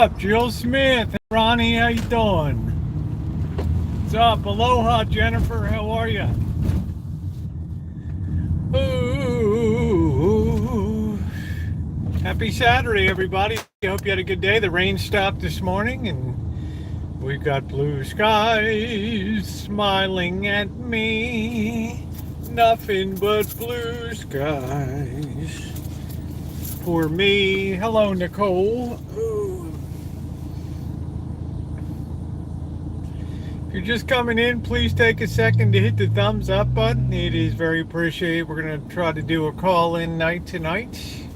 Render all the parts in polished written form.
up? Jill Smith. Ronnie, how you doing? What's up? Aloha, Jennifer. How are you? Ooh. Happy Saturday, everybody. I hope you had a good day. The rain stopped this morning, and we've got blue skies smiling at me. Nothing but blue skies for me. Hello, Nicole. Ooh. If you're just coming in, please take a second to hit the thumbs up button. It is very appreciated. We're going to try to do a call-in night tonight.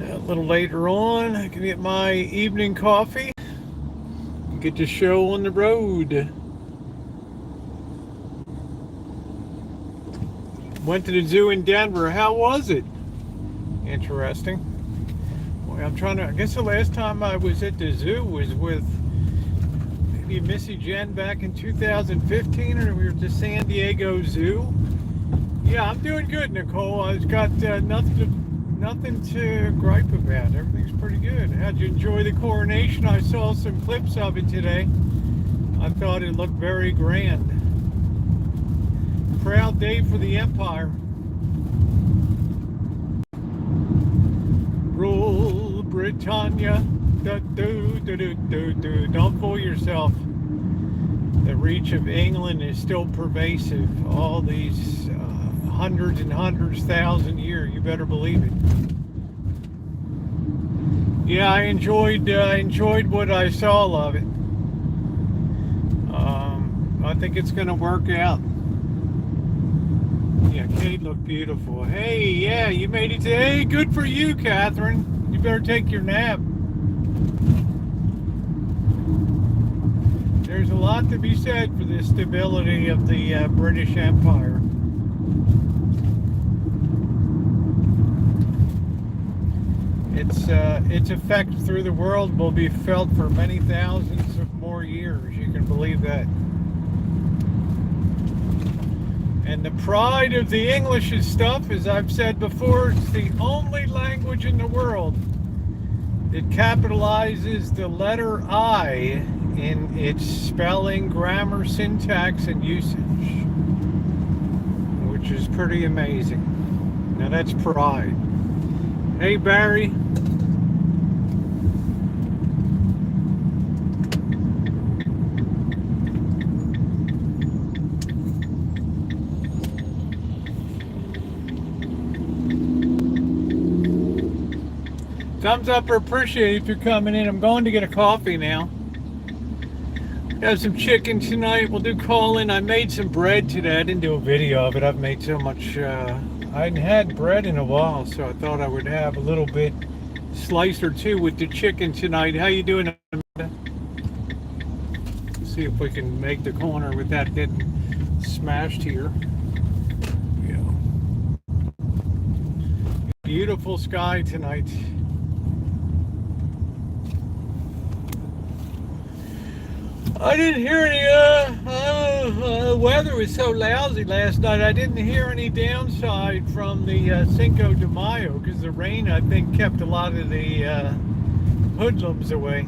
A little later on, I can get my evening coffee and get the show on the road. Went to the zoo in Denver. How was it? Interesting. Well, I guess the last time I was at the zoo was with maybe Missy Jen back in 2015, or we were at the San Diego Zoo. Yeah, I'm doing good, Nicole. I've got nothing to gripe about. Everything's pretty good. How'd you enjoy the coronation? I saw some clips of it today. I thought it looked very grand. Proud day for the Empire. Rule Britannia. Don't fool yourself. The reach of England is still pervasive. All these hundreds and hundreds, thousand years. You better believe it. Yeah, I enjoyed what I saw of it. I think it's going to work out. Yeah, Kate looked beautiful. Hey, yeah, you made it today. Hey, good for you, Catherine. You better take your nap. There's a lot to be said for the stability of the British Empire. Its effect through the world will be felt for many thousands of more years. You can believe that. And the pride of the English stuff, as I've said before, it's the only language in the world that capitalizes the letter I in its spelling, grammar, syntax, and usage, which is pretty amazing. Now that's pride. Hey, Barry. Thumbs up or appreciate it if you're coming in. I'm going to get a coffee now. Have some chicken tonight. We'll do call-in. I made some bread today. I didn't do a video of it. I've made so much. I hadn't had bread in a while, so I thought I would have a little bit slice or two with the chicken tonight. How you doing, Amanda? See if we can make the corner without getting smashed here. Yeah. Beautiful sky tonight. I didn't hear any, weather was so lousy last night. I didn't hear any downside from the Cinco de Mayo because the rain, I think, kept a lot of the hoodlums away.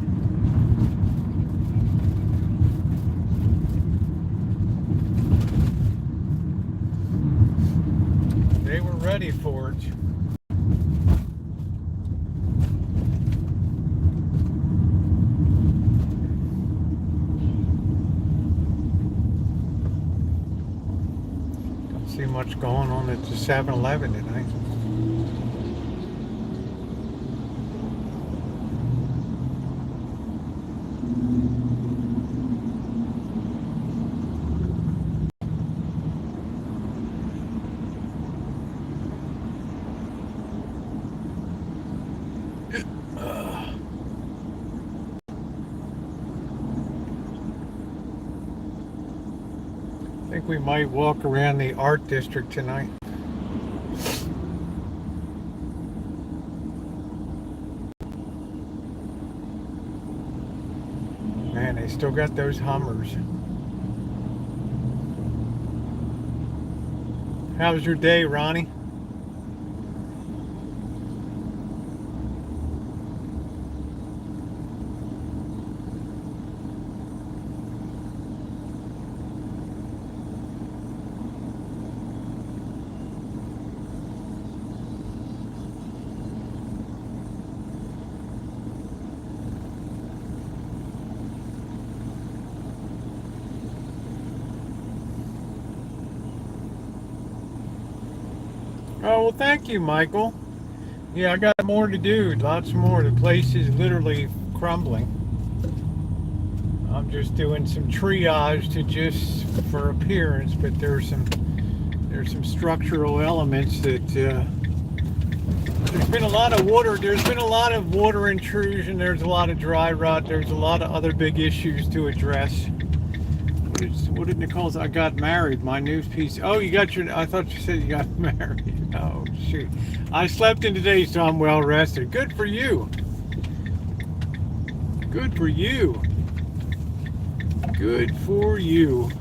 They were ready for it. See much going on at the 7-Eleven tonight. I think we might walk around the art district tonight. Man, they still got those Hummers. How was your day, Ronnie? Oh, well, thank you, Michael. Yeah, I got more to do. Lots more. The place is literally crumbling. I'm just doing some triage to just for appearance, but there's some structural elements that there's been a lot of water. There's been a lot of water intrusion. There's a lot of dry rot. There's a lot of other big issues to address. What did Nicole say? I got married. My news piece. Oh, you got your. I thought you said you got married. Oh, shoot. I slept in today, so I'm well rested. Good for you. Good for you. Good for you.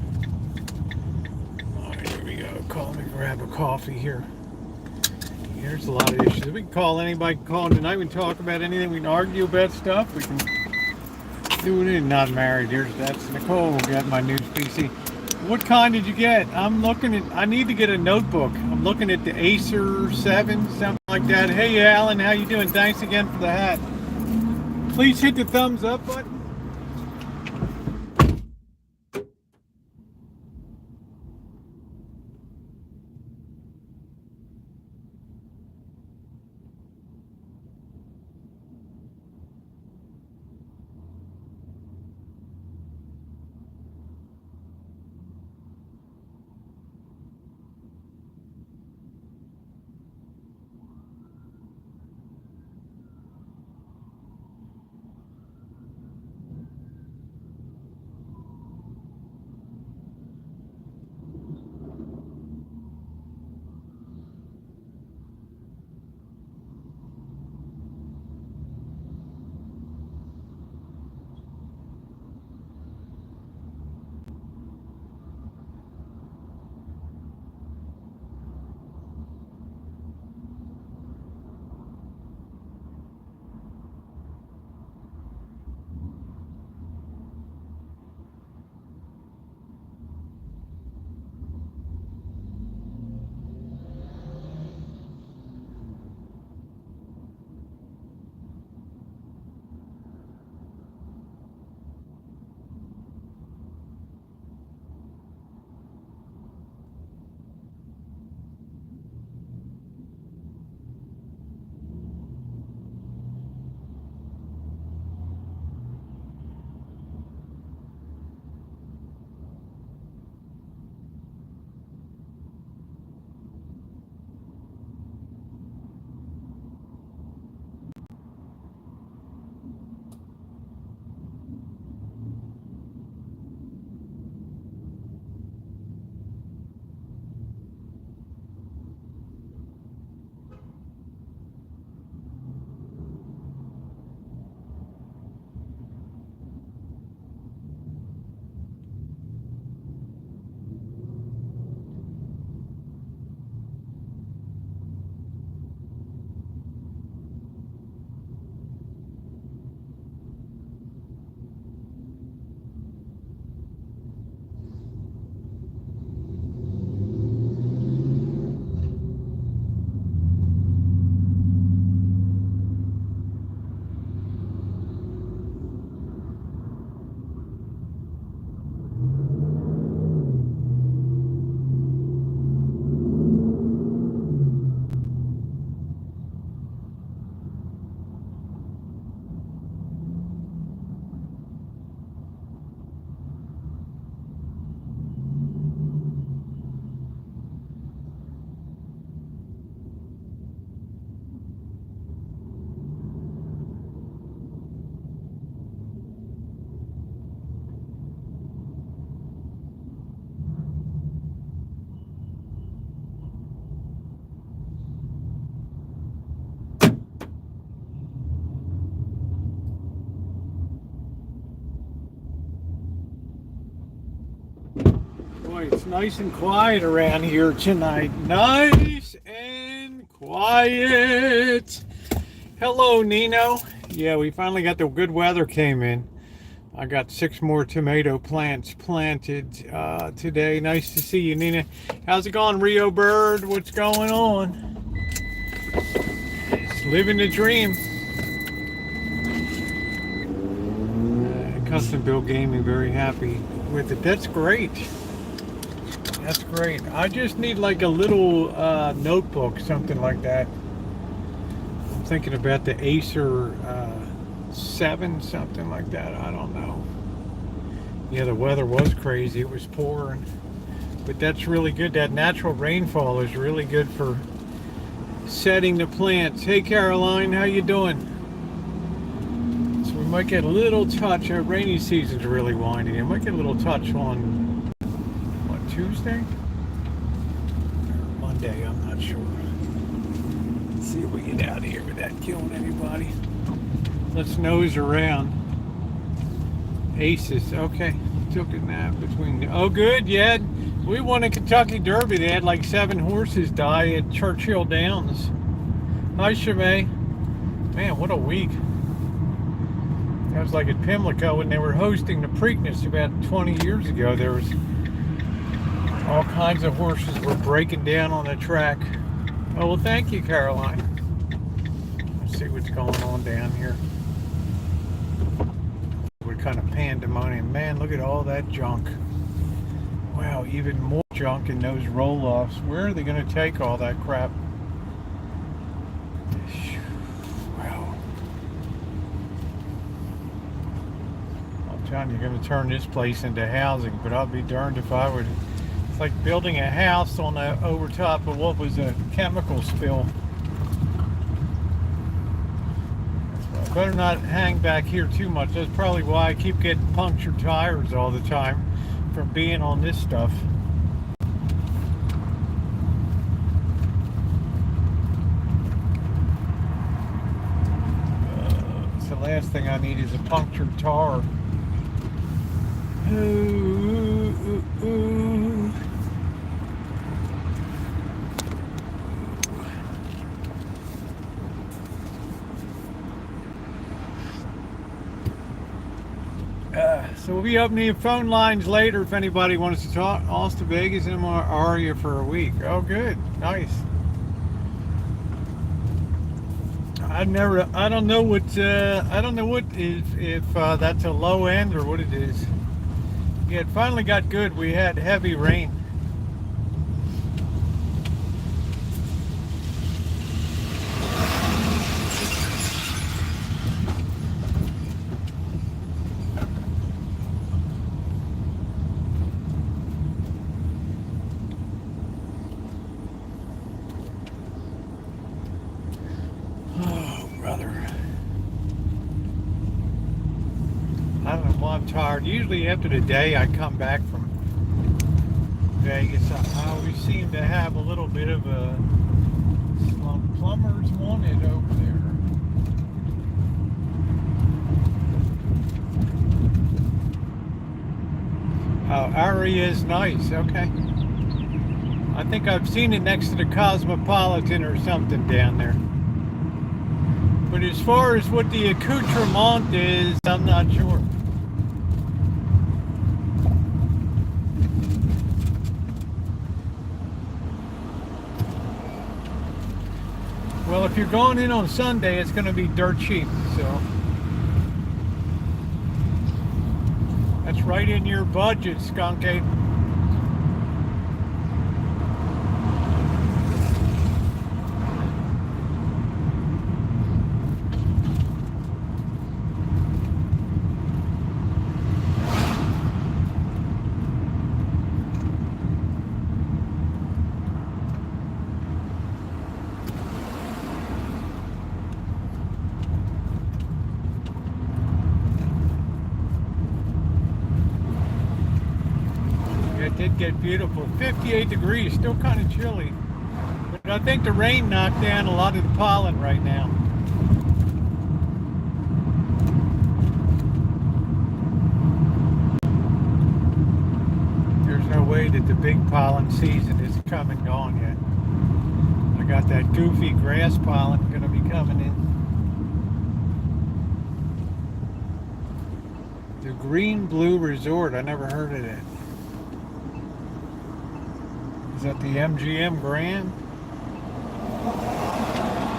All right, here we go. Call me, grab a coffee here. There's a lot of issues. We can call anybody. Call tonight. We can talk about anything. We can argue about stuff. We can do it. Not married. That's Nicole. Got my news PC. What kind did you get? I'm looking at. I need to get a notebook. I'm looking at the Acer 7, something like that. Hey, Alan, how you doing? Thanks again for the hat. Please hit the thumbs up button. Boy, it's nice and quiet around here tonight. Nice and quiet. Hello, Nino. Yeah, we finally got the good weather came in. I got 6 more tomato plants planted today. Nice to see you, Nina. How's it going, Rio Bird? What's going on? Just living the dream. Custom Built Gaming, very happy with it. That's great. That's great. I just need like a little notebook, something like that. I'm thinking about the Acer 7, something like that. I don't know. Yeah, the weather was crazy. It was pouring. But that's really good. That natural rainfall is really good for setting the plants. Hey, Caroline, how you doing? So we might get a little touch. Our rainy season's really winding. We might get a little touch on, what, Tuesday? Or Monday, I'm not sure. Let's see if we get out of here without killing anybody. Let's nose around. Aces, okay. Took a nap between. Oh, good, yeah. We won a Kentucky Derby. They had like 7 horses die at Churchill Downs. Hi, Shemay. Man, what a week. That was like at Pimlico when they were hosting the Preakness about 20 years ago. There was all kinds of horses were breaking down on the track. Oh, well, thank you, Caroline. Let's see what's going on down here. What kind of pandemonium. Man, look at all that junk. Wow, even more junk in those roll-offs. Where are they going to take all that crap? Wow. I'm telling you, you're going to turn this place into housing, but I'll be darned if I would. It's like building a house on over top of what was a chemical spill. I better not hang back here too much. That's probably why I keep getting punctured tires all the time from being on this stuff. So the last thing I need is a punctured tire. Ooh, ooh, ooh. So we'll be opening phone lines later if anybody wants to talk. Austin, Vegas, and Aria for a week. Oh, good, nice. I don't know what if that's a low end or what it is. Yeah, it finally got good. We had heavy rain. I don't know why I'm tired. Usually after the day I come back from Vegas, I always seem to have a little bit of a slump. Plumbers wanted over there. Oh, Aria is nice. Okay. I think I've seen it next to the Cosmopolitan or something down there. But as far as what the accoutrement is, I'm not sure. Well, if you're going in on Sunday, it's going to be dirt cheap, so that's right in your budget, Skunk Ape. It did get beautiful. 58 degrees, still kind of chilly. But I think the rain knocked down a lot of the pollen right now. There's no way that the big pollen season is come and gone yet. I got that goofy grass pollen going to be coming in. The Green Blue Resort, I never heard of that. Is that the MGM Grand?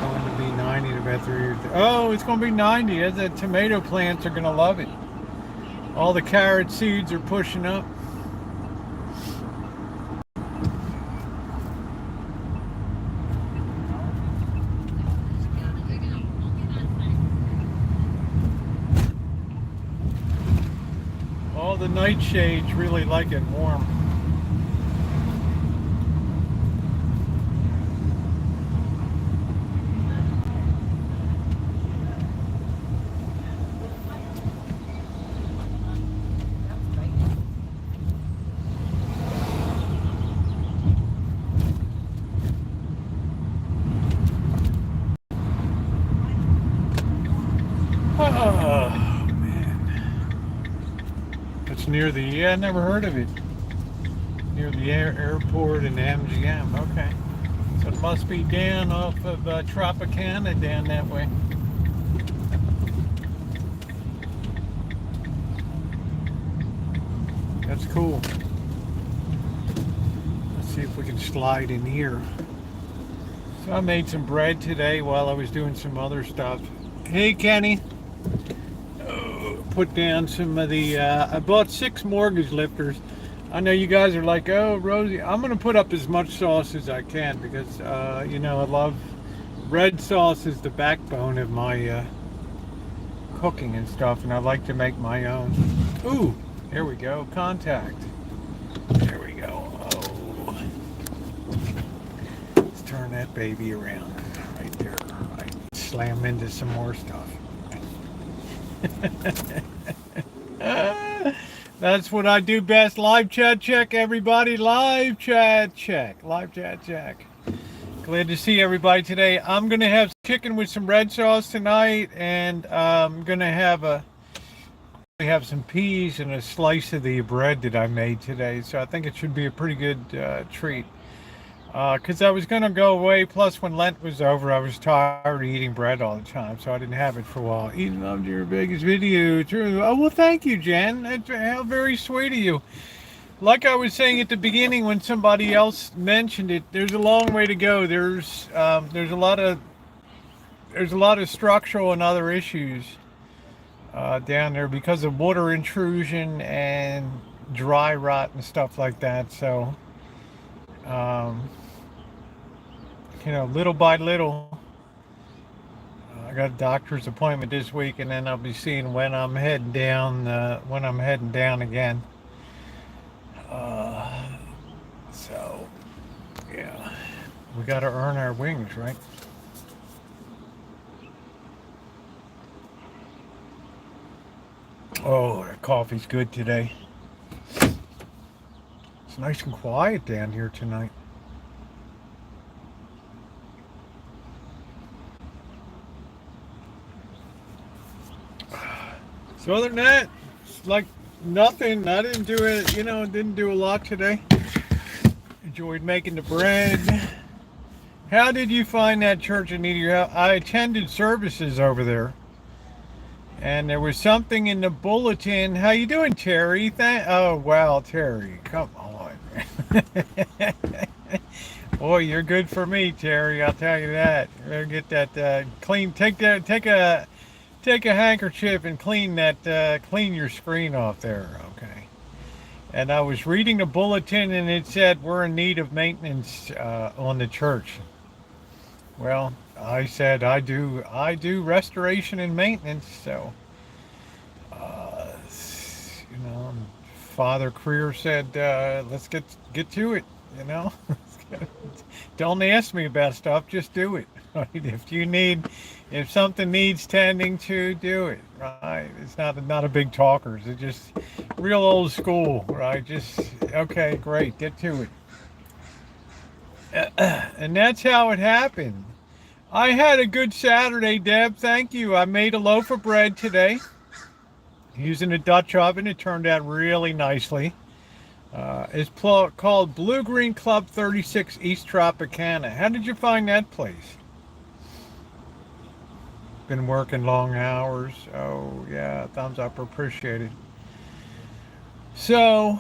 Going to be 90 in about 3 years. Oh, it's going to be 90. The tomato plants are going to love it. All the carrot seeds are pushing up. the nightshades really like it warm. Oh, man. It's near the, yeah, I never heard of it. Near the airport in MGM. Okay. So it must be down off of Tropicana down that way. That's cool. Let's see if we can slide in here. So I made some bread today while I was doing some other stuff. Hey, Kenny. Put down some of the, I bought 6 mortgage lifters. I know you guys are like, oh, Rosie, I'm going to put up as much sauce as I can because, you know, I love, red sauce is the backbone of my cooking and stuff, and I like to make my own. Ooh, here we go, contact. There we go. Oh. Let's turn that baby around right there. Right. Slam into some more stuff. That's what I do best. Live chat check, everybody. Live chat check. Live chat check. Glad to see everybody today. I'm gonna have chicken with some red sauce tonight, and I'm gonna have some peas and a slice of the bread that I made today. So I think it should be a pretty good treat. Because I was going to go away, plus when Lent was over, I was tired of eating bread all the time, so I didn't have it for a while. Eating loved your biggest video. True. Oh, well, thank you, Jen. That's how very sweet of you. Like I was saying at the beginning when somebody else mentioned it, there's a long way to go. There's a lot of structural and other issues down there because of water intrusion and dry rot and stuff like that. So, you know, little by little, I got a doctor's appointment this week, and then I'll be seeing when I'm heading down. Again. So, yeah, we got to earn our wings, right? Oh, the coffee's good today. It's nice and quiet down here tonight. So other than that, it's like nothing. I didn't do it, you know, didn't do a lot today. Enjoyed making the bread. How did you find that church in need of your house? I attended services over there. And there was something in the bulletin. How you doing, Terry? Oh, wow, Terry. Come on. Boy, you're good for me, Terry. I'll tell you that. You better get that clean. Take a handkerchief and clean your screen off there, okay? And I was reading a bulletin and it said we're in need of maintenance on the church. Well, I said I do restoration and maintenance, so you know, Father Creer said let's get to it, you know. Don't ask me about stuff, just do it. Right? If something needs tending to, do it, right? It's not a big talker. It's just real old school, right? Just, okay, great, get to it. And that's how it happened. I had a good Saturday, Deb. Thank you. I made a loaf of bread today using a Dutch oven. It turned out really nicely. It's called Blue Green Club 36 East Tropicana. How did you find that place? Been working long hours. Oh, yeah. Thumbs up. Appreciated. So,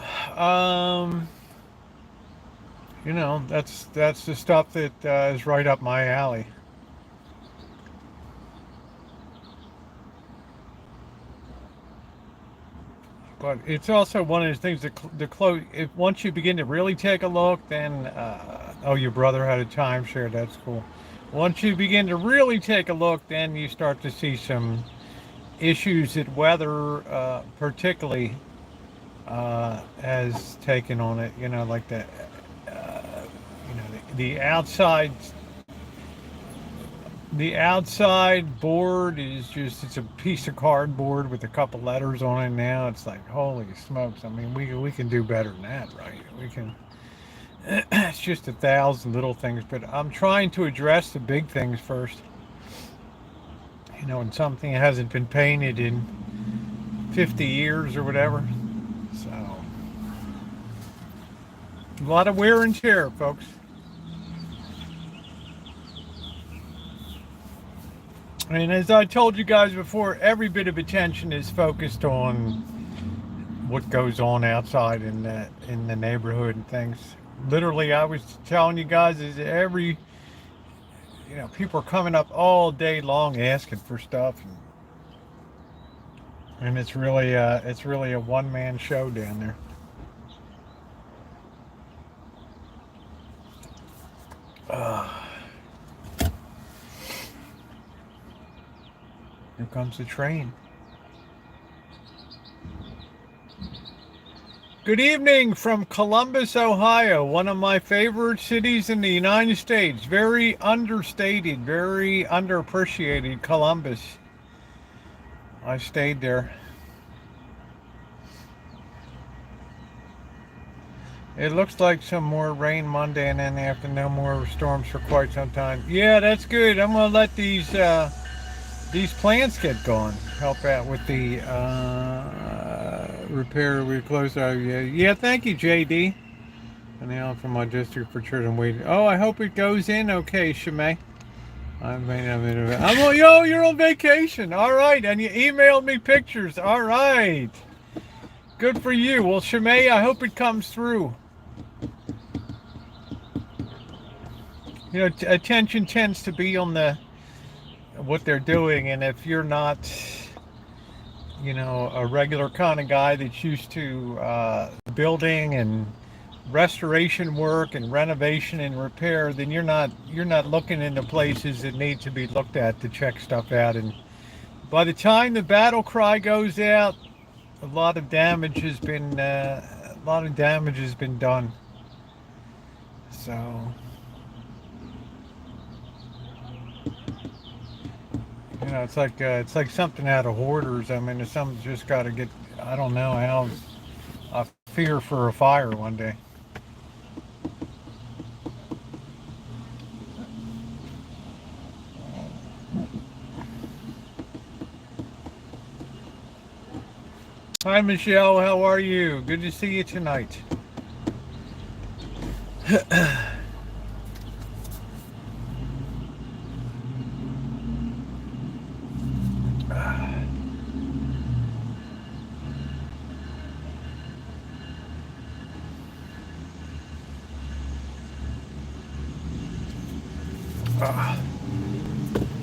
you know, that's the stuff that is right up my alley. But it's also one of those things that if once you begin to really take a look, then oh, your brother had a timeshare. That's cool. Once you begin to really take a look, then you start to see some issues that weather, particularly has taken on it. Like the outside. The outside board is it's a piece of cardboard with a couple letters on it now. It's like, holy smokes. I mean, we can do better than that, right? We can. It's just 1,000 little things, but I'm trying to address the big things first. And something hasn't been painted in 50 years or whatever. So, a lot of wear and tear, folks. And as I told you guys before, every bit of attention is focused on what goes on outside in the neighborhood and things. Literally, I was telling you guys, is people are coming up all day long asking for stuff, and it's really a one-man show down there. Here comes the train. Good evening from Columbus, Ohio, one of my favorite cities in the United States. Very understated, very underappreciated Columbus. I stayed there. It looks like some more rain Monday and then after no more storms for quite some time. Yeah, that's good. I'm going to let these plants get going. Help out with the repair. We closed our yeah. Thank you, JD. And now from my district for children waiting. Oh, I hope it goes in okay, Shimei. You're on vacation. All right, and you emailed me pictures. All right, good for you. Well, Shimei, I hope it comes through. Attention tends to be on what they're doing, and if you're not a regular kind of guy that's used to building and restoration work and renovation and repair, then you're not looking into places that need to be looked at to check stuff out. And by the time the battle cry goes out, a lot of damage has been done. So it's like something out of Hoarders. I mean, something's just got to get. I don't know how. I fear for a fire one day. Hi, Michelle. How are you? Good to see you tonight.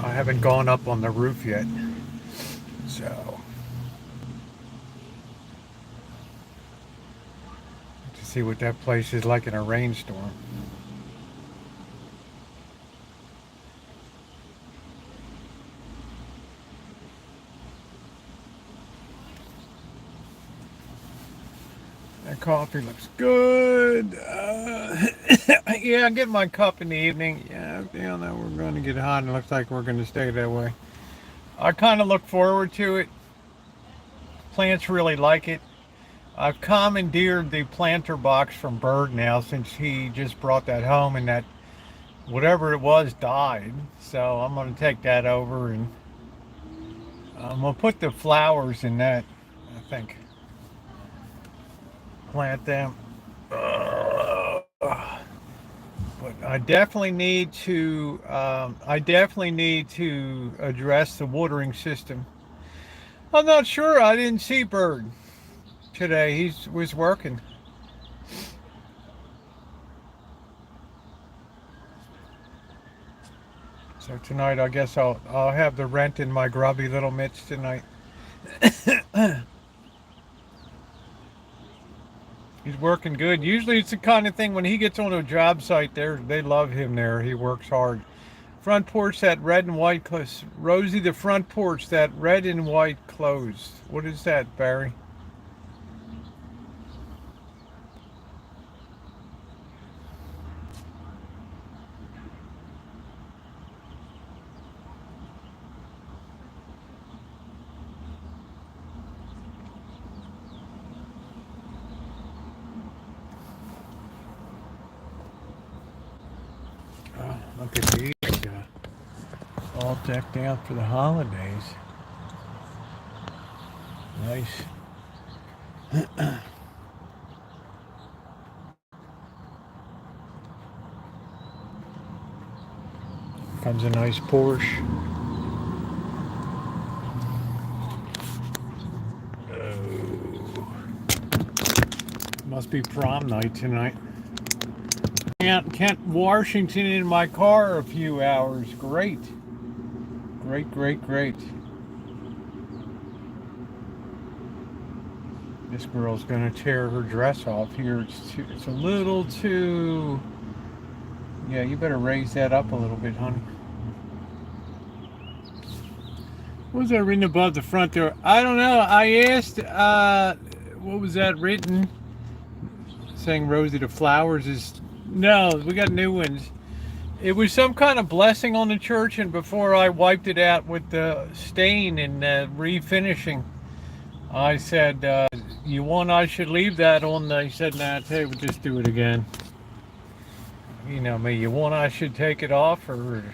I haven't gone up on the roof yet, so to see what that place is like in a rainstorm. That coffee looks good. Yeah, I get my cup in the evening. Yeah, no, we're going to get hot, and it looks like we're going to stay that way. I kind of look forward to it. Plants really like it. I've commandeered the planter box from Bird now since he just brought that home, and that whatever it was died. So I'm going to take that over, and I'm going to put the flowers in that, I think. Plant them. But I definitely need to address the watering system. I'm not sure. I didn't see Bird today. He was working. So tonight, I guess I'll have the rent in my grubby little mitts tonight. He's working good. Usually it's the kind of thing when he gets on a job site there, they love him there. He works hard. Front porch, that red and white clothes. Rosie, the front porch, that red and white clothes. What is that, Barry? Look at these, all decked out for the holidays. Nice. Comes a nice Porsche. Oh. Must be prom night tonight. Kent, Washington in my car a few hours. Great. Great, great, great. This girl's gonna tear her dress off here. It's a little too... Yeah, you better raise that up a little bit, honey. What was that written above the front door? I don't know. I asked, what was that written? Saying Rosie the Flowers is... No, we got new ones. It was some kind of blessing on the church, and before I wiped it out with the stain and refinishing, I said, you want I should leave that on? He said, nah, hey, we'll just do it again. You know me, you want I should take it off, or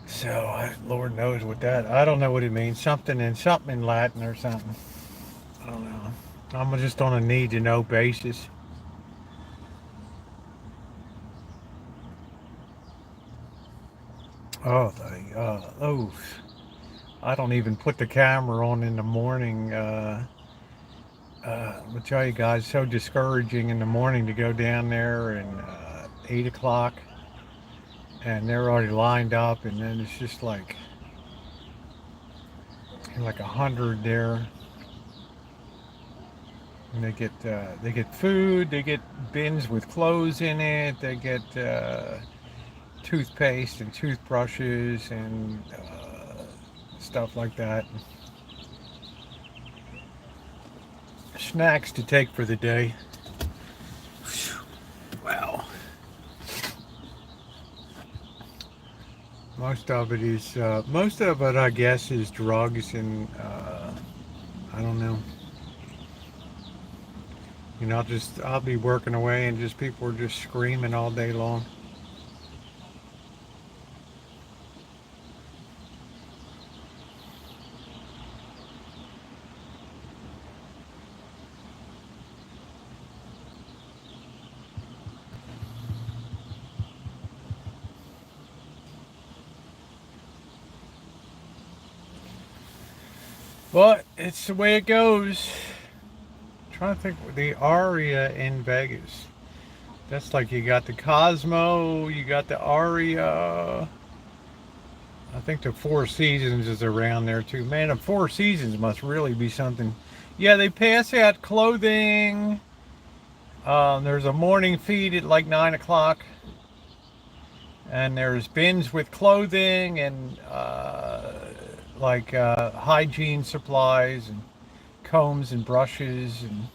so Lord knows what that, I don't know what it means, something in Latin or something. I don't know. I'm just on a need to know basis. Oh, I don't even put the camera on in the morning. I'll tell you guys, so discouraging in the morning to go down there and 8 o'clock, and they're already lined up, and then it's just like 100 there, and they get food, they get bins with clothes in it, they get toothpaste and toothbrushes and stuff like that. Snacks to take for the day. Wow. Most of it, I guess, is drugs and I don't know. You know, I'll be working away and just people are just screaming all day long. But it's the way it goes. I'm trying to think, the Aria in Vegas. That's like you got the Cosmo, you got the Aria. I think the Four Seasons is around there too. Man, the Four Seasons must really be something. Yeah, they pass out clothing. There's a morning feed at like 9 o'clock. And there's bins with clothing and hygiene supplies and combs and brushes. And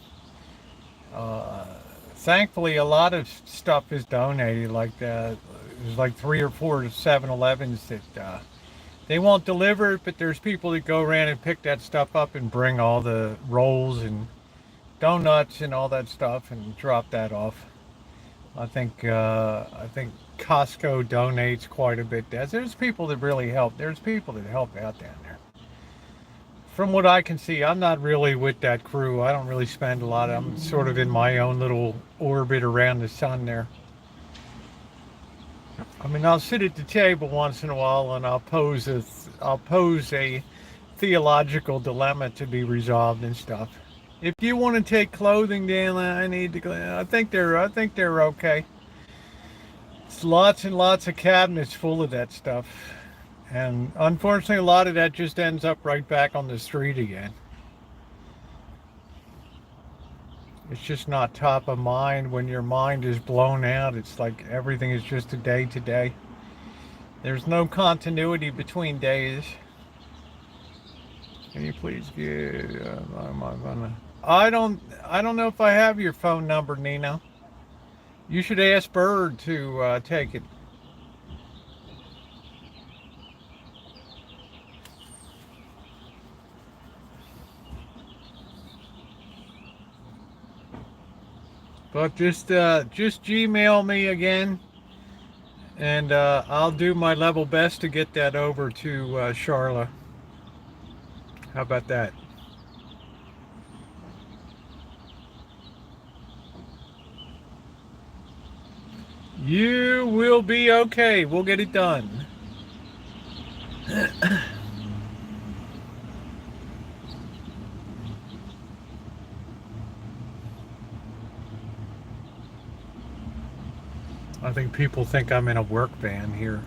thankfully, a lot of stuff is donated. Like there's like 3 or 4 7-Elevens that they won't deliver it, but there's people that go around and pick that stuff up and bring all the rolls and donuts and all that stuff and drop that off. I think Costco donates quite a bit. There's people that really help. There's people that help out down there. From what I can see, I'm not really with that crew. I don't really spend a lot. I'm sort of in my own little orbit around the sun there. I mean, I'll sit at the table once in a while and I'll pose a theological dilemma to be resolved and stuff. If you want to take clothing down, I need to. I think they're okay. It's lots and lots of cabinets full of that stuff, and unfortunately, a lot of that just ends up right back on the street again. It's just not top of mind when your mind is blown out. It's like everything is just a day to day. There's no continuity between days. Can you please give? I don't know if I have your phone number, Nina. You should ask Bird to take it. But just Gmail me again, and I'll do my level best to get that over to Charla. How about that? You will be okay. We'll get it done. I think people think I'm in a work van here.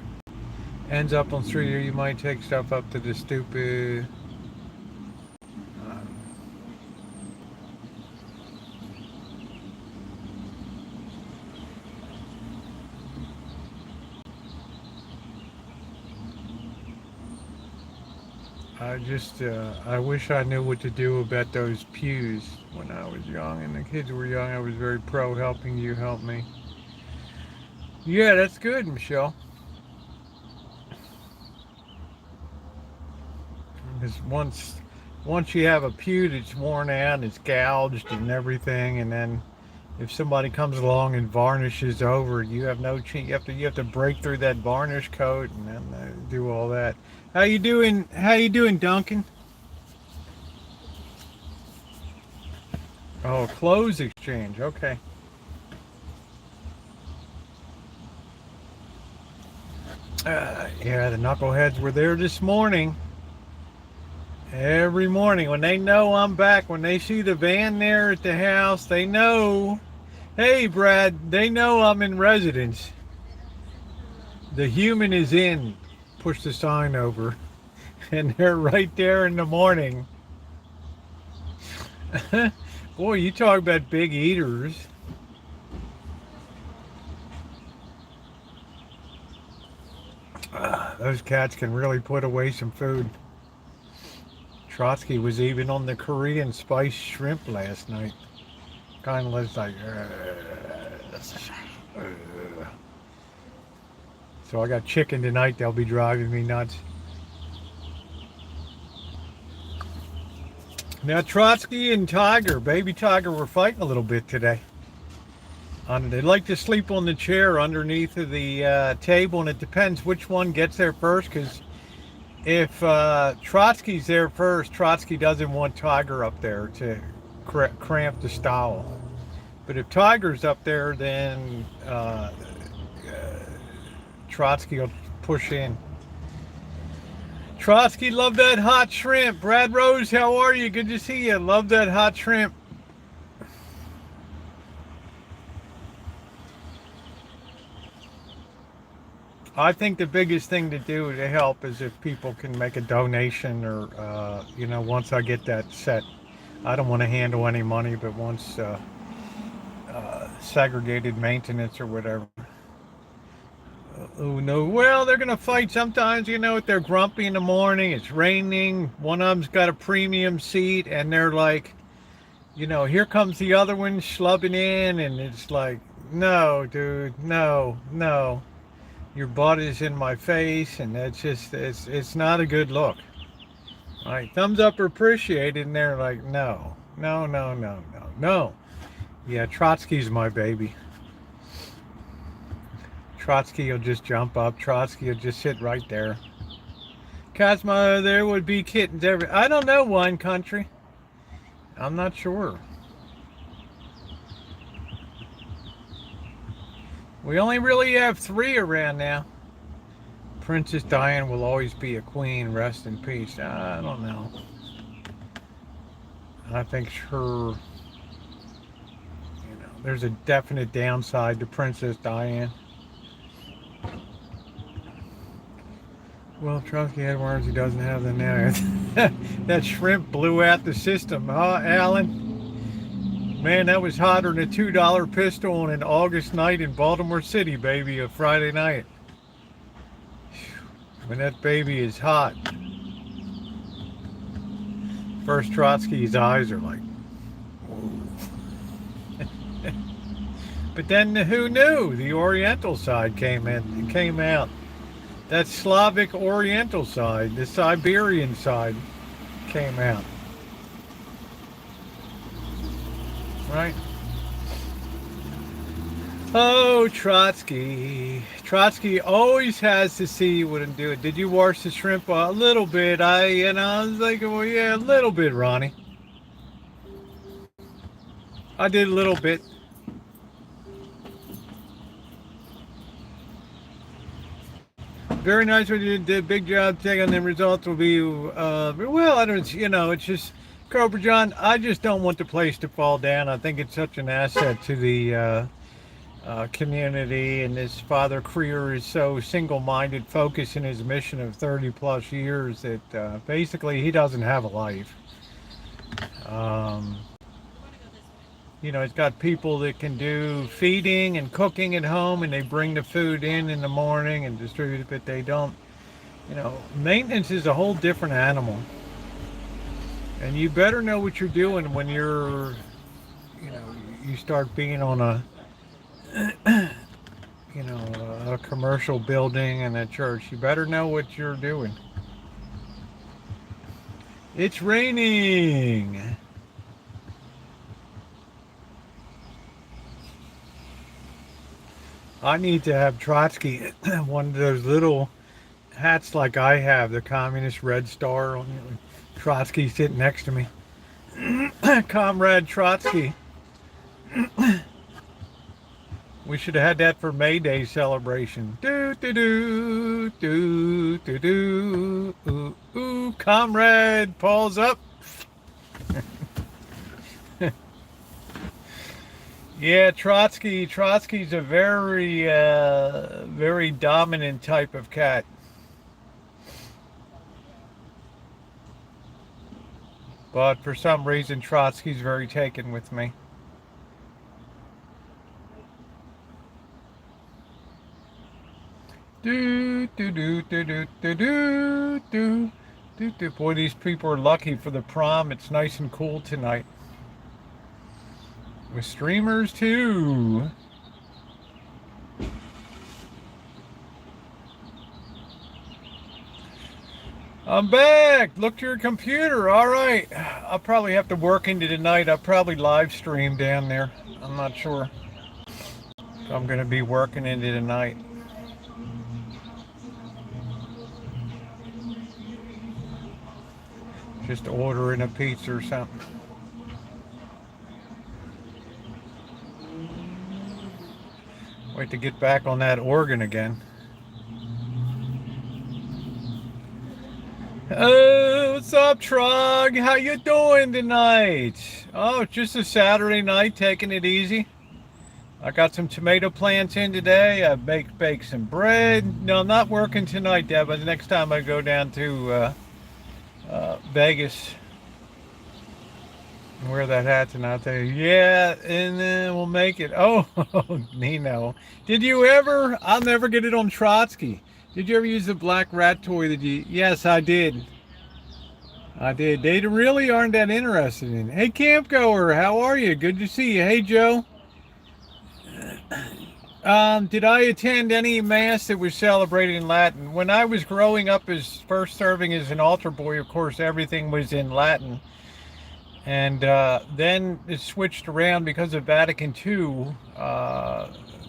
Ends up on street here. You might take stuff up to the stupid. I wish I knew what to do about those pews when I was young and the kids were young. I was very pro helping you help me. Yeah, that's good, Michelle. Because once you have a pew that's worn out, it's gouged and everything, and then if somebody comes along and varnishes over, you have no chance. You have to break through that varnish coat and then do all that. How you doing? How you doing, Duncan? Oh, clothes exchange. Okay. Yeah, the knuckleheads were there this morning. Every morning when they know I'm back, when they see the van there at the house, they know. Hey, Brad, they know I'm in residence. The human is in. Push the sign over. And they're right there in the morning. Boy, you talk about big eaters. Those cats can really put away some food. Trotsky was even on the Korean spiced shrimp last night. Kind of looks like. So I got chicken tonight. They'll be driving me nuts. Now Trotsky and Tiger, baby Tiger, were fighting a little bit today. They like to sleep on the chair underneath of the table, and it depends which one gets there first. Because if Trotsky's there first, Trotsky doesn't want Tiger up there to cramp the stall. But if Tiger's up there, then Trotsky will push in. Trotsky, love that hot shrimp. Brad Rose, how are you? Good to see you. Love that hot shrimp. I think the biggest thing to do to help is if people can make a donation or, once I get that set. I don't want to handle any money, but once segregated maintenance or whatever. Oh, no. Well, they're going to fight sometimes, if they're grumpy in the morning, it's raining, one of them's got a premium seat, and they're like, here comes the other one schlubbing in, and it's like, no, dude, no. Your butt is in my face, and it's not a good look. All right, thumbs up are appreciated, and they're like, no. Yeah, Trotsky's my baby. Trotsky will just jump up. Trotsky will just sit right there. Cosmo, there would be kittens everywhere. I don't know, Wine Country. I'm not sure. We only really have 3 around now. Princess Diana will always be a queen. Rest in peace. I don't know. I think her, there's a definite downside to Princess Diana. Well, Trotsky had worms. He doesn't have them now. That shrimp blew out the system, huh, Alan? Man, that was hotter than a $2 pistol on an August night in Baltimore City, baby, a Friday night. When that baby is hot. First, Trotsky's eyes are like, whoa. But then who knew? The Oriental side came out. That Slavic Oriental side, the Siberian side came out. Right? Oh, Trotsky. Trotsky always has to see you wouldn't do it. Did you wash the shrimp? A little bit. I was like, well, yeah, a little bit, Ronnie. I did a little bit. Very nice what you did. Big job. Take on the results will be, well, I don't, it's just, Cobra John, I just don't want the place to fall down. I think it's such an asset to the, community, and this Father Creer is so single-minded, focused in his mission of 30 plus years that basically he doesn't have a life. Um, he's got people that can do feeding and cooking at home, and they bring the food in the morning and distribute it, but they don't. Maintenance is a whole different animal, and you better know what you're doing when you start being on a commercial building and a church. You better know what you're doing. It's raining. I need to have Trotsky one of those little hats like I have, the communist red star on it. Trotsky sitting next to me. Comrade Trotsky. We should have had that for May Day celebration. Do do do do do do. Ooh, ooh, comrade, Paul's up. Yeah, Trotsky. Trotsky's a very, very dominant type of cat. But for some reason, Trotsky's very taken with me. Do do do do do do do do do do. Boy, these people are lucky for the prom. It's nice and cool tonight. With streamers too. I'm back. Look to your computer. All right. I'll probably have to work into tonight. I'll probably live stream down there. I'm not sure. I'm going to be working into tonight. Just ordering a pizza or something. Wait to get back on that organ again. Oh, what's up, Trog? How you doing tonight? Oh, it's just a Saturday night, taking it easy. I got some tomato plants in today. I baked some bread. No, I'm not working tonight, Deb. But the next time I go down to Vegas, wear that hat and I'll tell you, yeah, and then we'll make it. Oh, Nino. Did you ever? I'll never get it on Trotsky. Did you ever use the black rat toy that you? Yes, I did. I did. They really aren't that interested in it. Hey, camp goer, how are you? Good to see you. Hey, Joe. Did I attend any mass that was celebrated in Latin? When I was growing up, as first serving as an altar boy, of course, everything was in Latin. And then it switched around because of Vatican II.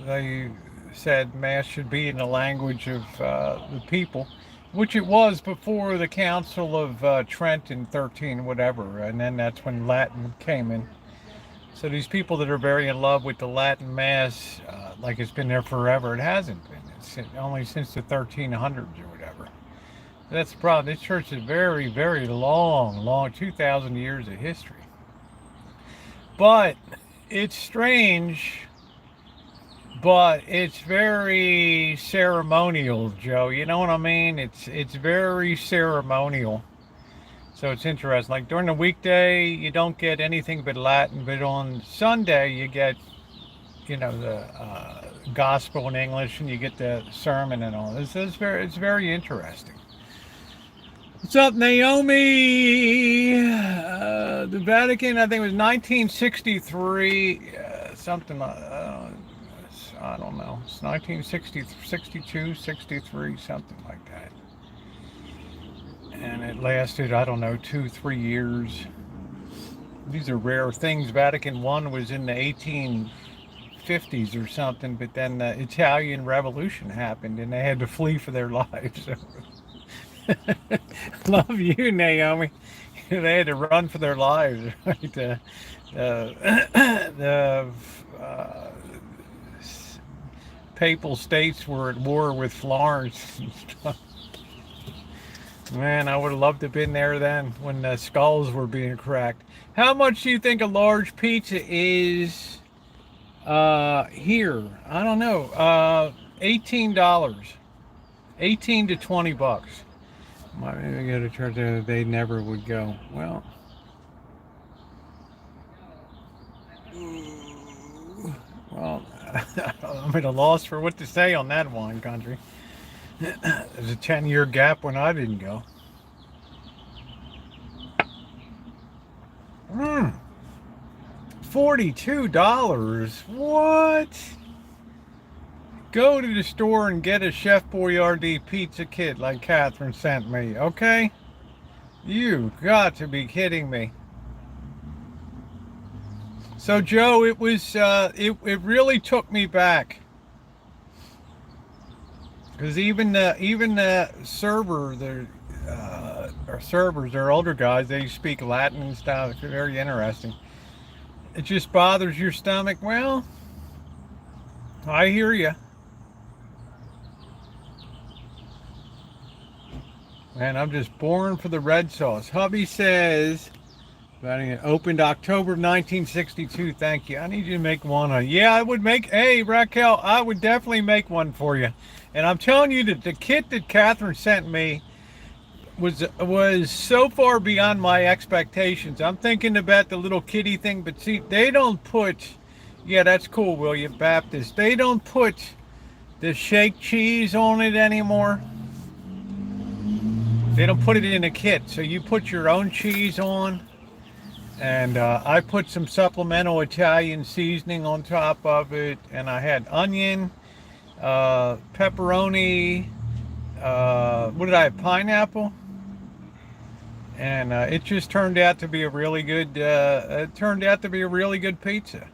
They said Mass should be in the language of the people, which it was before the Council of Trent in 13, whatever. And then that's when Latin came in. So these people that are very in love with the Latin Mass, like it's been there forever, it hasn't been. It's only since the 1300s or whatever. That's the problem. This church is very, very long, 2,000 years of history. But it's strange, but it's very ceremonial, Joe. You know what I mean? It's very ceremonial. So it's interesting. Like during the weekday, you don't get anything but Latin, but on Sunday you get, the gospel in English, and you get the sermon and all. It's very interesting. What's up, Naomi? The Vatican, I think it was 1963, something like, I don't know. It's 1960, 62, 63, something like that. And it lasted, I don't know, 2-3 years. These are rare things. Vatican I was in the 1850s 50s or something, but then the Italian Revolution happened and they had to flee for their lives. So. Love you, Naomi. They had to run for their lives, right? The papal states were at war with Florence and stuff. Man, I would have loved to have been there then when the skulls were being cracked. How much do you think a large pizza is here? I don't know. $18. 18 to 20 bucks. Maybe go to church there, they never would go. Well, I'm at a loss for what to say on that wine country. There's a 10-year gap when I didn't go. $42. What? Go to the store and get a Chef Boyardee pizza kit like Catherine sent me, okay? You got to be kidding me. So Joe, it was it really took me back, because even the server, our servers, they're older guys. They speak Latin and stuff. It's very interesting. It just bothers your stomach. Well, I hear you. Man, I'm just born for the red sauce. Hubby says, opened October 1962. Thank you. I need you to make one. Yeah, I would make. Hey, Raquel, I would definitely make one for you. And I'm telling you that the kit that Catherine sent me was so far beyond my expectations. I'm thinking about the little kitty thing, but see, they don't put. Yeah, that's cool, William Baptist. They don't put the shake cheese on it anymore. They don't put it in a kit, so you put your own cheese on. And I put some supplemental Italian seasoning on top of it, and I had onion, pepperoni, what did I have, pineapple? And it just turned out to be a really good, pizza.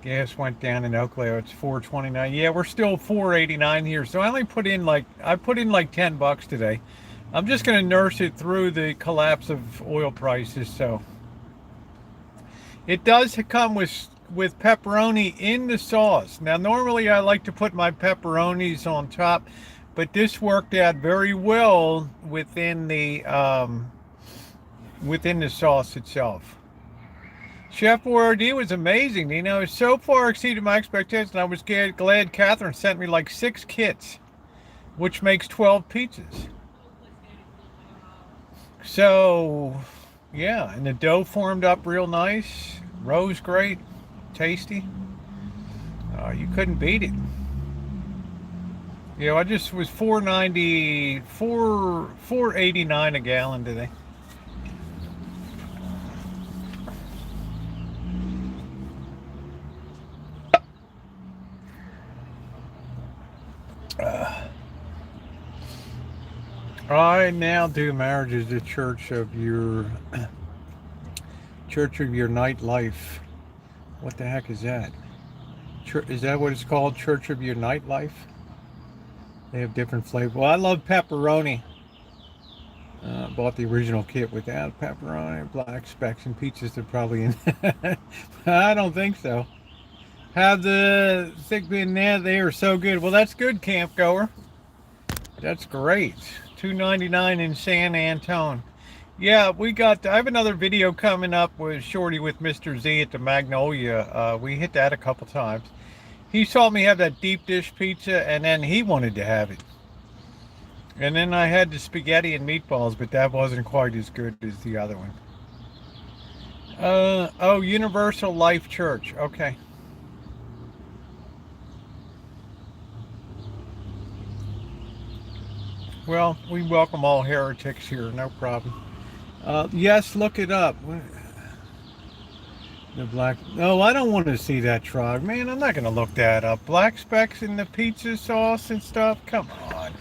Gas went down in Oakley. It's $4.29. Yeah, we're still $4.89 here. So I only put in like $10 today. I'm just going to nurse it through the collapse of oil prices. So it does come with pepperoni in the sauce. Now, normally I like to put my pepperonis on top, but this worked out very well within the sauce itself. Chef Boyardee was amazing. You know, it so far exceeded my expectations. I was glad Catherine sent me like 6 kits, which makes 12 pizzas. So, yeah, and the dough formed up real nice, rose great, tasty. You couldn't beat it. You know, I just was $4.89 a gallon today. I now do marriage as the church of your nightlife. What the heck is that? Is that what it's called? Church of your nightlife? They have different flavors. Well, I love pepperoni. Bought the original kit without pepperoni, black specks, and pizzas. They're probably in. I don't think so. Have the thick bean there. They are so good. Well, that's good, camp goer. That's great. $2.99 in San Antone. Yeah, I have another video coming up with Shorty with Mr. Z at the Magnolia. We hit that a couple times. He saw me have that deep dish pizza, and then he wanted to have it. And then I had the spaghetti and meatballs, but that wasn't quite as good as the other one. Oh, Universal Life Church. Okay. Well, we welcome all heretics here, no problem. Yes, look it up. The black. No, I don't want to see that trog. Man, I'm not going to look that up. Black specks in the pizza sauce and stuff? Come on.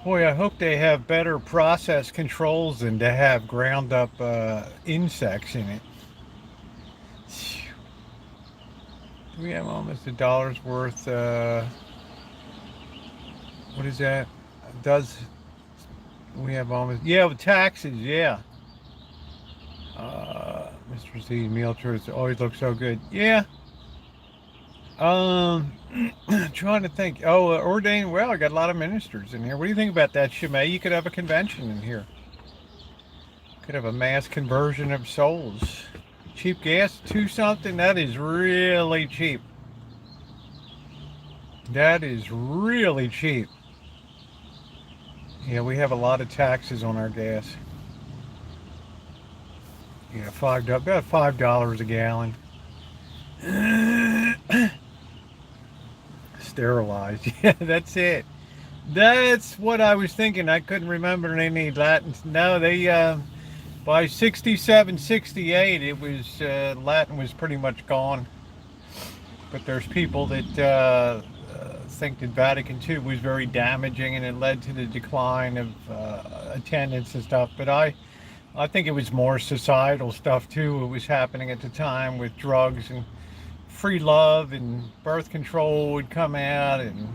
Boy, I hope they have better process controls than to have ground up insects in it. We have almost $1 worth. What is that? Does we have almost? Yeah, with taxes. Yeah. Mr. Z meal tours always look so good. Yeah. Um, trying to think. Oh, ordained. Well, I got a lot of ministers in here. What do you think about that, Shimei? You could have a convention in here. Could have a mass conversion of souls. Cheap gas, 2 something. That is really cheap. That is really cheap. Yeah, we have a lot of taxes on our gas. Yeah, about $5 a gallon. Sterilized. Yeah, that's it. That's what I was thinking. I couldn't remember any Latin. No, they by 67, 68, it was Latin was pretty much gone. But there's people that think that Vatican II was very damaging and it led to the decline of attendance and stuff. But I think it was more societal stuff too. It was happening at the time with drugs and free love and birth control would come out and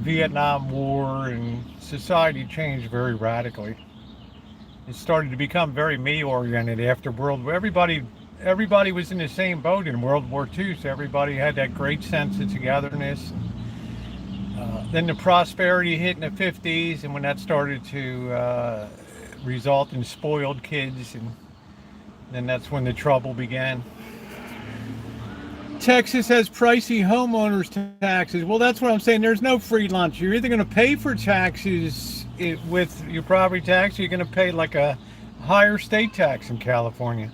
Vietnam War, and society changed very radically. It started to become very me oriented after World War. Everybody was in the same boat in World War II, so everybody had that great sense of togetherness. Then the prosperity hit in the 50s, and when that started to result in spoiled kids, and then that's when the trouble began. Texas has pricey homeowners taxes. Well, that's what I'm saying. There's no free lunch. You're either going to pay for taxes with your property tax, or you're going to pay like a higher state tax in California.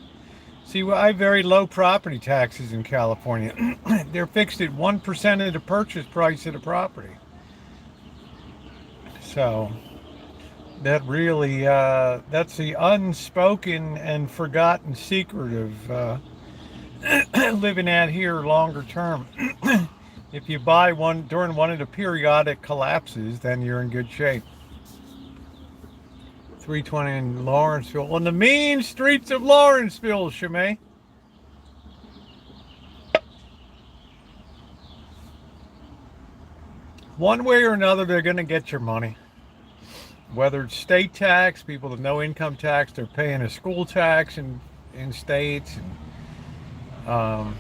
See, well, I have very low property taxes in California. They're fixed at 1% of the purchase price of the property. So that really, that's the unspoken and forgotten secret of living out here longer term. If you buy one during one of the periodic collapses, then you're in good shape. 320 in Lawrenceville. On the mean streets of Lawrenceville, Shimei. One way or another, they're going to get your money. Whether it's state tax, people with no income tax, they're paying a school tax in states. Right?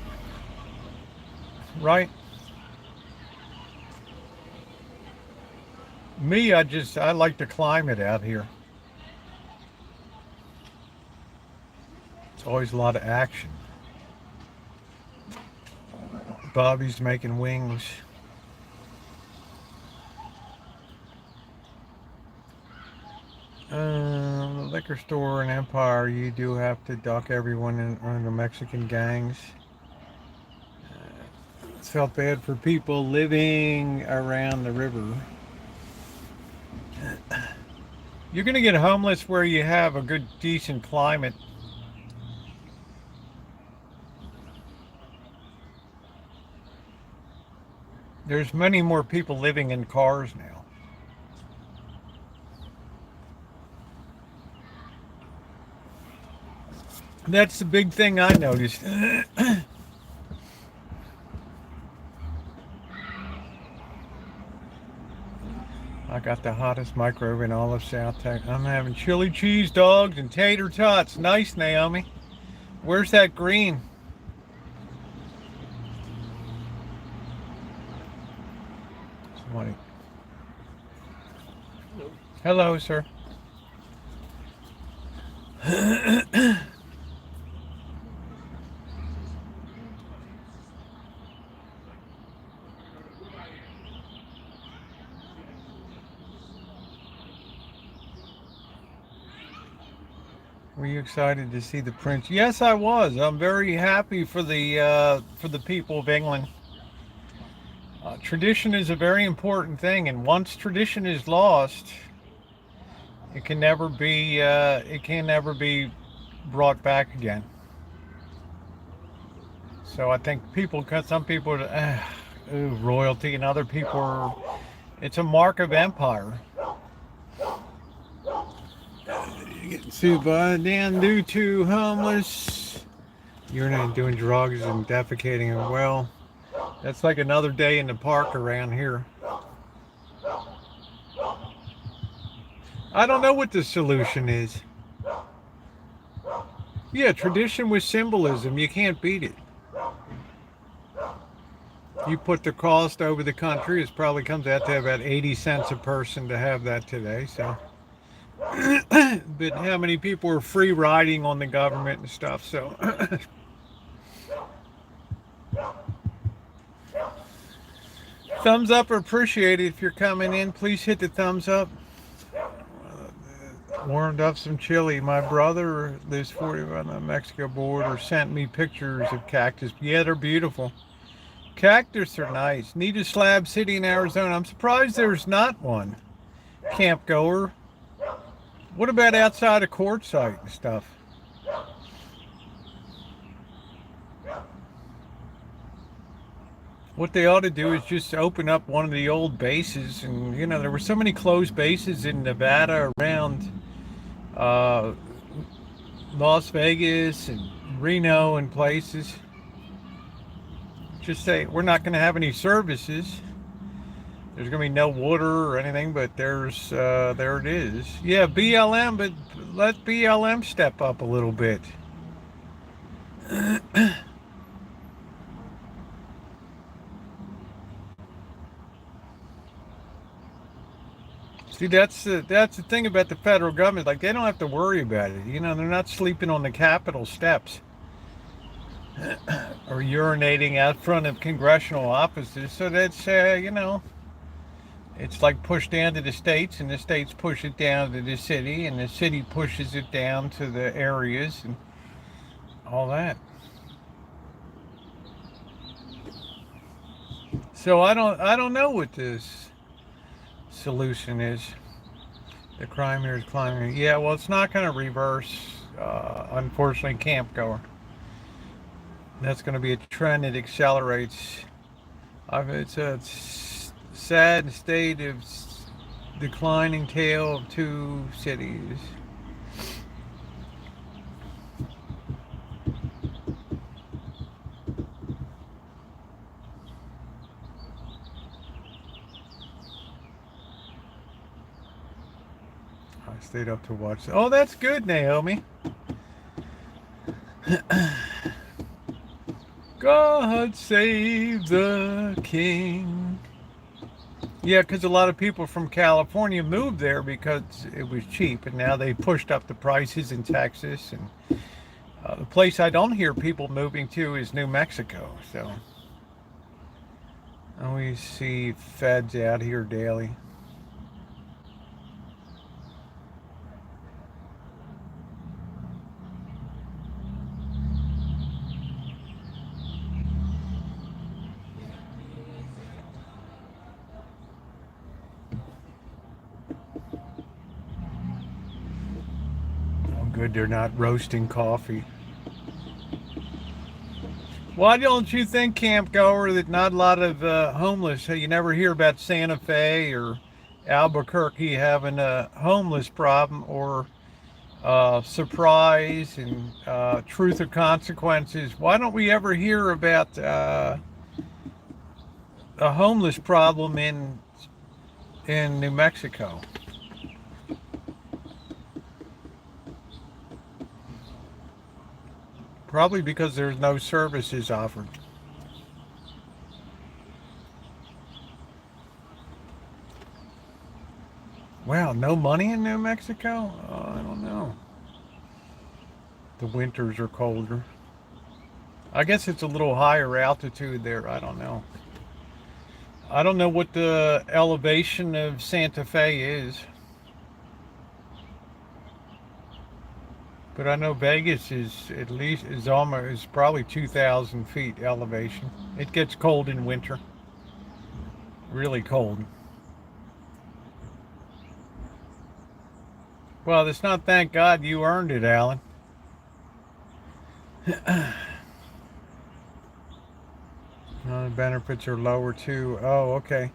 Me, I like the climate out here. It's always a lot of action. Bobby's making wings. The liquor store in Empire, you do have to duck everyone in the Mexican gangs. It's felt bad for people living around the river. You're going to get homeless where you have a good, decent climate. There's many more people living in cars now. That's the big thing I noticed. I got the hottest microwave in all of South Texas. I'm having chili cheese dogs and tater tots. Nice, Naomi. Where's that green? Somebody. Hello, sir. Were you excited to see the Prince? Yes, I was. I'm very happy for the people of England. Tradition is a very important thing, and once tradition is lost, it can never be brought back again. So I think some people, royalty, and other people it's a mark of empire. Getting sued by Dan due to homeless. urinating, doing drugs, and defecating. And well, that's like another day in the park around here. I don't know what the solution is. Yeah, tradition with symbolism. You can't beat it. You put the cost over the country, it probably comes out to about 80 cents a person to have that today. So, but how many people are free riding on the government and stuff? So, thumbs up are appreciated if you're coming in. Please hit the thumbs up. Warmed up some chili. My brother lives 40 on the Mexico border. Sent me pictures of cactus. Yeah, they're beautiful. Cactus are nice. Need a Slab City in Arizona. I'm surprised there's not one. Camp goer. What about outside of Quartzsite and stuff? What they ought to do is just open up one of the old bases. And, you know, there were so many closed bases in Nevada around Las Vegas and Reno and places. Just say, we're not going to have any services. There's going to be no water or anything, but there it is. Yeah, BLM, but let BLM step up a little bit. See, that's the thing about the federal government. Like, they don't have to worry about it. You know, they're not sleeping on the Capitol steps or urinating out front of congressional offices. So that's, you know, it's like pushed down to the states, and the states push it down to the city, and the city pushes it down to the areas and all that. So I don't know what this solution is. The crime here is climbing. Yeah, well, it's not going to reverse. Unfortunately, camp goer. That's going to be a trend that accelerates. It's a sad state of declining tale of two cities. I stayed up to watch. Oh, that's good, Naomi. God save the king. Yeah, because a lot of people from California moved there because it was cheap, and now they pushed up the prices in Texas. And the place I don't hear people moving to is New Mexico. So we see feds out here daily. Good, they're not roasting coffee. Why don't you think, camp goer, that not a lot of homeless, you never hear about Santa Fe or Albuquerque having a homeless problem, or Surprise and Truth or Consequences? Why don't we ever hear about a homeless problem in New Mexico? Probably because there's no services offered. Wow, no money in New Mexico? Oh, I don't know. The winters are colder. I guess it's a little higher altitude there. I don't know. I don't know what the elevation of Santa Fe is. But I know Vegas is at least is probably 2,000 feet elevation. It gets cold in winter. Really cold. Well, it's not thank God, you earned it, Alan. The benefits are lower too. Oh, okay.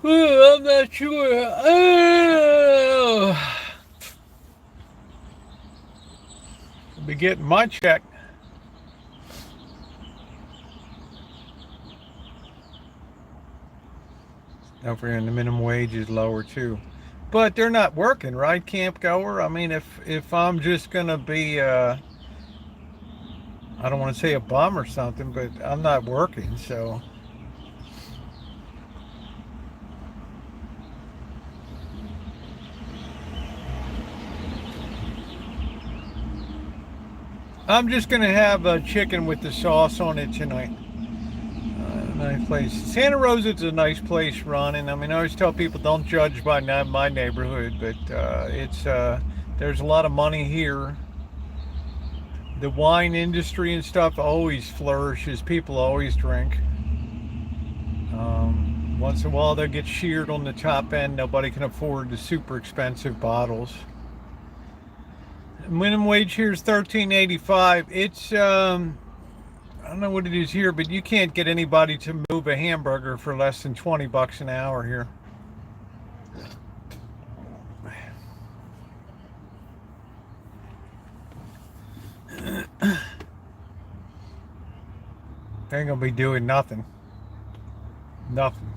I'm not sure. Oh, I'll be getting my check. Over here, and the minimum wage is lower too. But they're not working, right, camp goer? I mean, if I'm just gonna be, I don't want to say a bum or something, but I'm not working, so I'm just gonna have a chicken with the sauce on it tonight. Nice place. Santa Rosa's a nice place, Ron. And I mean, I always tell people don't judge by my neighborhood, but it's there's a lot of money here. The wine industry and stuff always flourishes. People always drink. Once in a while, they'll get sheared on the top end. Nobody can afford the super expensive bottles. Minimum wage here is $13.85. It's I don't know what it is here, but you can't get anybody to move a hamburger for less than $20 an hour here. They ain't gonna be doing nothing. Nothing.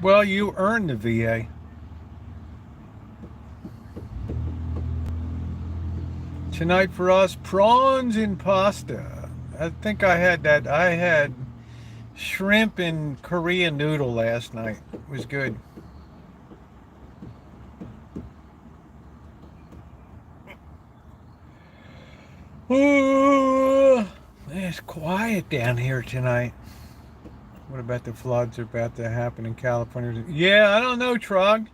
Well, you earned the VA. Tonight for us, prawns and pasta. I think I had that. I had shrimp and Korean noodle last night. It was good. Ooh, it's quiet down here tonight. What about the floods about to happen in California? Yeah, I don't know, Trog.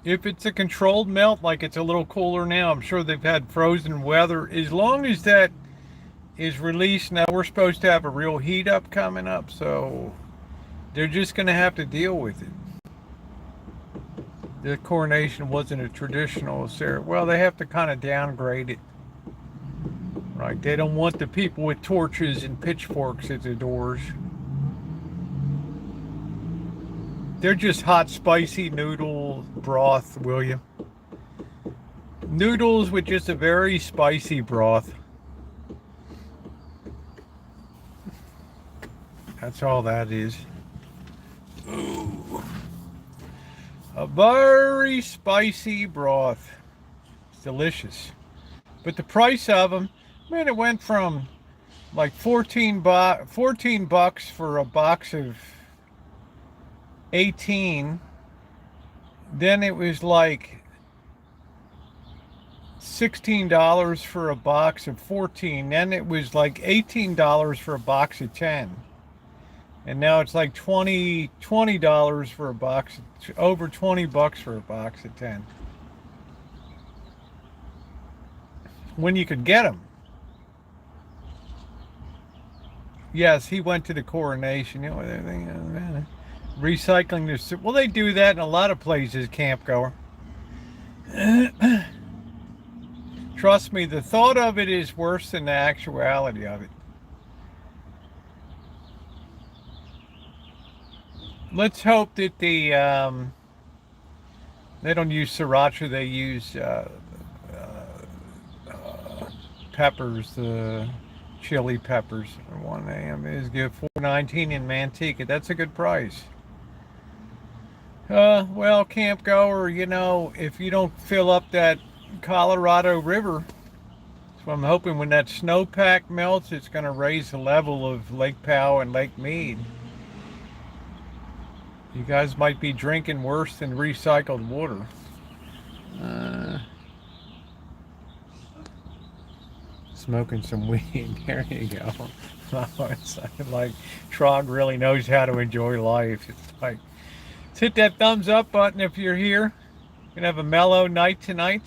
If it's a controlled melt, like it's a little cooler now, I'm sure they've had frozen weather. As long as that is released, now we're supposed to have a real heat up coming up, so they're just going to have to deal with it. The coronation wasn't a traditional ceremony. Well, they have to kind of downgrade it. Right, they don't want the people with torches and pitchforks at the doors. They're just hot, spicy noodle broth, will you? Noodles with just a very spicy broth. That's all that is. Ooh. A very spicy broth. It's delicious. But the price of them, man, it went from like 14 bucks for a box of 18. Then it was like $16 for a box of 14. Then it was like $18 for a box of 10. And now it's like $20 for a box, over 20 bucks for a box of 10. When you could get them. Yes, he went to the coronation. You know, recycling this. Well, they do that in a lot of places, camp goer. Trust me, the thought of it is worse than the actuality of it. Let's hope that they don't use sriracha. They use peppers, the chili peppers. 1 a.m. is good. $4.19 in Manteca. That's a good price. Well, camp goer, you know, if you don't fill up that Colorado River, so I'm hoping when that snowpack melts, it's going to raise the level of Lake Powell and Lake Mead. You guys might be drinking worse than recycled water. Smoking some weed. There you go. It's like Trog really knows how to enjoy life. It's like, hit that thumbs up button if you're here. Gonna have a mellow night tonight.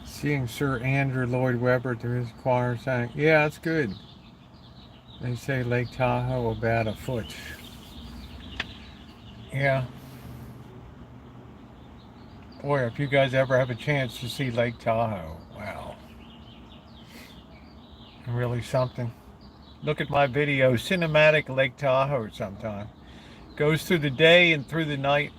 Seeing Sir Andrew Lloyd Webber through his choir saying, yeah, that's good. They say Lake Tahoe about a foot. Yeah. Boy, if you guys ever have a chance to see Lake Tahoe, wow. Really something. Look at my video, Cinematic Lake Tahoe sometime. Goes through the day and through the night.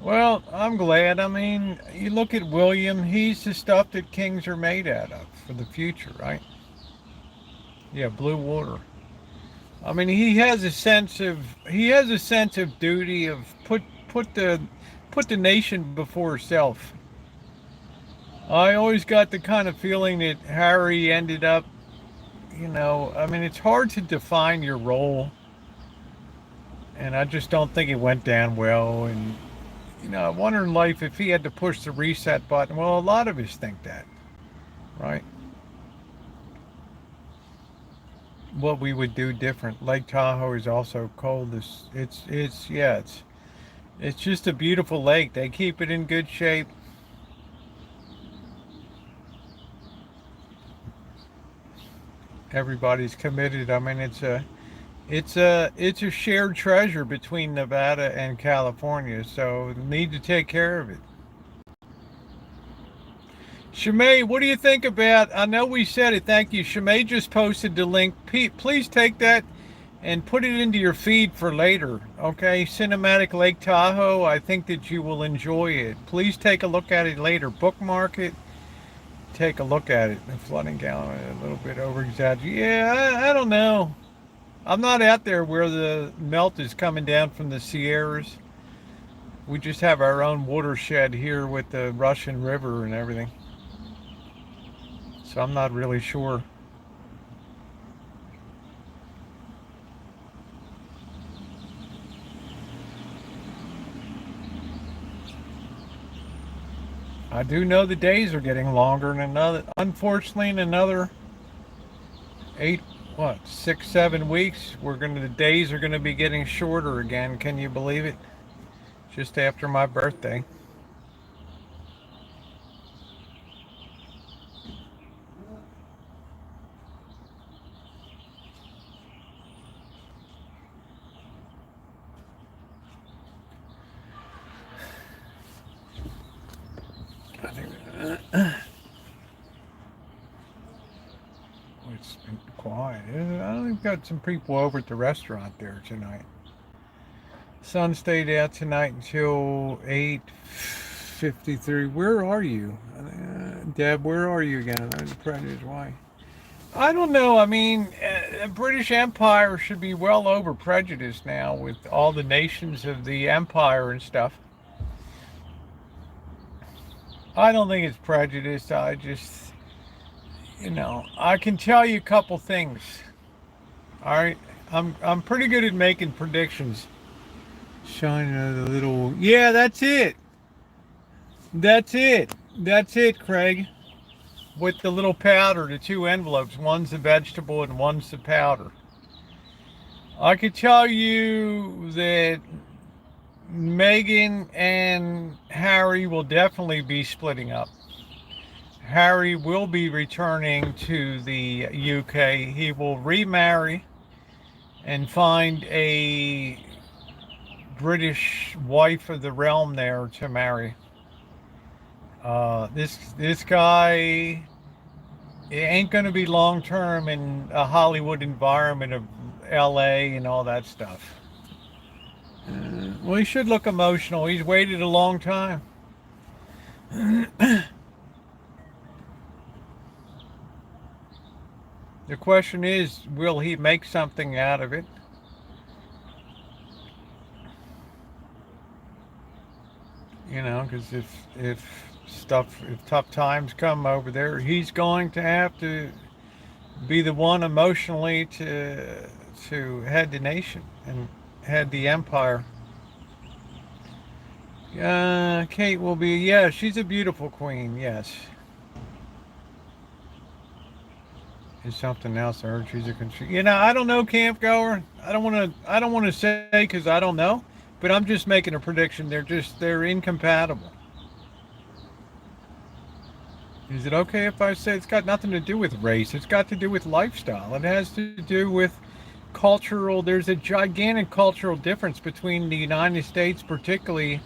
Well, I'm glad. I mean, you look at William, he's the stuff that kings are made out of for the future, right? Yeah, blue water. I mean, he has a sense of duty of put the put the nation before self. I always got the kind of feeling that Harry ended up, I mean, it's hard to define your role, and I just don't think it went down well. And I wonder in life if he had to push the reset button. Well, a lot of us think that, right? What we would do different. Lake Tahoe is also cold. It's just a beautiful lake. They keep it in good shape. Everybody's committed. I mean, it's a shared treasure between Nevada and California, so need to take care of it. Shimei, what do you think about? I know we said it. Thank you. Shimei just posted the link. Please take that and put it into your feed for later. Okay, Cinematic Lake Tahoe. I think that you will enjoy it. Please take a look at it later. Bookmark it. Take a look at it. The flooding gallon a little bit over exaggerated. Yeah, I don't know. I'm not out there where the melt is coming down from the Sierras. We just have our own watershed here with the Russian River and everything. So I'm not really sure. I do know the days are getting longer, and unfortunately, in another 6, 7 weeks, the days are gonna be getting shorter again. Can you believe it? Just after my birthday. I think it's been quiet. I think we've got some people over at the restaurant there tonight. Sun stayed out tonight until 8:53. Where are you? Deb, where are you again? I'm surprised why. I don't know. I mean, the British Empire should be well over prejudice now with all the nations of the empire and stuff. I don't think it's prejudice. I just, I can tell you a couple things. All right, I'm pretty good at making predictions. Shine a little. Yeah, that's it. That's it. That's it, Craig. With the little powder, the two envelopes. One's the vegetable and one's the powder. I could tell you that Meghan and Harry will definitely be splitting up. Harry will be returning to the UK. He will remarry and find a British wife of the realm there to marry. This guy ain't going to be long term in a Hollywood environment of LA and all that stuff. Well, he should look emotional. He's waited a long time. The question is, will he make something out of it? Because if tough times come over there, he's going to have to be the one emotionally to head the nation and head the empire. Kate will be, yeah, she's a beautiful queen, yes. Is something else. I heard she's a I don't know, camp goer. I don't want to say because I don't know, but I'm just making a prediction. They're incompatible. Is it okay if I say it's got nothing to do with race? It's got to do with lifestyle. It has to do with cultural. There's a gigantic cultural difference between the United States, particularly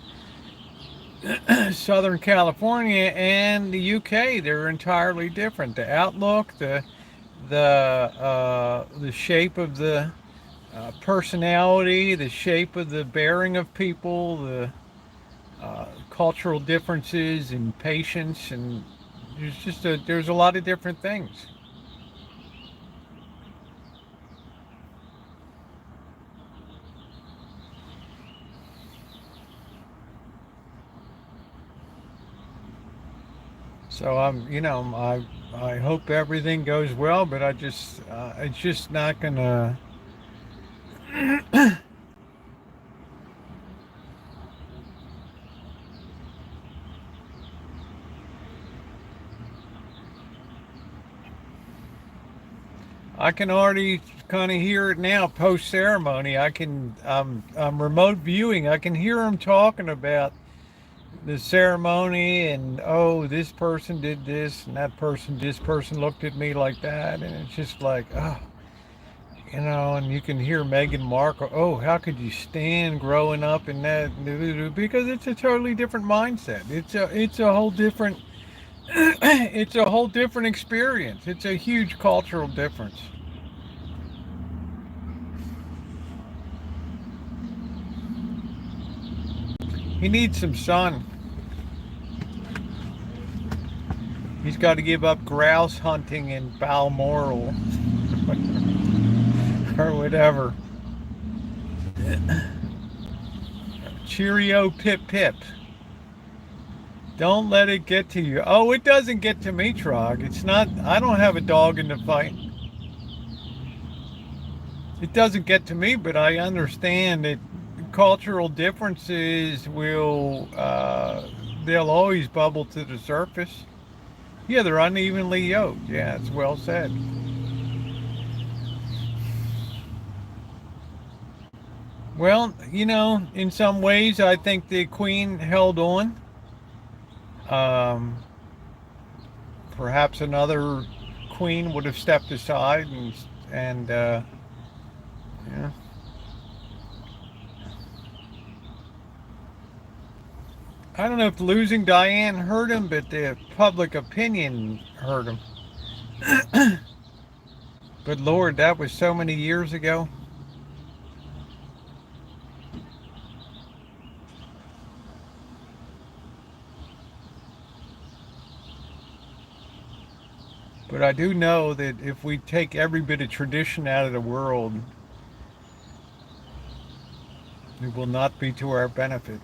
Southern California, and the UK. They're entirely different. The outlook, the shape of the personality, the shape of the bearing of people, the cultural differences and patience, and there's a lot of different things. So I hope everything goes well, but it's just not gonna. I can already kind of hear it now post ceremony. I'm remote viewing. I can hear them talking about the ceremony and, oh, this person did this and this person looked at me like that, and it's just like, oh, and you can hear Meghan Markle, oh, how could you stand growing up in that, because it's a totally different mindset. It's a whole different it's a whole different experience. It's a huge cultural difference. He needs some sun. He's got to give up grouse hunting in Balmoral or whatever. Cheerio, pip pip. Don't let it get to you. Oh, it doesn't get to me, Trog. It's not. I don't have a dog in the fight. It doesn't get to me, but I understand that cultural differences they'll always bubble to the surface. Yeah, they're unevenly yoked. Yeah, it's well said. Well, in some ways, I think the Queen held on. Um, Perhaps another queen would have stepped aside and yeah. I don't know if losing Diane hurt him, but the public opinion hurt him. But Lord, that was so many years ago. But I do know that if we take every bit of tradition out of the world, it will not be to our benefit.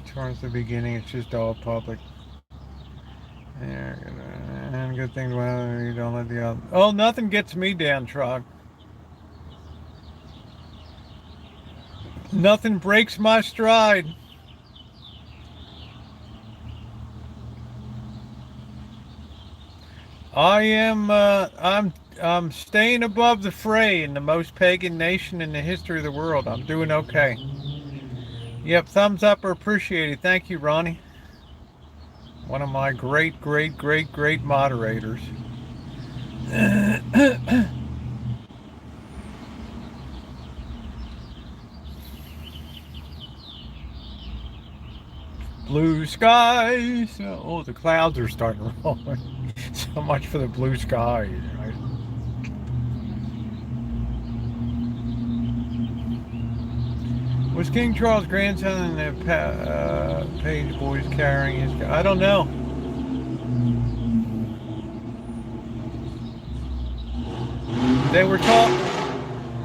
Towards the beginning, it's just all public. Yeah, and good thing, well, you don't let the other. Oh, nothing gets me down, Trog. Nothing breaks my stride. I'm staying above the fray in the most pagan nation in the history of the world. I'm doing okay. Yep, thumbs up are appreciated. Thank you, Ronnie. One of my great, great, great, great moderators. Blue skies. Oh, the clouds are starting to roll. So much for the blue skies, right? Was King Charles' grandson in the Page boys carrying his? I don't know. They were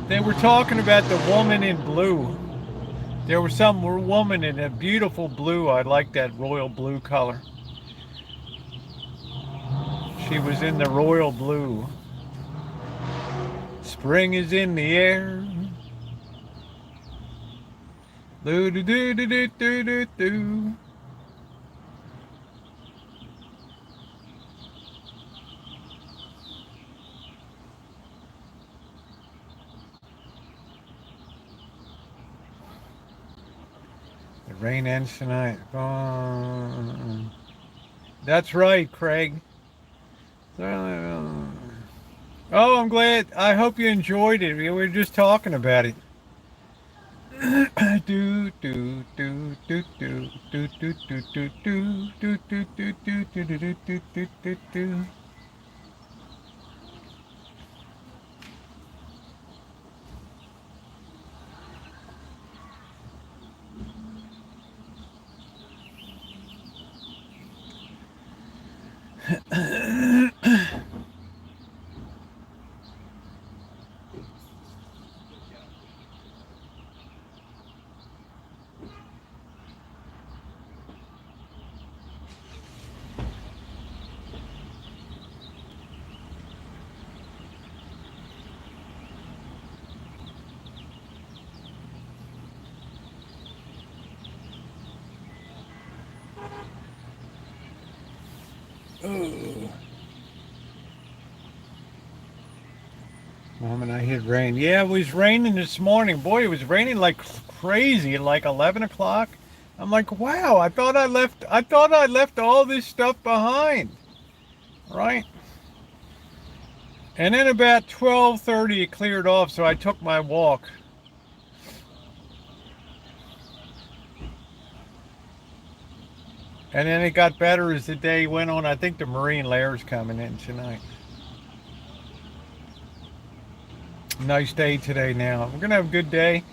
They were talking about the woman in blue. There was some woman in a beautiful blue. I like that royal blue color. She was in the royal blue. Spring is in the air. Do do do do do do do do. The rain ends tonight. That's right, Craig. Oh, I'm glad. I hope you enjoyed it. We were just talking about it. Do do do do do do do do do do do do do do do do do do do do. Oh. Mom and I hit rain. Yeah, it was raining this morning. Boy, it was raining like crazy at like 11 o'clock. I'm like, wow, I thought I left all this stuff behind. Right? And then about 12:30 it cleared off, so I took my walk. And then it got better as the day went on. I think the marine layer's coming in tonight. Nice day today now. We're gonna have a good day.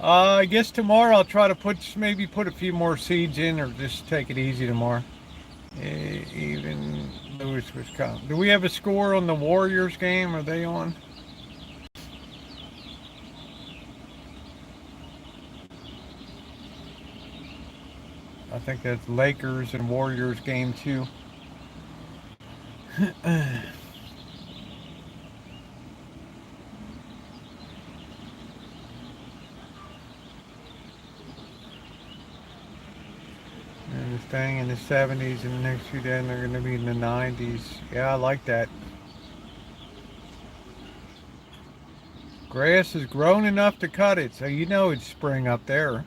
I guess tomorrow I'll try to maybe put a few more seeds in, or just take it easy tomorrow. Even Lewis, Wisconsin. Do we have a score on the Warriors game? Are they on? I think that's Lakers and Warriors game 2. And it's staying in the 70s in the next few days, and they're going to be in the 90s. Yeah, I like that. Grass is grown enough to cut it, so you know it's spring up there.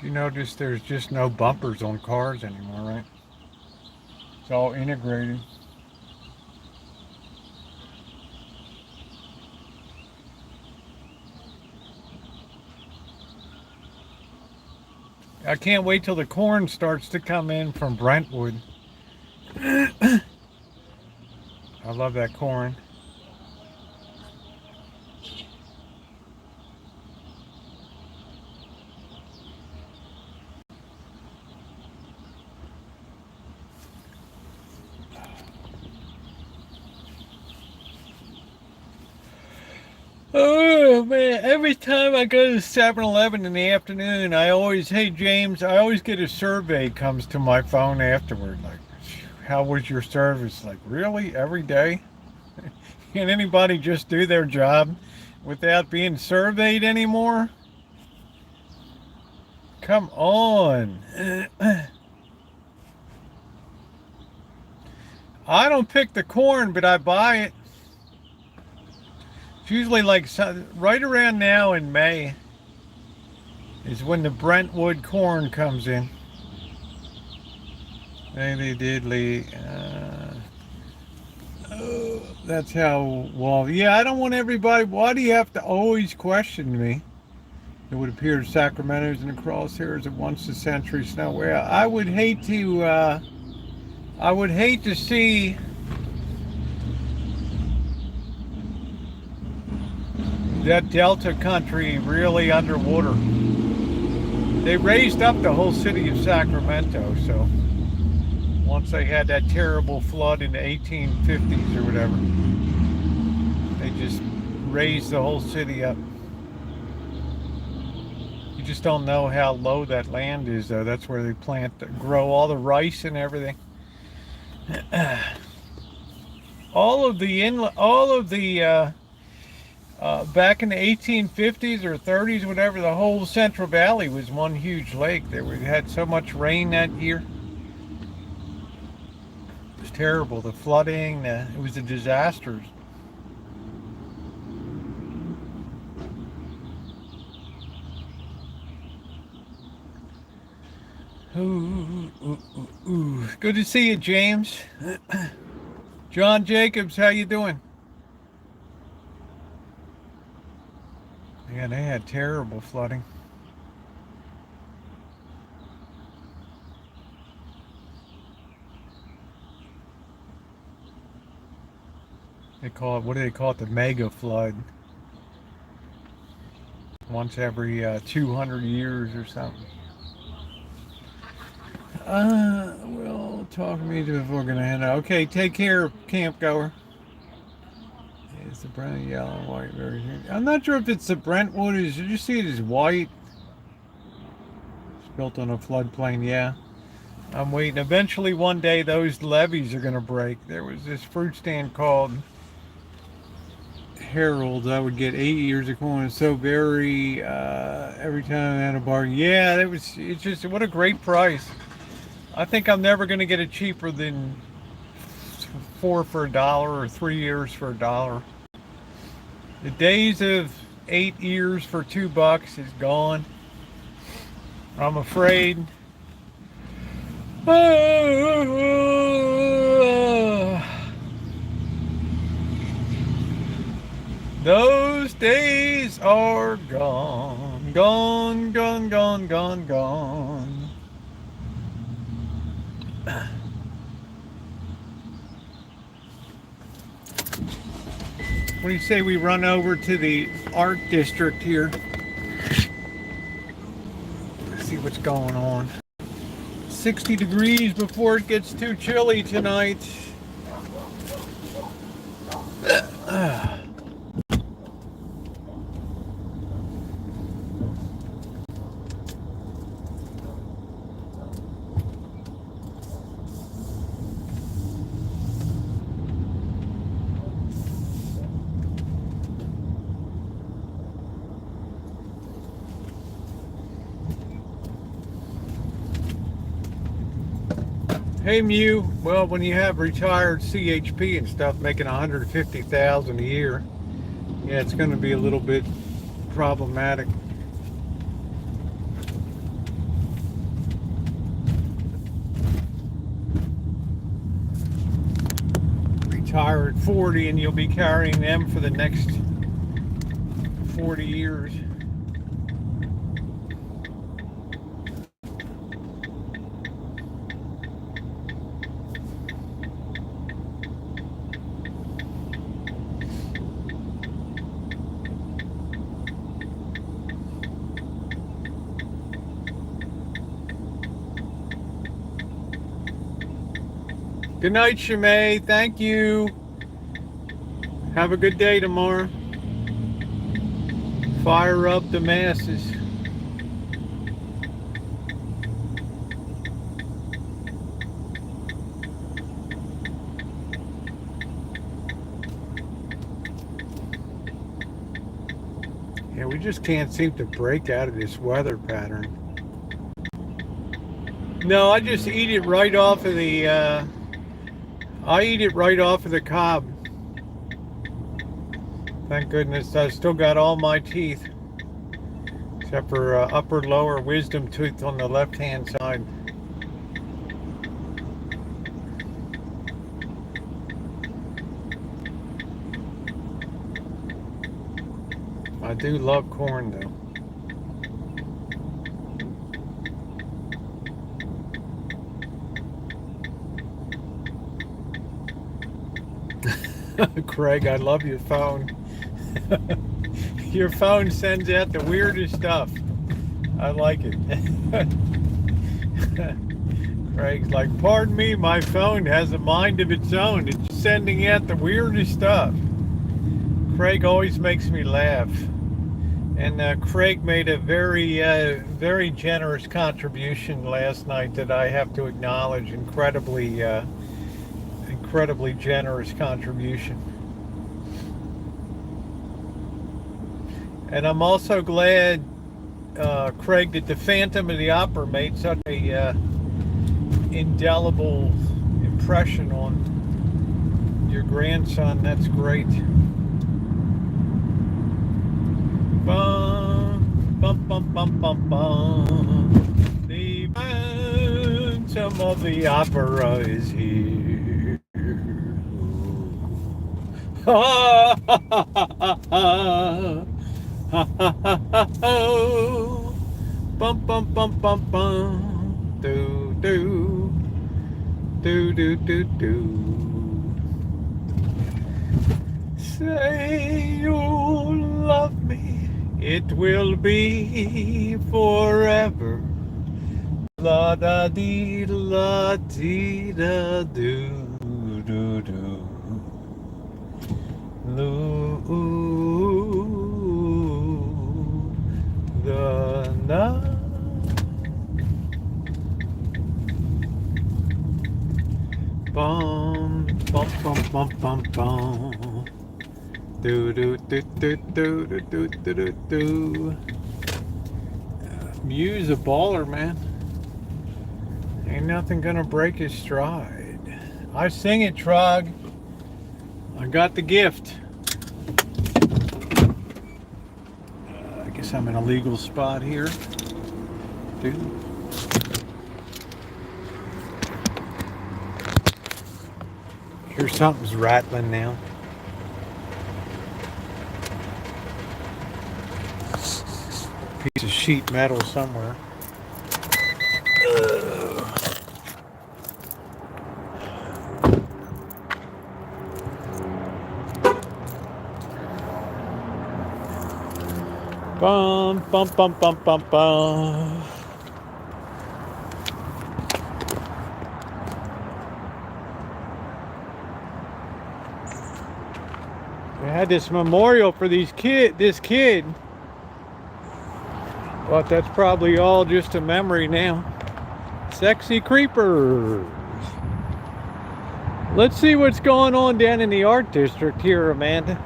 You notice there's just no bumpers on cars anymore, right? It's all integrated. I can't wait till the corn starts to come in from Brentwood. I love that corn. Oh man, every time I go to 7-Eleven in the afternoon, hey James, I always get a survey comes to my phone afterward. Like, how was your service? Like, really? Every day? Can anybody just do their job without being surveyed anymore? Come on. I don't pick the corn, but I buy it. It's usually like right around now in May is when the Brentwood corn comes in. They did, Lee. That's how, well, yeah, I don't want everybody, why do you have to always question me? It would appear Sacramento's in the crosshairs of once a century snow. Well, I would hate to see that Delta country really underwater. They raised up the whole city of Sacramento, so once they had that terrible flood in the 1850s or whatever. They just raised the whole city up. You just don't know how low that land is, though. That's where they grow all the rice and everything. All of the back in the 1850s or 30s, whatever, the whole Central Valley was one huge lake. We had so much rain that year. It was terrible. The flooding, it was a disaster. Ooh. Good to see you, James. John Jacobs, how you doing? Yeah, they had terrible flooding. What do they call it? The mega flood. Once every 200 years or something. Well, talk to me before we're gonna head out. Okay, take care, camp goer. It's the brown, yellow, and white version. I'm not sure if it's the Brentwood. Did you see it as white? It's built on a floodplain, yeah. I'm waiting. Eventually, one day, those levees are gonna break. There was this fruit stand called Harold's. I would get 8 years of corn. So very every time I had a bargain. Yeah, it's just what a great price. I think I'm never going to get it cheaper than 4 for $1 or 3 years for $1. The days of 8 years for $2 is gone. I'm afraid. Those days are gone, gone, gone, gone, gone, gone. What do you say we run over to the art district here? Let's see what's going on. 60 degrees before it gets too chilly tonight. Hey Mew, well, when you have retired CHP and stuff making $150,000 a year, yeah, it's going to be a little bit problematic. Retire at 40 and you'll be carrying them for the next 40 years. Good night, Shimei. Thank you. Have a good day tomorrow. Fire up the masses. Yeah, we just can't seem to break out of this weather pattern. No, I just eat it right off of the cob. Thank goodness I still got all my teeth. Except for upper lower wisdom tooth on the left hand side. I do love corn though. Craig, I love your phone. Your phone sends out the weirdest stuff. I like it. Craig's like, pardon me, my phone has a mind of its own. It's sending out the weirdest stuff. Craig always makes me laugh. And Craig made a very generous contribution last night that I have to acknowledge. Incredibly generous contribution. And I'm also glad, Craig, that the Phantom of the Opera made such a indelible impression on your grandson. That's great. Bum, bum, bum, bum, bum, bum. The Phantom of the Opera is here. Ha ha ha ha ha. Ha ha ha ha ha. Bum bum bum bum bum. Do do do do do do. Say you love me, it will be forever. La da dee la dee da do do do. The night. Bum bum bum bum bum bum. Do do do do do do do do do do. Muse a baller, man. Ain't nothing gonna break his stride. I sing it, Trog. I got the gift. I guess I'm in a legal spot here. Dude. Here's something's rattling now. Piece of sheet metal somewhere. Bum bum bum bum bum bum. They had this memorial for this kid, but that's probably all just a memory now. Sexy creepers. Let's see what's going on down in the art district here, Amanda.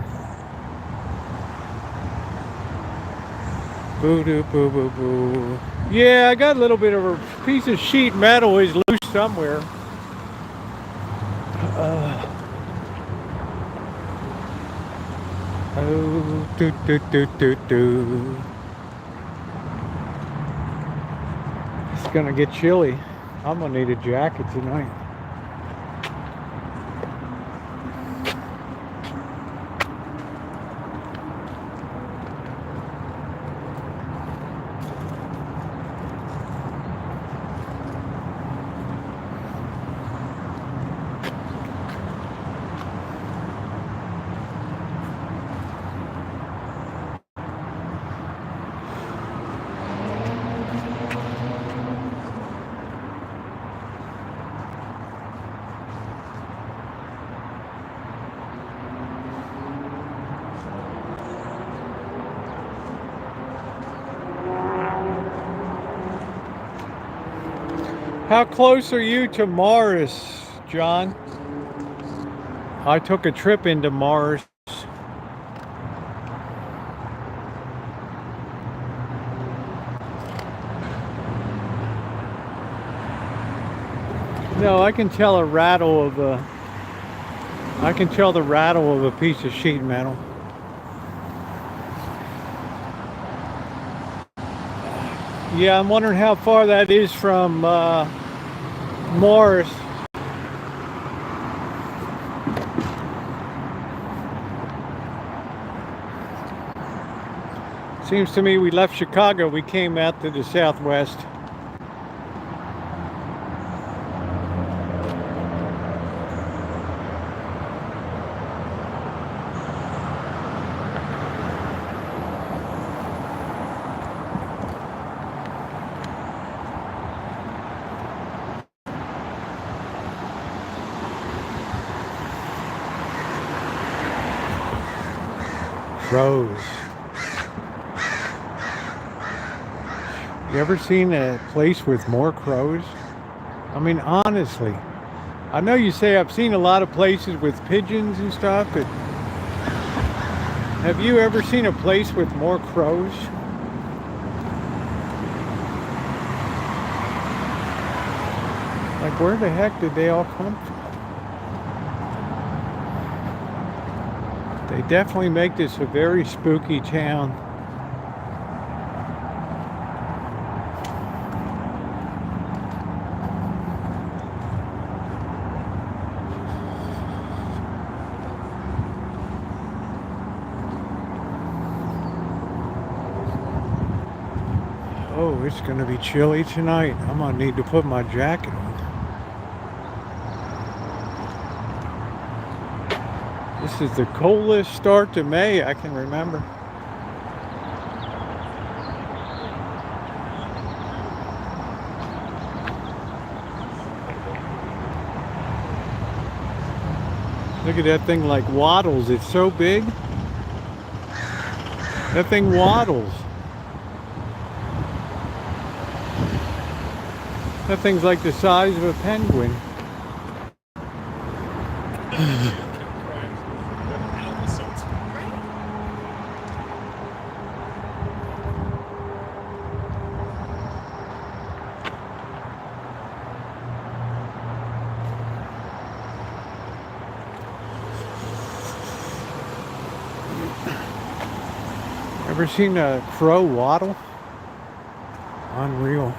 Boo doo boo boo boo. Yeah, I got a little bit of a piece of sheet metal is loose somewhere. Oh, do do do do do. It's gonna get chilly. I'm gonna need a jacket tonight. How close are you to Mars, John? I took a trip into Mars. No, I can tell the rattle of a piece of sheet metal. Yeah, I'm wondering how far that is from Mars. Seems to me we left Chicago, we came out to the southwest. crows. You ever seen a place with more crows? I mean, honestly, I know you say I've seen a lot of places with pigeons and stuff, but have you ever seen a place with more crows? Like, where the heck did they all come from? They definitely make this a very spooky town. Oh, it's going to be chilly tonight. I'm going to need to put my jacket on. This is the coldest start to May I can remember. Look at that thing like waddles. It's so big. That thing waddles. That thing's like the size of a penguin. Ever seen a crow waddle? Unreal.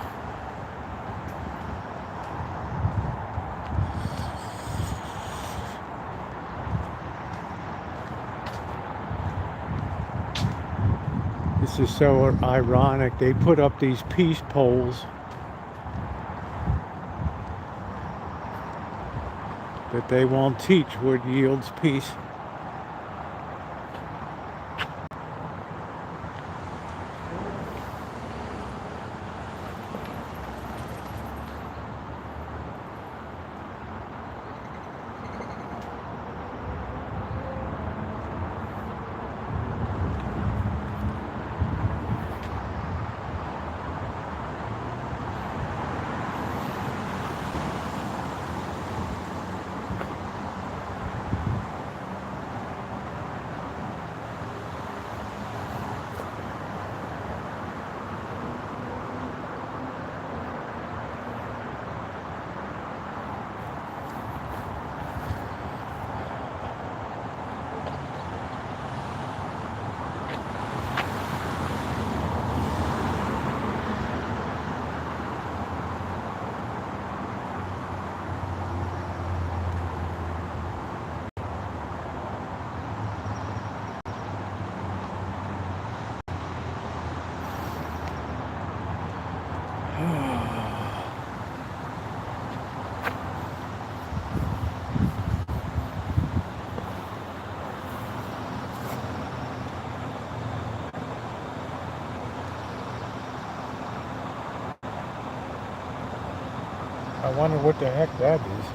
This is so ironic. They put up these peace poles, but they won't teach what yields peace. I wonder what the heck that is.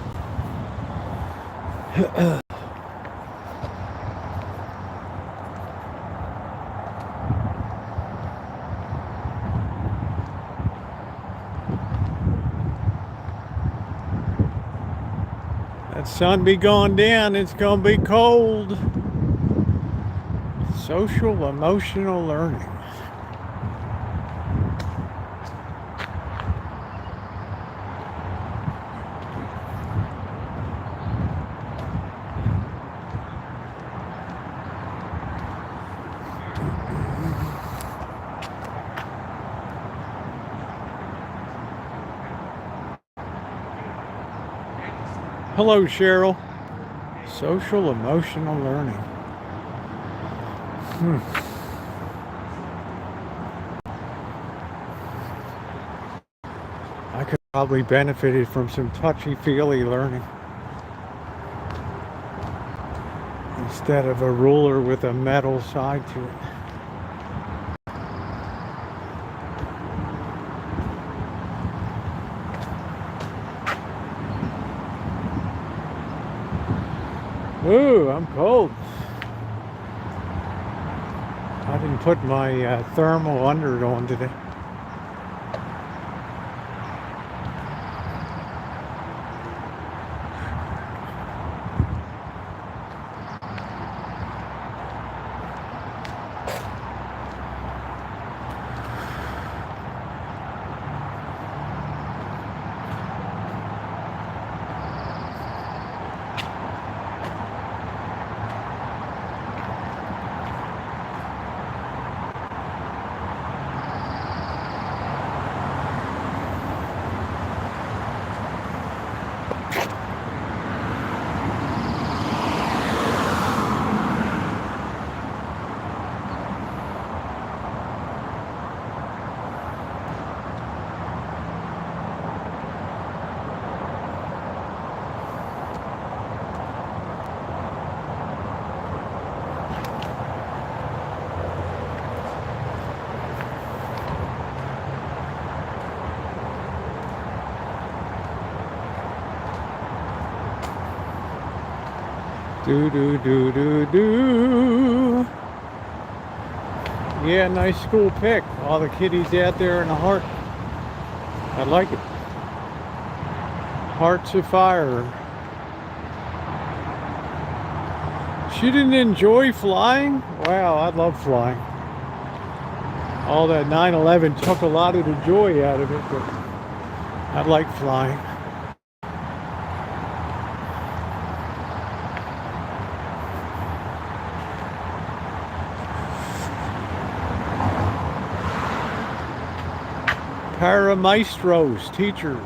That sun be going down, it's gonna be cold. Social emotional learning. Hello, Cheryl. Social emotional learning. I could probably benefited from some touchy-feely learning instead of a ruler with a metal side to it. Ooh, I'm cold. put my thermal under it on today. Do do do do do. Yeah, nice school pick. All the kiddies out there in the heart. I like it. Hearts of fire. She didn't enjoy flying? Wow, I love flying. All that 9/11 took a lot of the joy out of it, but I like flying. Paramaestros, teachers.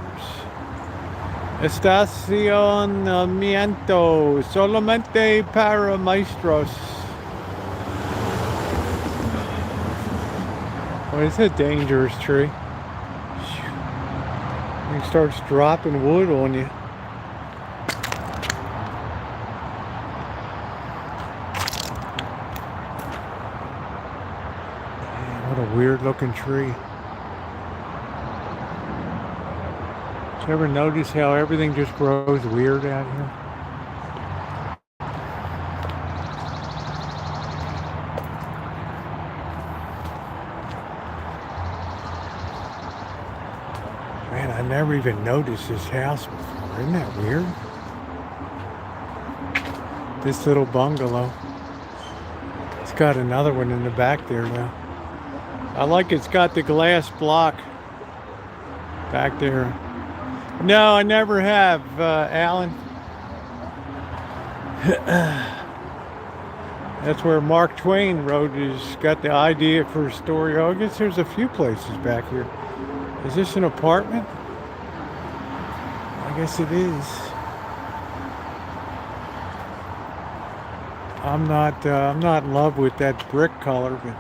Estacionamiento, solamente para maestros. Well, it's a dangerous tree. It starts dropping wood on you. Man, what a weird looking tree. You ever notice how everything just grows weird out here? Man, I never even noticed this house before. Isn't that weird? This little bungalow. It's got another one in the back there now. I like it's got the glass block back there. No, I never have, Alan. That's where Mark Twain wrote got the idea for a story. Oh, I guess there's a few places back here. Is this an apartment? I guess it is. I'm not in love with that brick color, but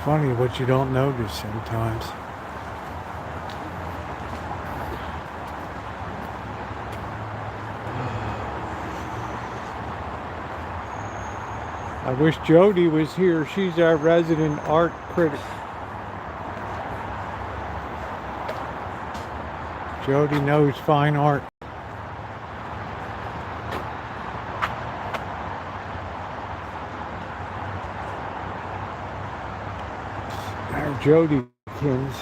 funny what you don't notice sometimes. I wish Jody was here. She's our resident art critic. Jody knows fine art. Jodykins.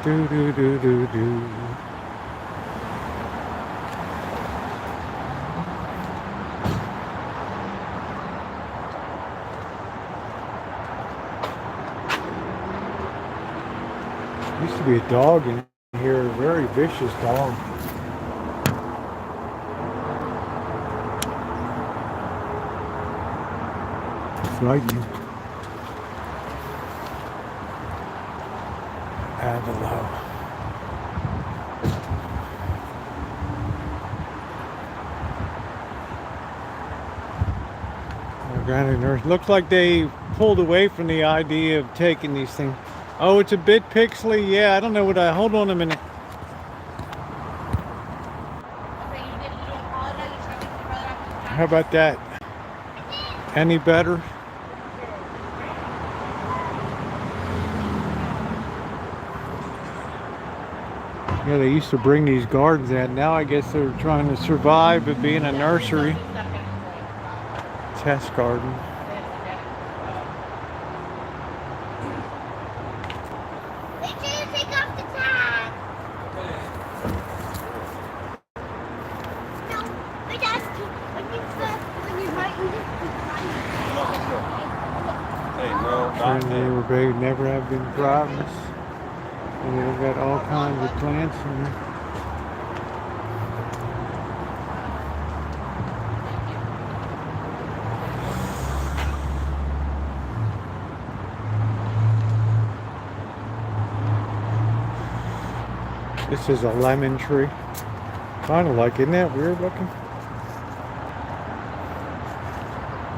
Do do do do do. Used to be a dog in here, a very vicious dog. Frightening. Avalo. Granted, looks like they pulled away from the idea of taking these things. Oh, it's a bit pixely. Yeah, I don't know what I. Hold on a minute. How about that? Any better? Yeah, they used to bring these gardens in. Now I guess they're trying to survive by being a nursery. Test garden. And they were big, never have been problems. And they've got all kinds of plants in there. This is a lemon tree. Kind of like, isn't that weird looking?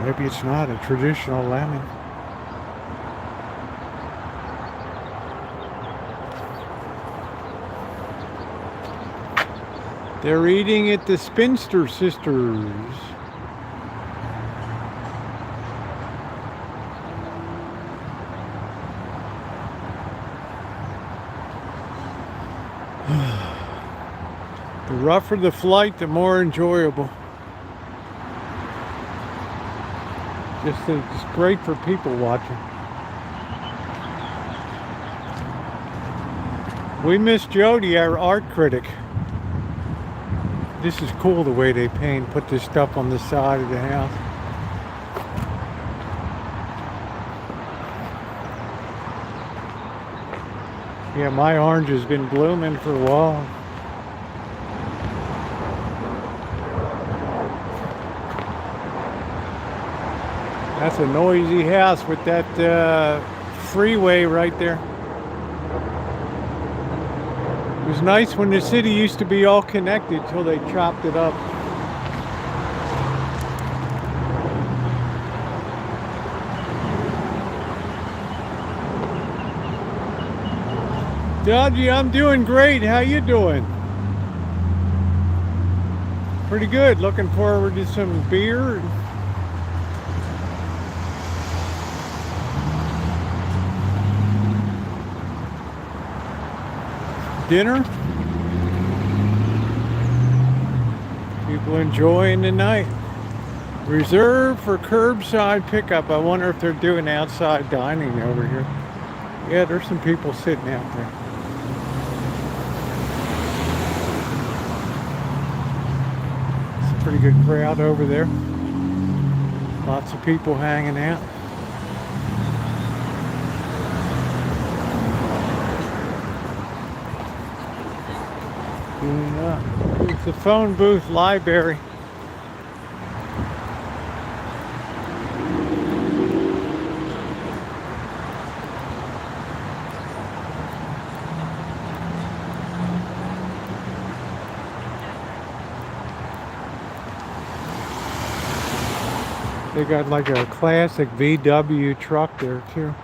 Maybe it's not a traditional lemon. They're eating at the Spinster Sisters. The rougher the flight, the more enjoyable. It's great for people watching. We miss Jody, our art critic. This is cool the way they paint, put this stuff on the side of the house. Yeah, my orange has been blooming for a while. That's a noisy house with that freeway right there. It was nice when the city used to be all connected till they chopped it up. Dodgy, I'm doing great. How you doing? Pretty good. Looking forward to some beer. Dinner. People enjoying the night. Reserved for curbside pickup. I wonder if they're doing outside dining over here. Yeah, there's some people sitting out there. It's a pretty good crowd over there. Lots of people hanging out. It's the phone booth library. They got like a classic VW truck there too.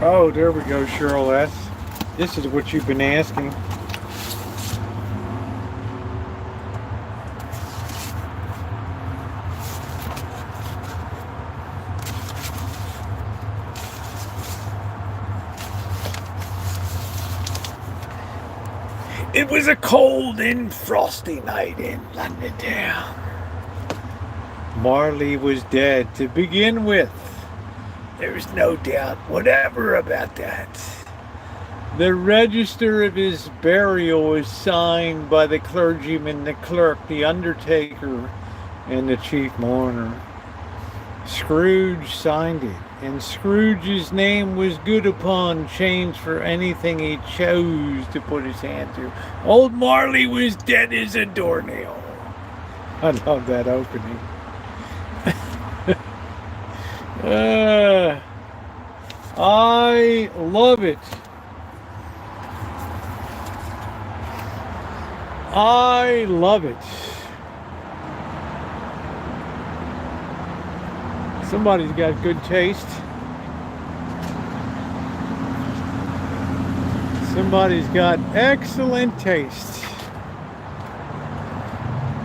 Oh, there we go, Cheryl S. This is what you've been asking. It was a cold and frosty night in London town. Marley was dead to begin with. There's no doubt whatever about that. The register of his burial was signed by the clergyman, the clerk, the undertaker, and the chief mourner. Scrooge signed it, and Scrooge's name was good upon change for anything he chose to put his hand to. Old Marley was dead as a doornail. I love that opening. I love it. I love it. Somebody's got good taste. Somebody's got excellent taste.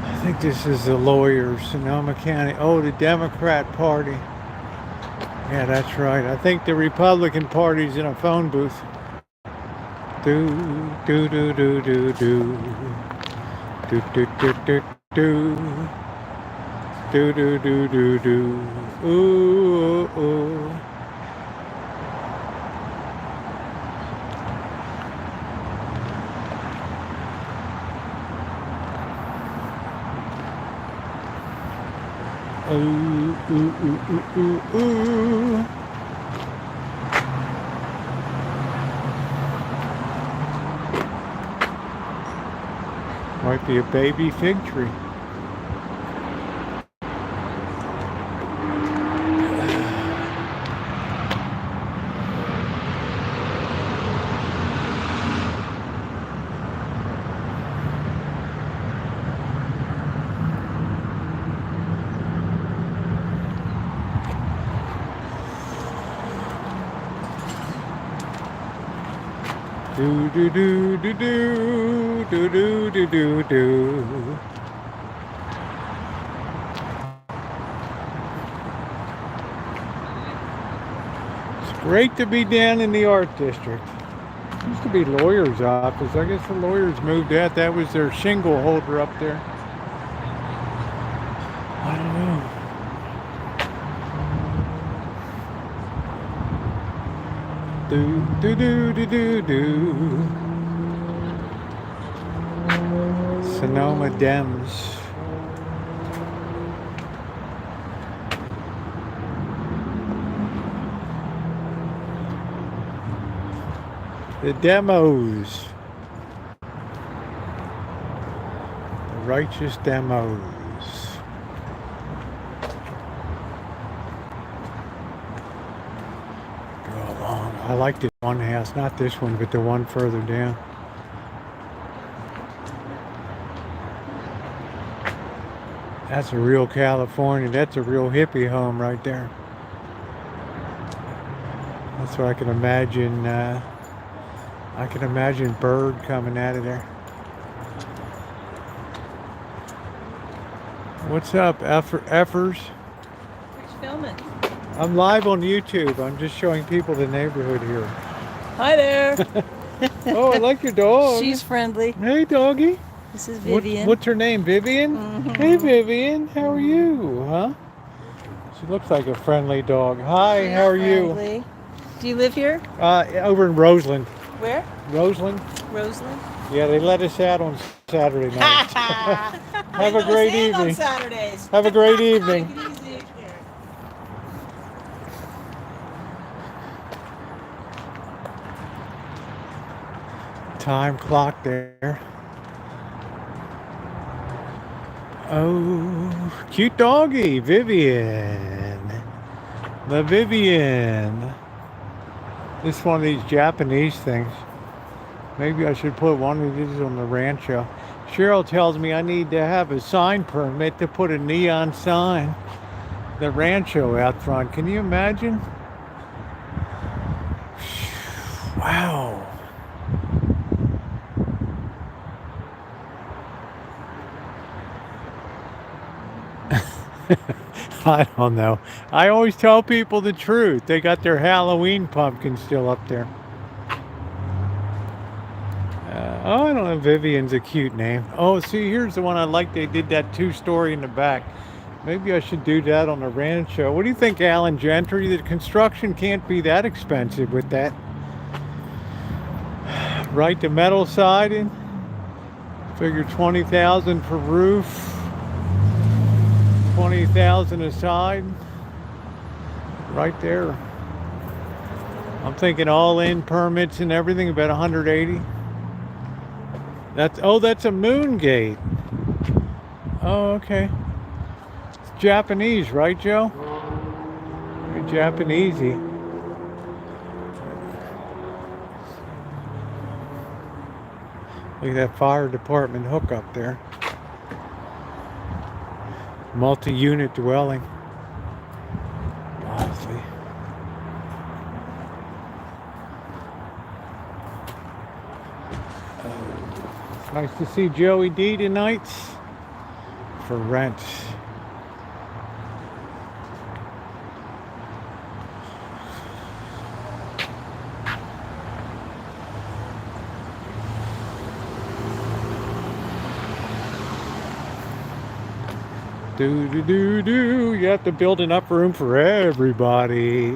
I think this is the lawyers, Sonoma County. Oh, the Democrat Party. Yeah, that's right. I think the Republican Party's in a phone booth. Do, do, do, do, do, do. Do, do, do, do, do. Do, do, do, do, do. Ooh, ooh, ooh. Ooh, ooh, ooh, ooh, ooh, ooh. Might be a baby fig tree. Do do do do do do do do do do. It's great to be down in the art district. Used to be lawyer's office. I guess the lawyers moved out. That was their shingle holder up there. I don't know. Do do do do do do. Sonoma Dems. The demos. The righteous demos. I like this one house, not this one, but the one further down. That's a real California. That's a real hippie home right there. That's what I can imagine. I can imagine Bird coming out of there. What's up, Effers? Who's filming? I'm live on YouTube. I'm just showing people the neighborhood here. Hi there. Oh, I like your dog. She's friendly. Hey, doggy. This is Vivian. What's her name? Vivian? Mm-hmm. Hey, Vivian. How are you? Huh? She looks like a friendly dog. Hi, how are you? Do you live here? Over in Roseland. Where? Roseland? Roseland? Yeah, they let us out on Saturday night. Have a great evening. On Saturdays. Have a great evening. Take it easy. Time clock there. Oh, cute doggy, Vivian. The Vivian. This is one of these Japanese things. Maybe I should put one of these on the Rancho. Cheryl tells me I need to have a sign permit to put a neon sign. The Rancho out front. Can you imagine? Wow. I don't know. I always tell people the truth. They got their Halloween pumpkin still up there. Oh, I don't know. Vivian's a cute name. Oh, see, here's the one I like. They did that 2-story in the back. Maybe I should do that on the Rancho. What do you think, Alan Gentry? The construction can't be that expensive with that. Right, the metal siding. Figure $20,000 per roof. 20,000 aside, right there. I'm thinking all in permits and everything about 180. That's a moon gate. Oh, okay. It's Japanese, right, Joe? Very Japanesey. Look at that fire department hookup there. Multi-unit dwelling. Honestly. It's nice to see Joey D tonight for rent. Do. You have to build enough room for everybody.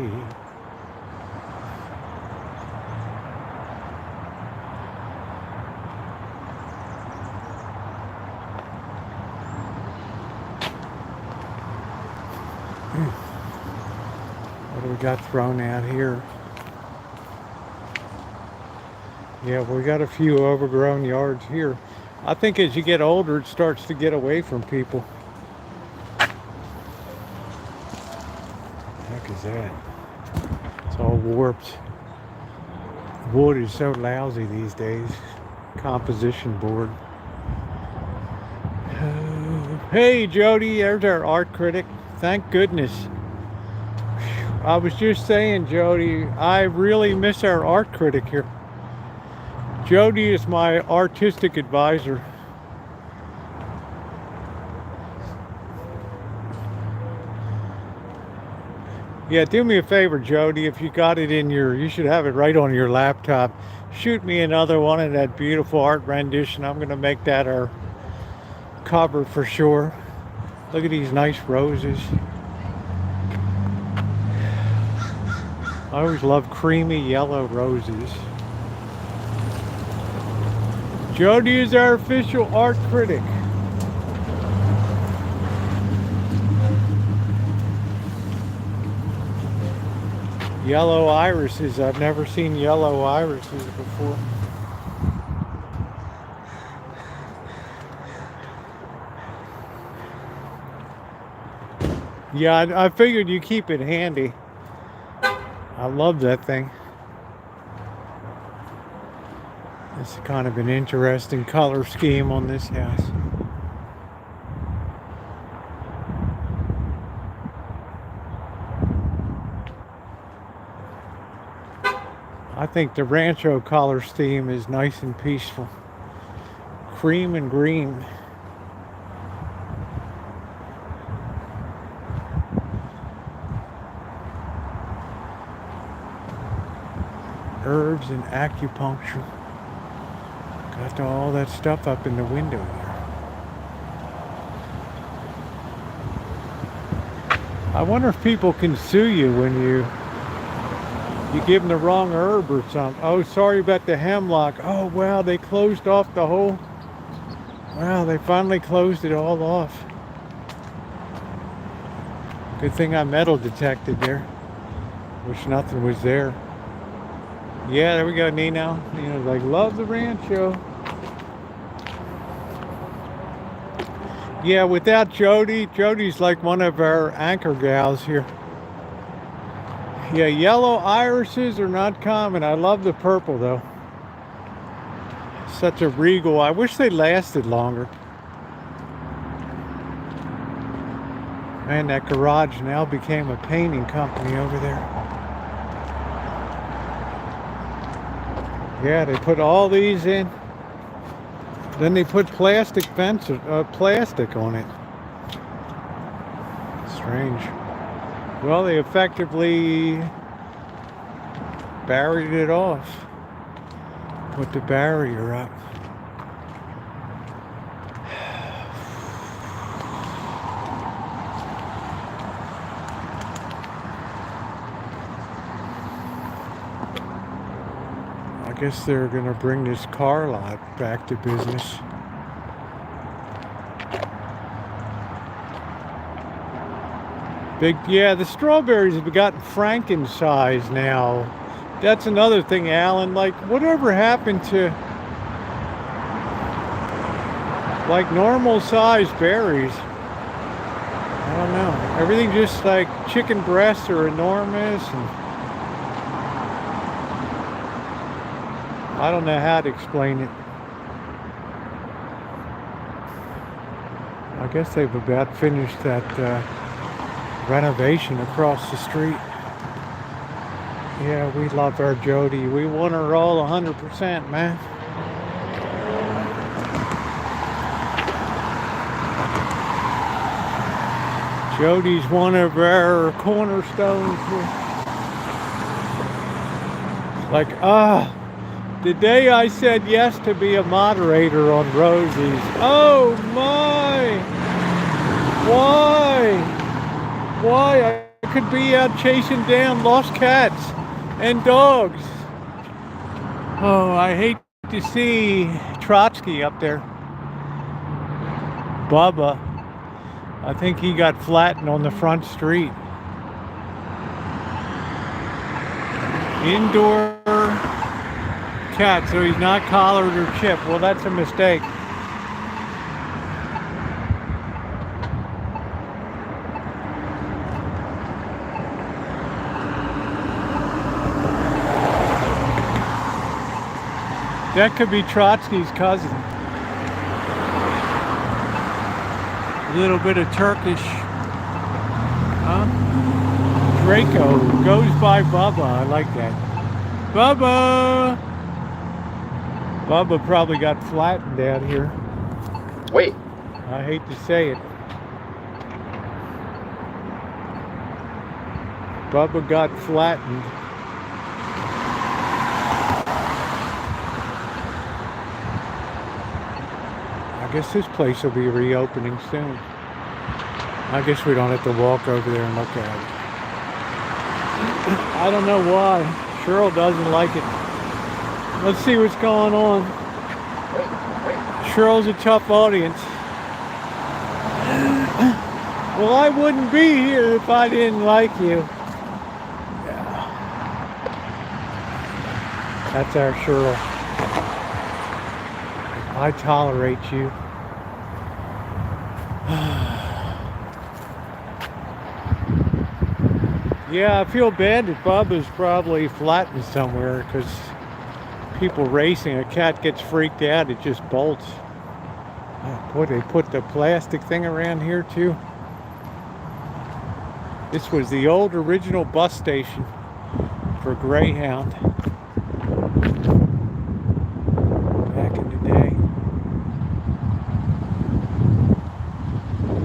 What do we got thrown out here? Yeah, we got a few overgrown yards here. I think as you get older, it starts to get away from people. Heck is that? It's all warped. Wood is so lousy these days. Composition board. Hey Jody, there's our art critic. Thank goodness. I was just saying, Jody, I really miss our art critic here. Jody is my artistic advisor. Yeah, do me a favor, Jody. If you got it in you should have it right on your laptop. Shoot me another one of that beautiful art rendition. I'm going to make that our cover for sure. Look at these nice roses. I always love creamy yellow roses. Jody is our official art critic. Yellow irises. I've never seen yellow irises before. Yeah, I figured you keep it handy. I love that thing. It's kind of an interesting color scheme on this house. I think the Rancho color scheme is nice and peaceful. Cream and green. Herbs and acupuncture. Got all that stuff up in the window there. I wonder if people can sue you when you give them the wrong herb or something. Oh, sorry about the hemlock. Oh, wow, they closed off the whole... Wow, they finally closed it all off. Good thing I metal detected there. Wish nothing was there. Yeah, there we go, Nino. Nino's like, love the Rancho. Yeah, without Jody, Jody's like one of our anchor gals here. Yeah, yellow irises are not common. I love the purple though. Such a regal. I wish they lasted longer. Man, that garage now became a painting company over there. Yeah, they put all these in. Then they put plastic fences, plastic on it. Strange. Well, they effectively barried it off. Put the barrier up. I guess they're going to bring this car lot back to business. Yeah, the strawberries have gotten Franken-sized now. That's another thing, Alan. Like, whatever happened to like normal sized berries? I don't know. Everything just like chicken breasts are enormous, and I don't know how to explain it. guess they've about finished that renovation across the street. Yeah, we love our Jody. We want her all 100%, man. Jody's one of our cornerstones. Like, the day I said yes to be a moderator on Rosie's. Oh my! Why? Why? I could be out chasing down lost cats and dogs. Oh, I hate to see Trotsky up there. Bubba. I think he got flattened on the front street. Indoor cat, so he's not collared or chipped. Well, that's a mistake. That could be Trotsky's cousin. A little bit of Turkish. Huh? Draco goes by Bubba. I like that. Bubba! Bubba probably got flattened out here. Wait. I hate to say it. Bubba got flattened. I guess this place will be reopening soon. I guess we don't have to walk over there and look at it. I don't know why. Cheryl doesn't like it. Let's see what's going on. Cheryl's a tough audience. Well, I wouldn't be here if I didn't like you. Yeah. That's our Cheryl. I tolerate you. Yeah, I feel bad that Bubba's probably flattened somewhere because people racing, a cat gets freaked out, it just bolts. Oh, boy, they put the plastic thing around here too. This was the old original bus station for Greyhound back in the day.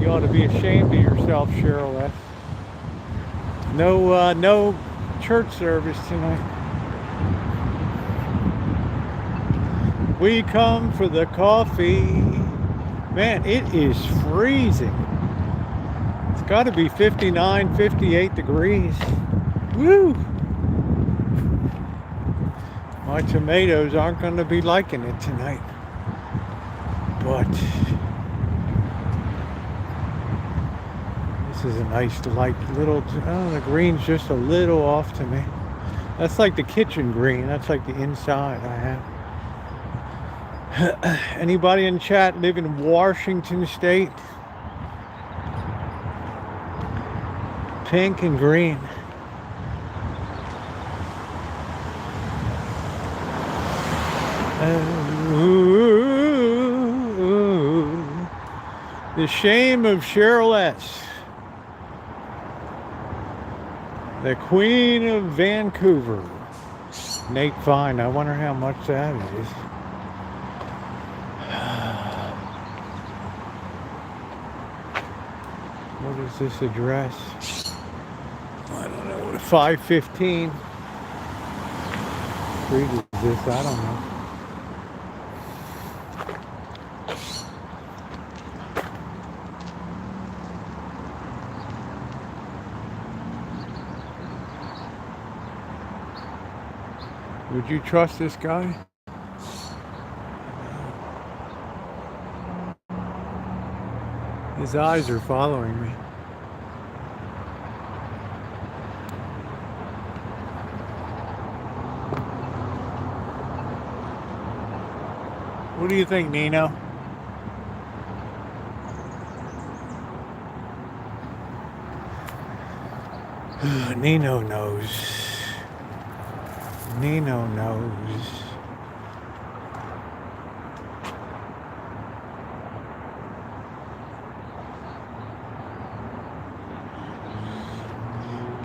You ought to be ashamed of yourself, Cheryl. That's no church service tonight. We come for the coffee. Man, it is freezing. It's got to be 59, 58 degrees. Woo! My tomatoes aren't going to be liking it tonight. But this is a nice, light little, oh, the green's just a little off to me. That's like the kitchen green. That's like the inside I have. Anybody in chat live in Washington State? Pink and green. The shame of Cheryl S. The Queen of Vancouver. Nate Fine. I wonder how much that is. What is this address? I don't know. 515. Street is this? I don't know. Would you trust this guy? His eyes are following me. What do you think, Nino? Nino knows. Nino knows.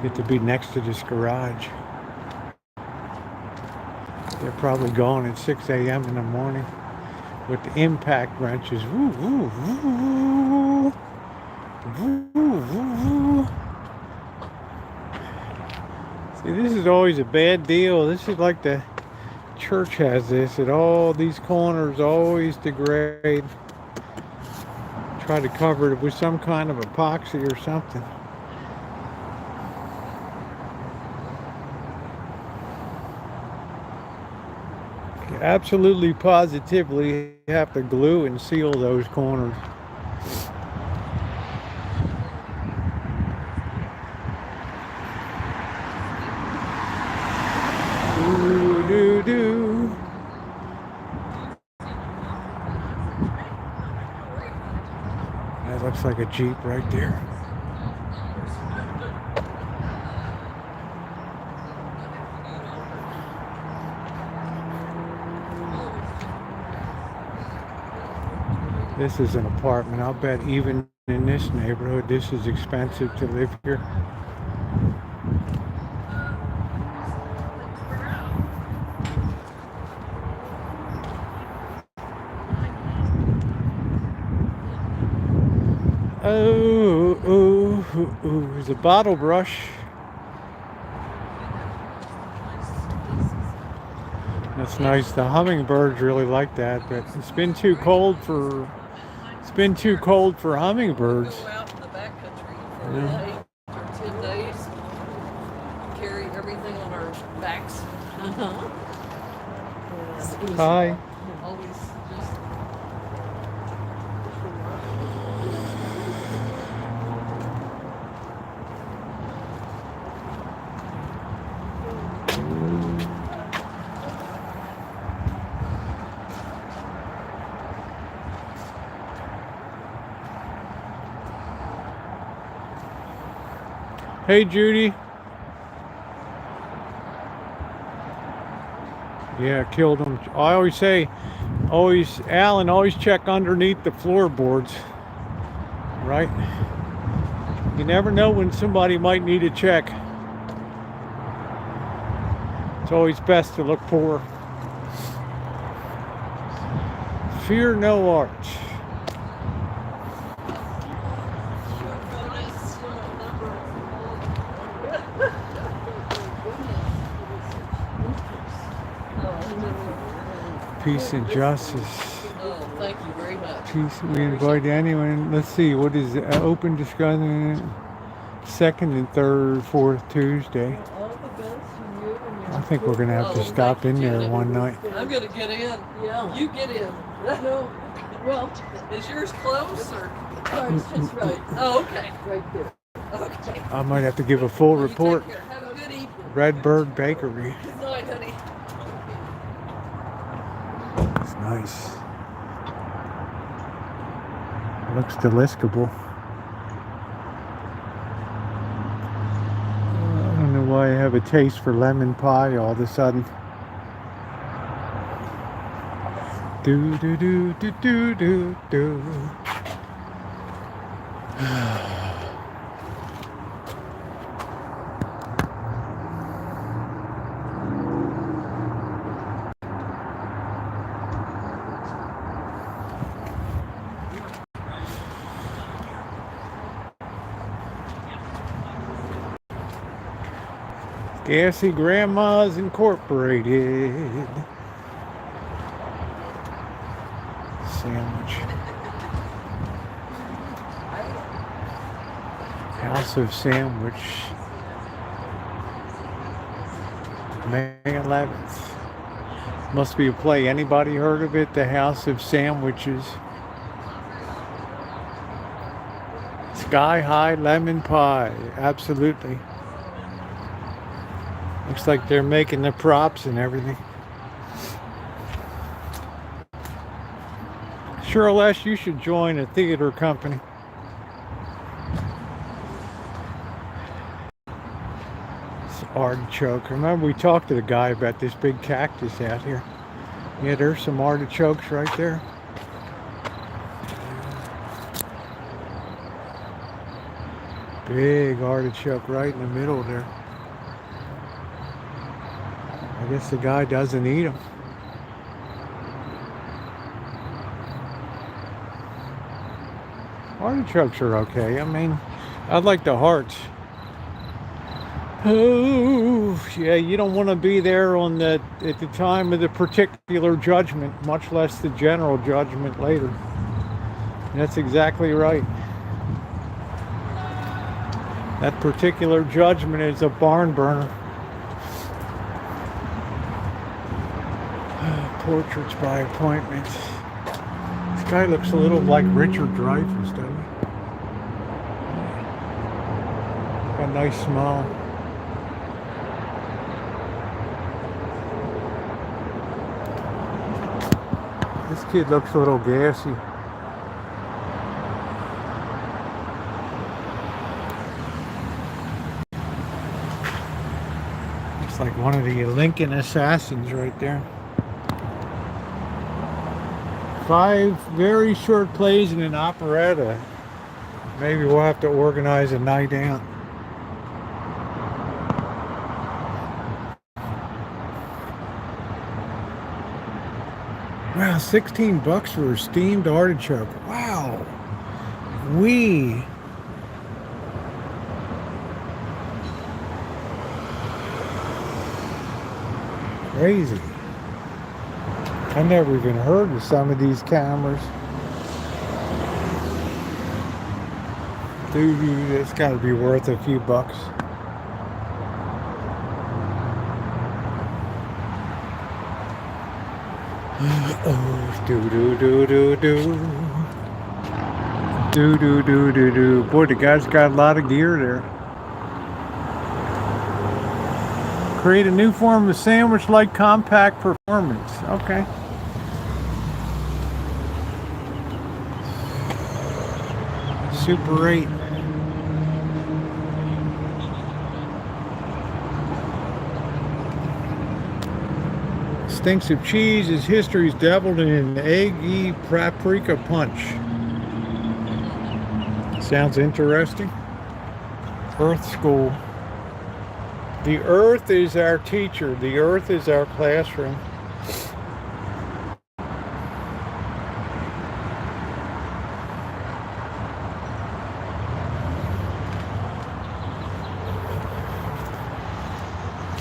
Get to be next to this garage. They're probably going at 6 a.m. in the morning with the impact wrenches. Woo, woo, woo, woo, woo, woo. See, this is always a bad deal. This is like the church has this at all these corners, always degrade. Try to cover it with some kind of epoxy or something. You absolutely positively have to glue and seal those corners. Doo, doo, doo. That looks like a Jeep right there. This is an apartment. I'll bet even in this neighborhood, this is expensive to live here. Oh, there's a bottle brush. That's nice. The hummingbirds really like that, but it's been too cold for hummingbirds. Go out in the backcountry for a day or 10 days. Carry everything on our backs. Hi. Always just Hey, Judy. Yeah, killed them. I always say, Alan, always check underneath the floorboards, right? You never know when somebody might need a check. It's always best to look for. Fear no art. Peace and justice. oh, thank you very much. Peace. We invite anyone. Let's see. What is it? Open discussion. Second and third, fourth Tuesday. All the best from you and your I think we're gonna have to Oh, stop thank in you, there Janet. one night. I'm gonna get in. Yeah. You get in. No. Well, Is yours close or? it's just right. Oh, okay. Right there. Okay. I might have to give a full You report. take care. Have a good evening. Redbird Bakery. Good night, honey. It's nice. Looks delicable. I don't know why I have a taste for lemon pie all of a sudden. Do do do do do do do. Gassy Grandmas Incorporated. Sandwich. House of Sandwich. May 11th. Must be a play. Anybody heard of it? The House of Sandwiches. Sky High Lemon Pie. Absolutely. Looks like they're making the props and everything. Cheryl, you should join a theater company. It's artichoke. Remember we talked to the guy about this big cactus out here. Yeah, there's some artichokes right there. Big artichoke right in the middle there. I guess the guy doesn't eat them. Artichokes are okay. I mean, I like the hearts. Oh, yeah, you don't want to be there on the at the time of the particular judgment, much less the general judgment later. That's exactly right. That particular judgment is a barn burner. Portraits by appointment. This guy looks a little like Richard Dreyfuss, doesn't he? Got a nice smile. This kid looks a little gassy. Looks like one of the Lincoln assassins right there. 5 very short plays in an operetta. Maybe we'll have to organize a night out. Wow, $16 for a steamed artichoke. Wow. Crazy. I never even heard of some of these cameras. Dude, it's got to be worth a few bucks. Oh, do do do do do. Do do do do do. Boy, the guy's got a lot of gear there. Create a new form of sandwich-like compact performance. Okay. Super 8. Stinks of cheese. His history is dabbled in an eggy paprika punch. Sounds interesting. Earth School. The earth is our teacher. The earth is our classroom.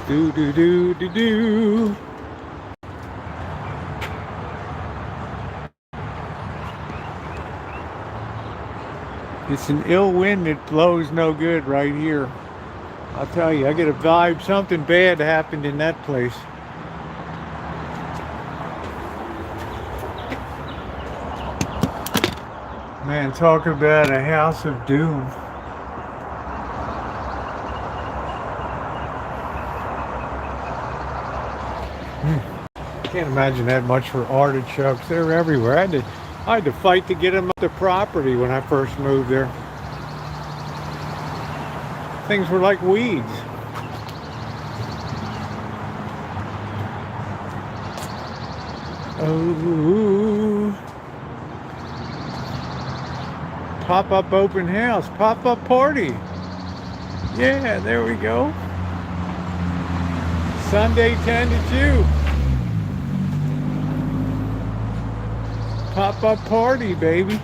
Do do do do do. It's an ill wind that blows no good right here. I'll tell you, I get a vibe something bad happened in that place. Man, talk about a house of doom. Can't imagine that much for artichokes. They're everywhere. I had to fight to get them up the property when I first moved there. Things were like weeds. Oh, pop-up open house, pop-up party. Yeah, there we go. Sunday 10 to 2. Pop-up party, baby.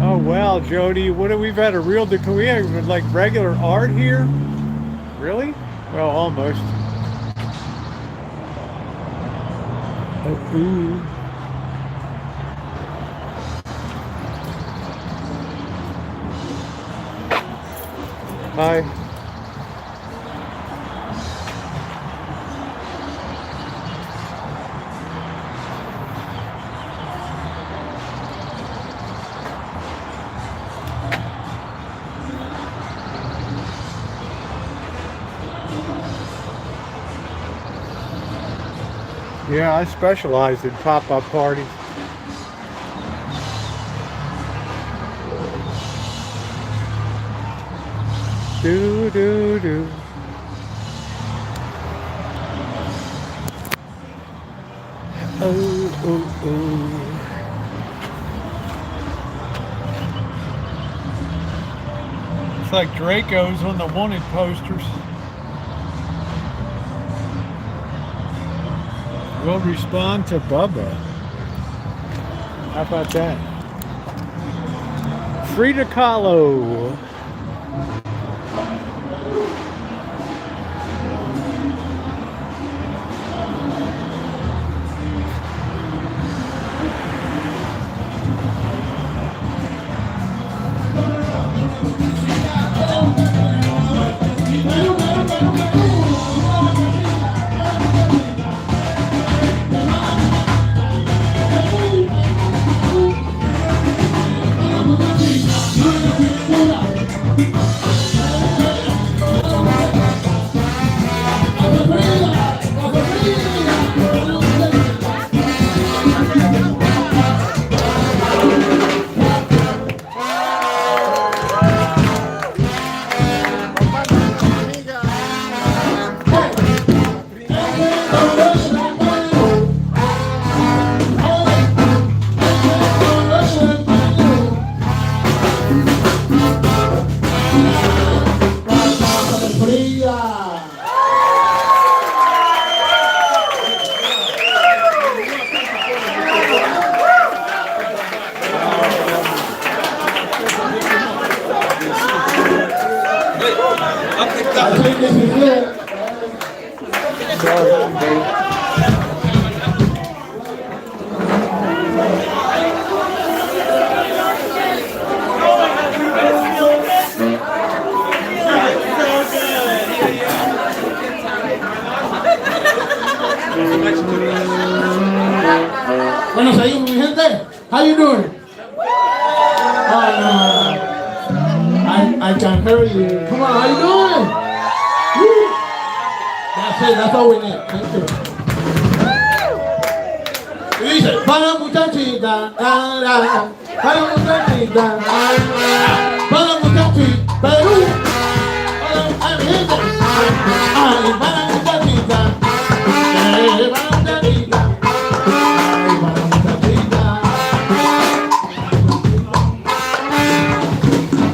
Oh wow, Jody, we've had a real we have like regular art here? Really? Well, almost. Oh, ooh. Hi. Yeah, I specialized in pop-up parties. Do do do. Oh oh oh. Looks like Draco's on the wanted posters. We'll respond to Bubba. How about that? Frida Kahlo. Bueno, seguimos, mi gente. How you doing? Oh, no. I can hear you. Come on, how you doing? Woo. That's it, that's all we need. Thank you. Y dice, para muchachita, para muchachita, para muchachita, Perú, para mi gente, ay, para muchachita, para muchachita.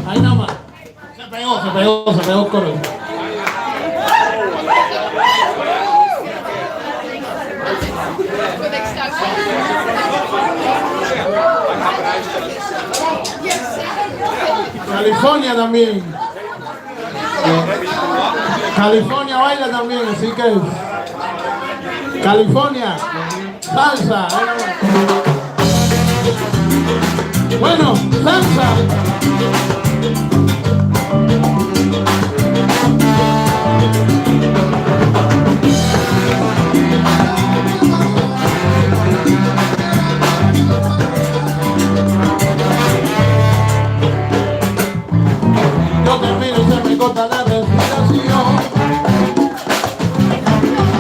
Ahí nada más. Se pegó el coro. California también. California baila también, así que California, salsa. Bueno, salsa. Yo te miro y se me corta la respiración.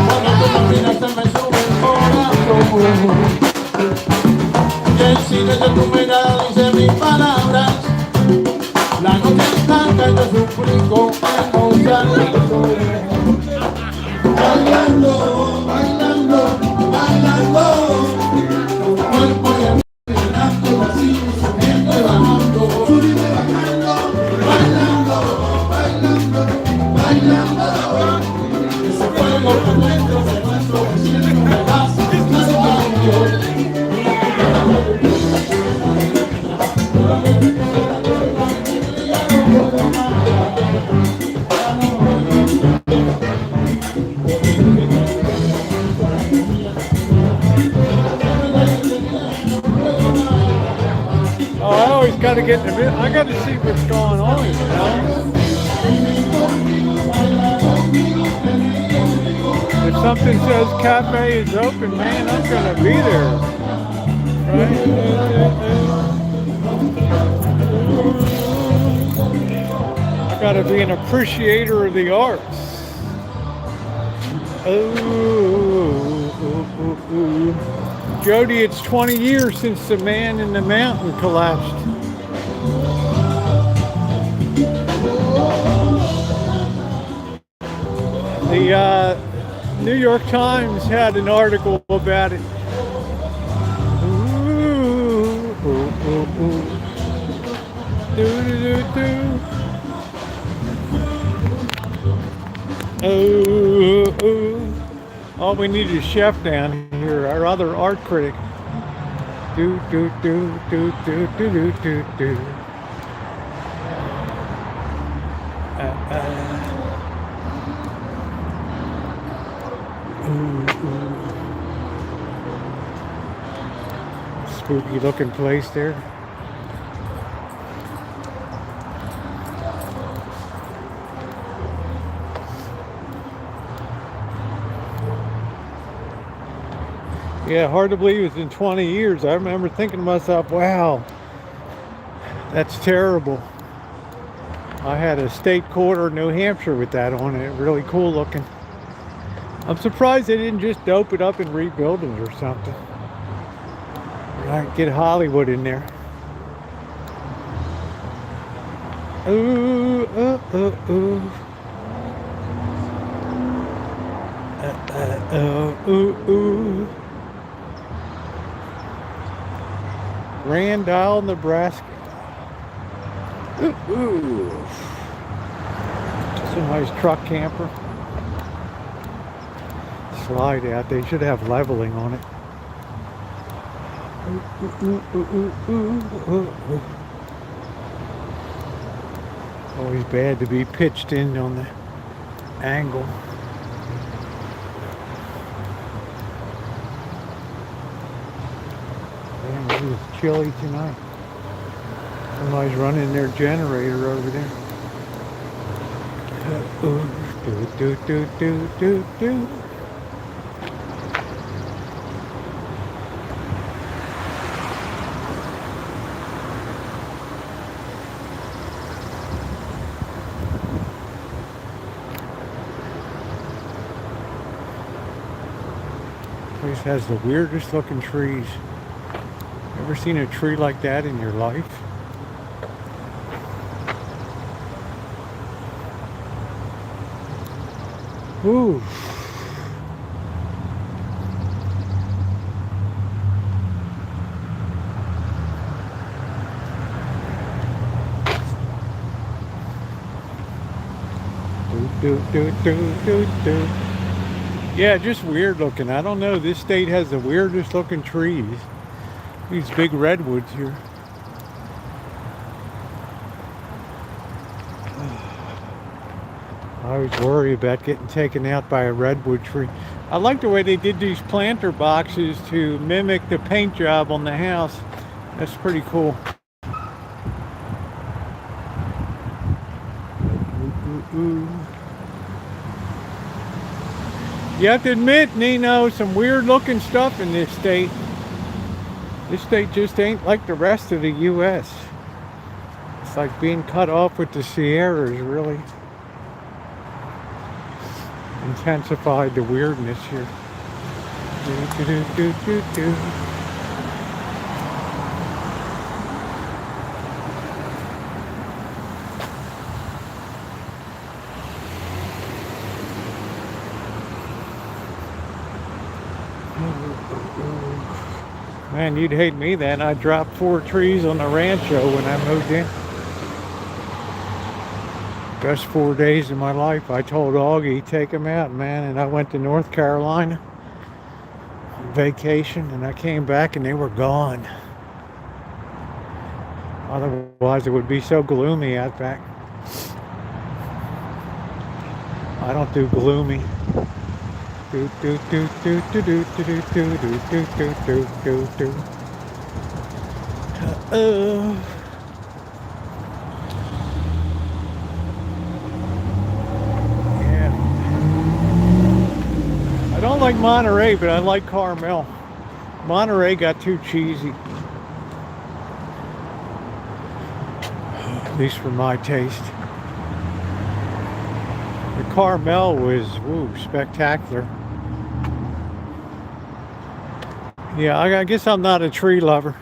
Cuando tú me miras se me sube el corazón. Y el silencio de tu mirada dice mis palabras. La noche está y te suplico emocionando. Bailando, bailando, bailando. Tu cuerpo y el llenando vacío, subiendo y bajando. Subiendo y bajando. Bailando, bailando, bailando. Ese fuego por dentro de nuestro cielo me vas haciendo. Oh, I always got to get in the middle. I got to see what's going on, you know? If something says cafe is open, man, I'm going to be there. Right? I got to be an appreciator of the arts. Jody, it's 20 years since the man in the mountain collapsed. The New York Times had an article about it. Oh, all we need is Chef down here, our other art critic. Do do do do do do do do do. Ooh, ooh. Spooky looking place there. Yeah, hard to believe it's in 20 years. I remember thinking to myself, wow, that's terrible. I had a state quarter in New Hampshire with that on it. Really cool looking. I'm surprised they didn't just dope it up and rebuild it or something. Right, get Hollywood in there. Ooh, ooh. Ooh. Randall, Nebraska. Ooh. It's a nice truck camper. Slide out. They should have leveling on it. Always bad to be pitched in on the angle. Damn, it was chilly tonight. Somebody's running their generator over there. Do. Place has the weirdest looking trees. Ever seen a tree like that in your life? Ooh. Do. Yeah, just weird looking. I don't know. This state has the weirdest looking trees. These big redwoods here. I always worry about getting taken out by a redwood tree. I like the way they did these planter boxes to mimic the paint job on the house. That's pretty cool. Ooh. You have to admit, Nino, some weird looking stuff in this state. This state just ain't like the rest of the U.S. It's like being cut off with the Sierras, really intensified the weirdness here. Do. Man, you'd hate me then. I dropped 4 trees on the rancho when I moved in. Best 4 days of my life. I told Augie, take them out, man. And I went to North Carolina on vacation, and I came back and they were gone. Otherwise, it would be so gloomy out back. I don't do gloomy. Do. Yeah. I don't like Monterey, but I like Carmel. Monterey got too cheesy. At least for my taste. The Carmel was spectacular. Yeah, I guess I'm not a tree lover.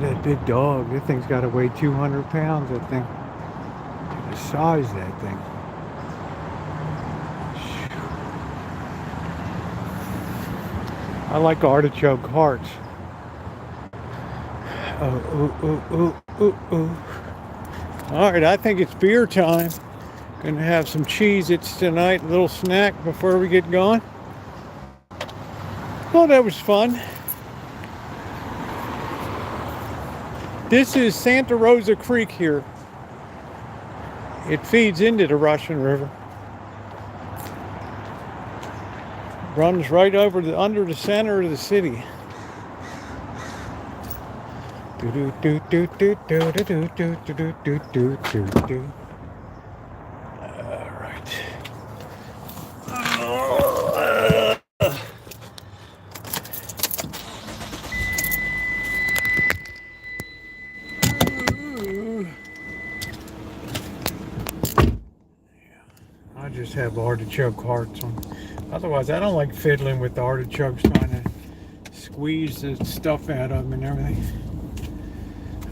That big dog, that thing's got to weigh 200 pounds, I think. The size of that thing. I like artichoke hearts. Oh. All right, I think it's beer time. Gonna have some Cheez-Its tonight, a little snack before we get going. Well, that was fun. This is Santa Rosa Creek here. It feeds into the Russian River. Runs right under the center of the city. All right. I just have artichoke hearts on. Otherwise, I don't like fiddling with the artichokes, trying to squeeze the stuff out of them and everything.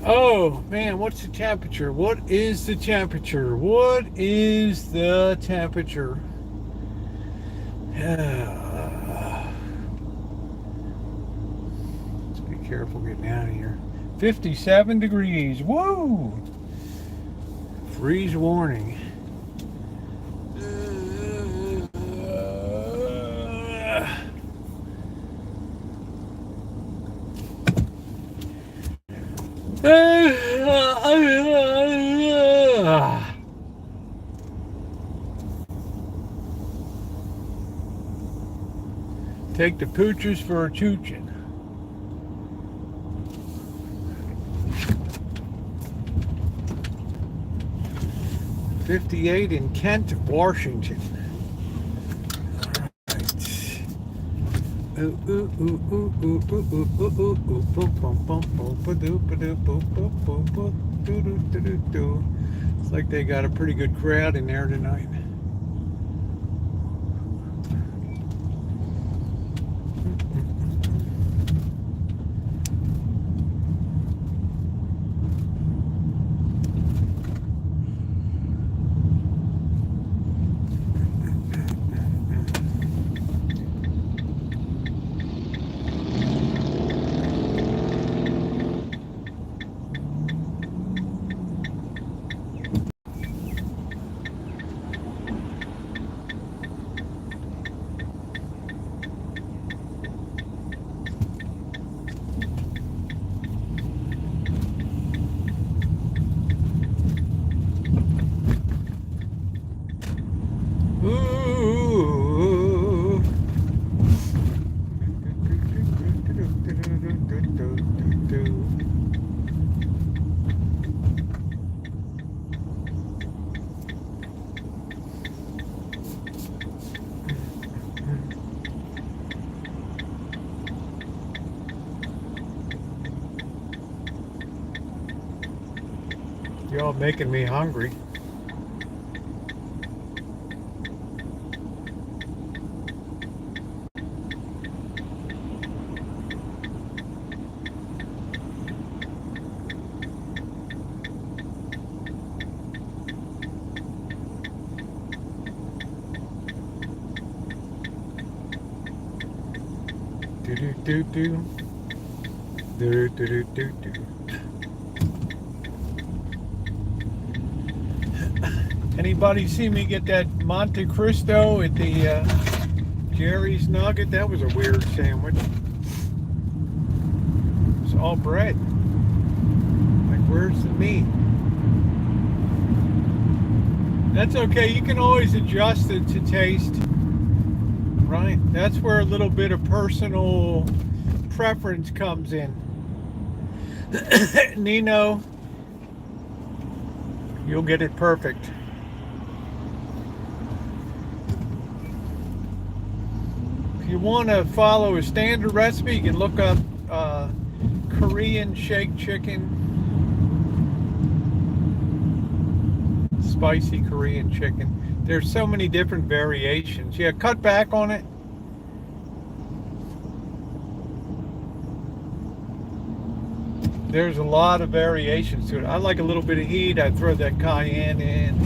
Oh man, what's the temperature? What is the temperature? What is the temperature? Let's be careful getting out of here. 57 degrees. Whoa! Freeze warning. Take the poochers for a choochin'. .58 in Kent, Washington. It's like they got a pretty good crowd in there tonight. Y'all making me hungry. Do. Anybody see me get that Monte Cristo at the Jerry's Nugget? That was a weird sandwich. It's all bread. Like, where's the meat? That's okay. You can always adjust it to taste. Right? That's where a little bit of personal preference comes in. Nino, you'll get it perfect. If you want to follow a standard recipe, you can look up Korean shake chicken. Spicy Korean chicken. There's so many different variations. Yeah, cut back on it. There's a lot of variations to it. I like a little bit of heat. I throw that cayenne in.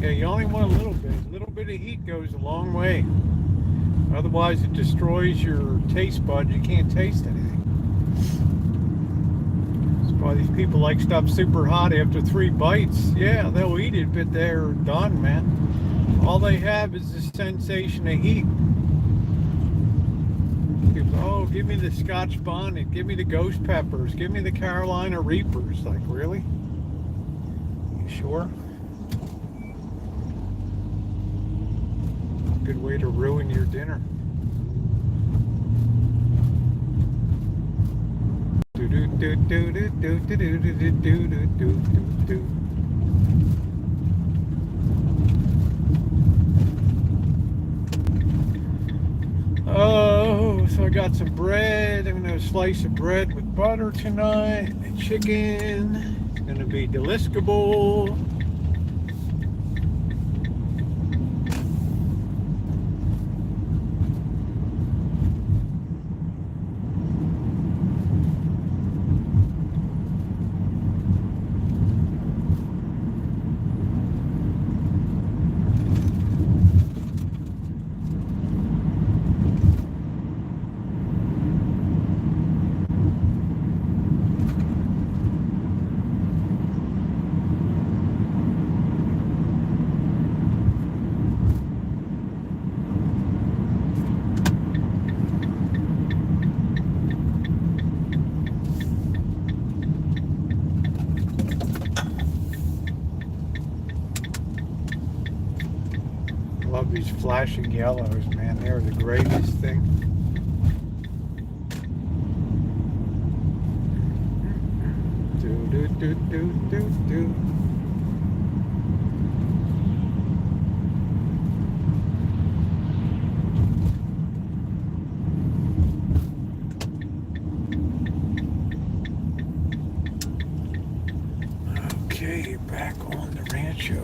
Yeah, you only want a little bit. A little bit of heat goes a long way. Otherwise, it destroys your taste buds. You can't taste anything. That's why these people like stuff super hot after 3 bites. Yeah, they'll eat it, but they're done, man. All they have is the sensation of heat. People, oh, give me the Scotch bonnet, give me the ghost peppers, give me the Carolina Reapers. Like, really? You sure? Good way to ruin your dinner. Do do do do do do do do do do do do do. Oh, so I got some bread. I'm gonna slice of bread with butter tonight. And chicken. It's gonna be deliscable. Love these flashing yellows, man. They're the greatest thing. Do do do do do do. Okay, back on the rancho.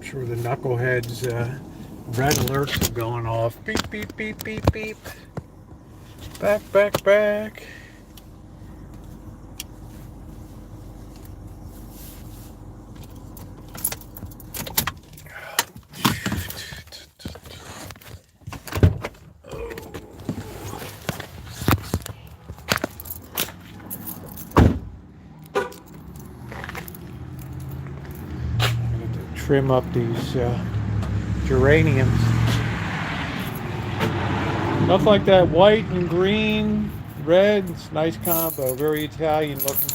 Sure the knuckleheads red alerts are going off. Beep beep beep beep beep. Back back back. Trim up these geraniums. Stuff like that, white and green, red. It's a nice combo, very Italian looking.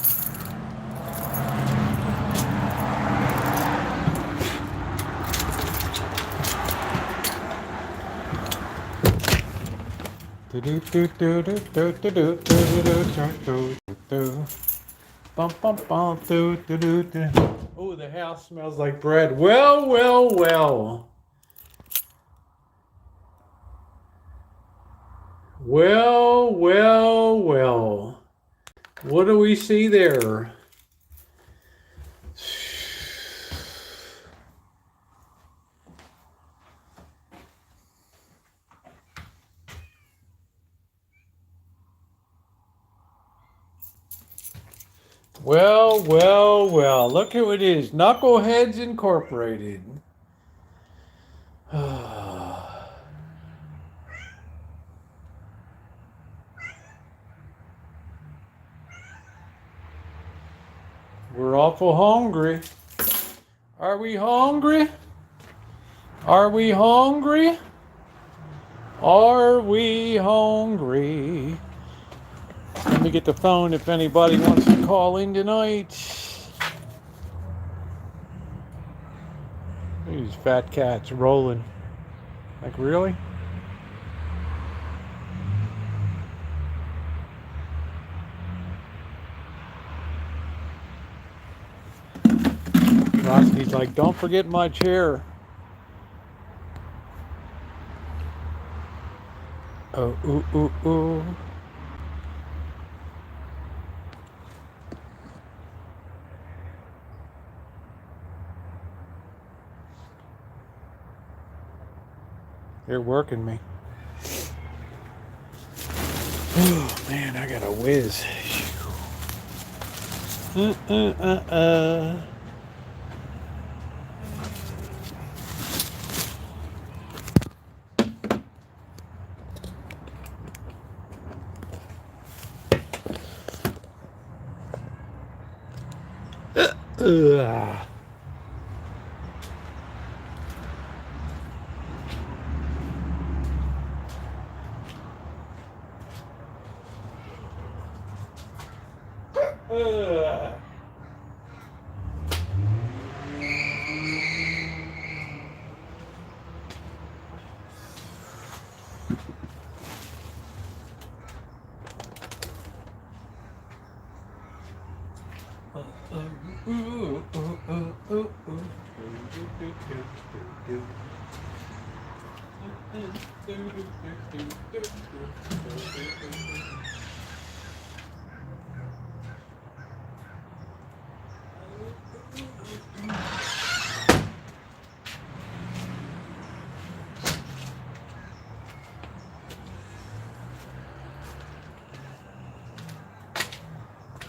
Do do do do do do do do do do do. Bum bum bum do do do do. Oh, the house smells like bread. Well, well, well. Well, well, well. What do we see there? Well, well, well. Look who it is. Knuckleheads Incorporated. We're awful hungry. Are we hungry? Are we hungry? Are we hungry? Let me get the phone if anybody wants to call in tonight. These fat cats rolling. Like, really? He's like, don't forget my chair. Oh, ooh, ooh, ooh. They're working me. Oh man, I got a whiz. Uh, uh, uh, uh. Ugh. Ugh.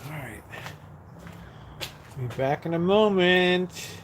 All right. Be back in a moment.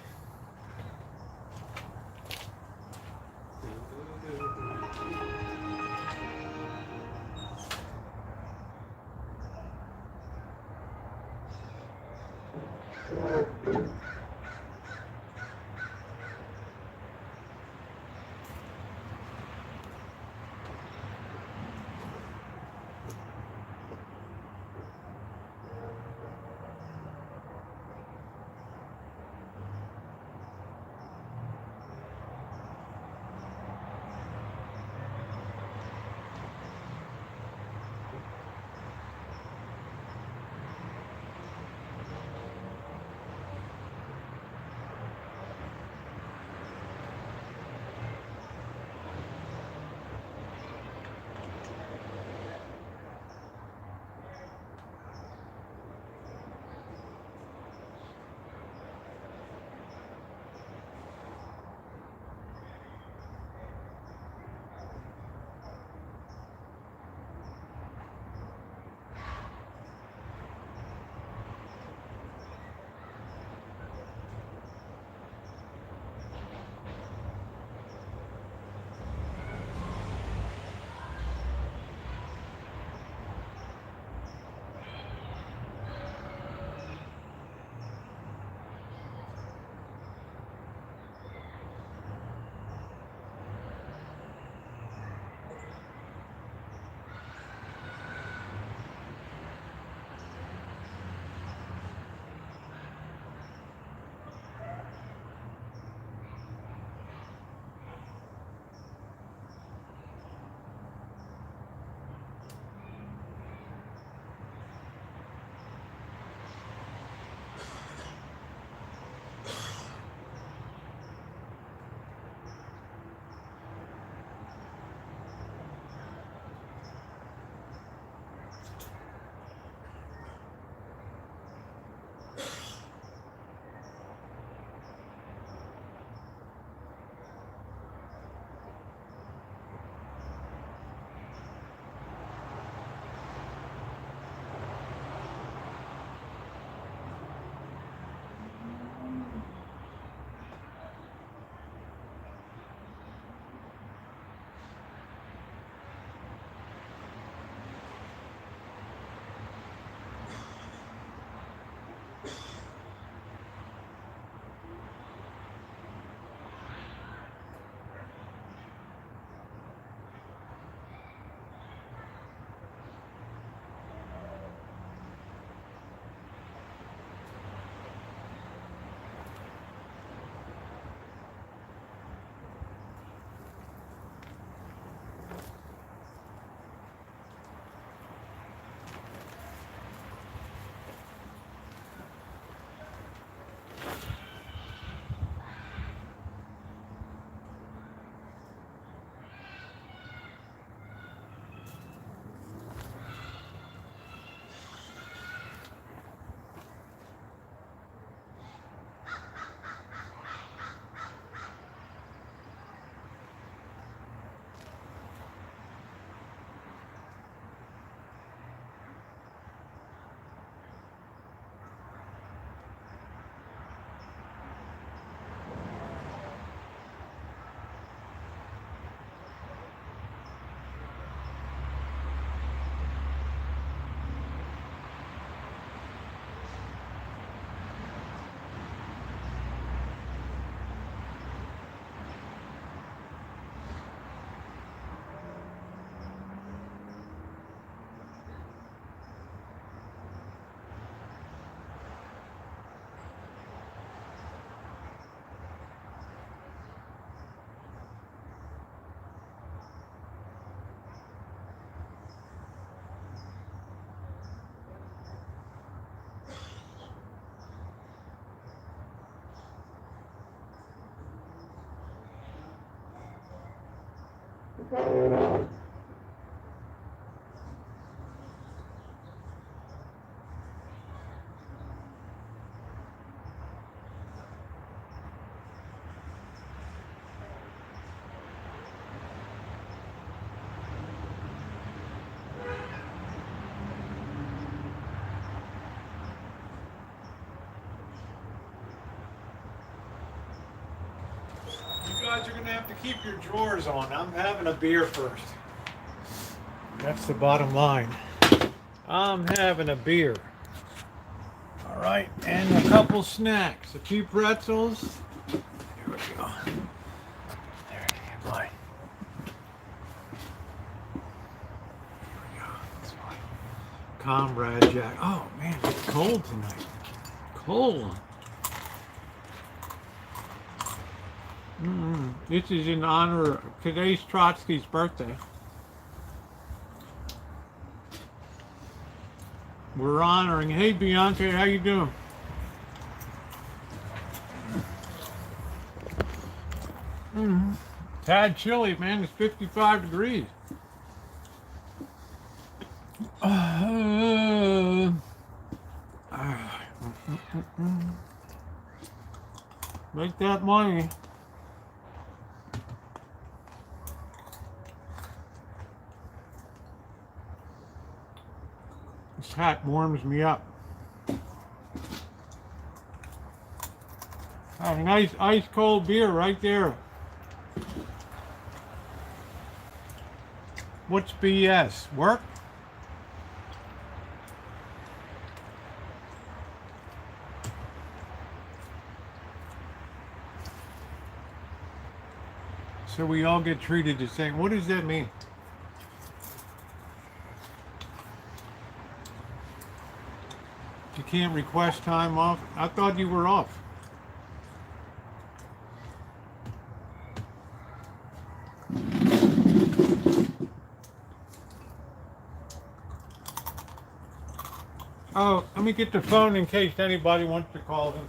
You guys are gonna have to keep your drawers on. I'm having a beer first. That's the bottom line. I'm having a beer. All right, and a couple snacks. A few pretzels. Here we go. There you go. Here we go. That's fine. Comrade Jack. Oh man, it's cold tonight. Cold. This is in honor of today's Trotsky's birthday. We're honoring. Hey, Bianca, how you doing? Tad chilly, man. It's 55 degrees. Make that money. This hat warms me up. A nice ice cold beer right there. What's BS? Work? So we all get treated the same. What does that mean? You can't request time off? I thought you were off. Oh, let me get the phone in case anybody wants to call him.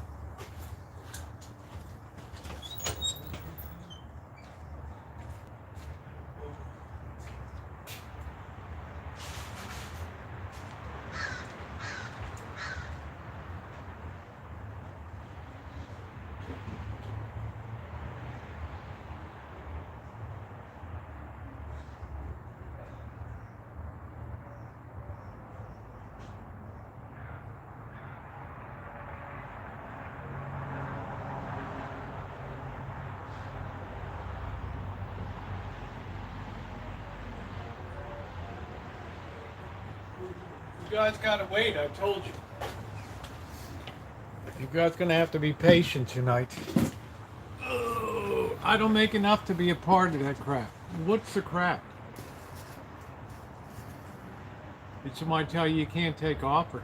You guys gotta wait, I told you. You guys gonna have to be patient tonight. Oh, I don't make enough to be a part of that crap. What's the crap? Did somebody tell you can't take offer?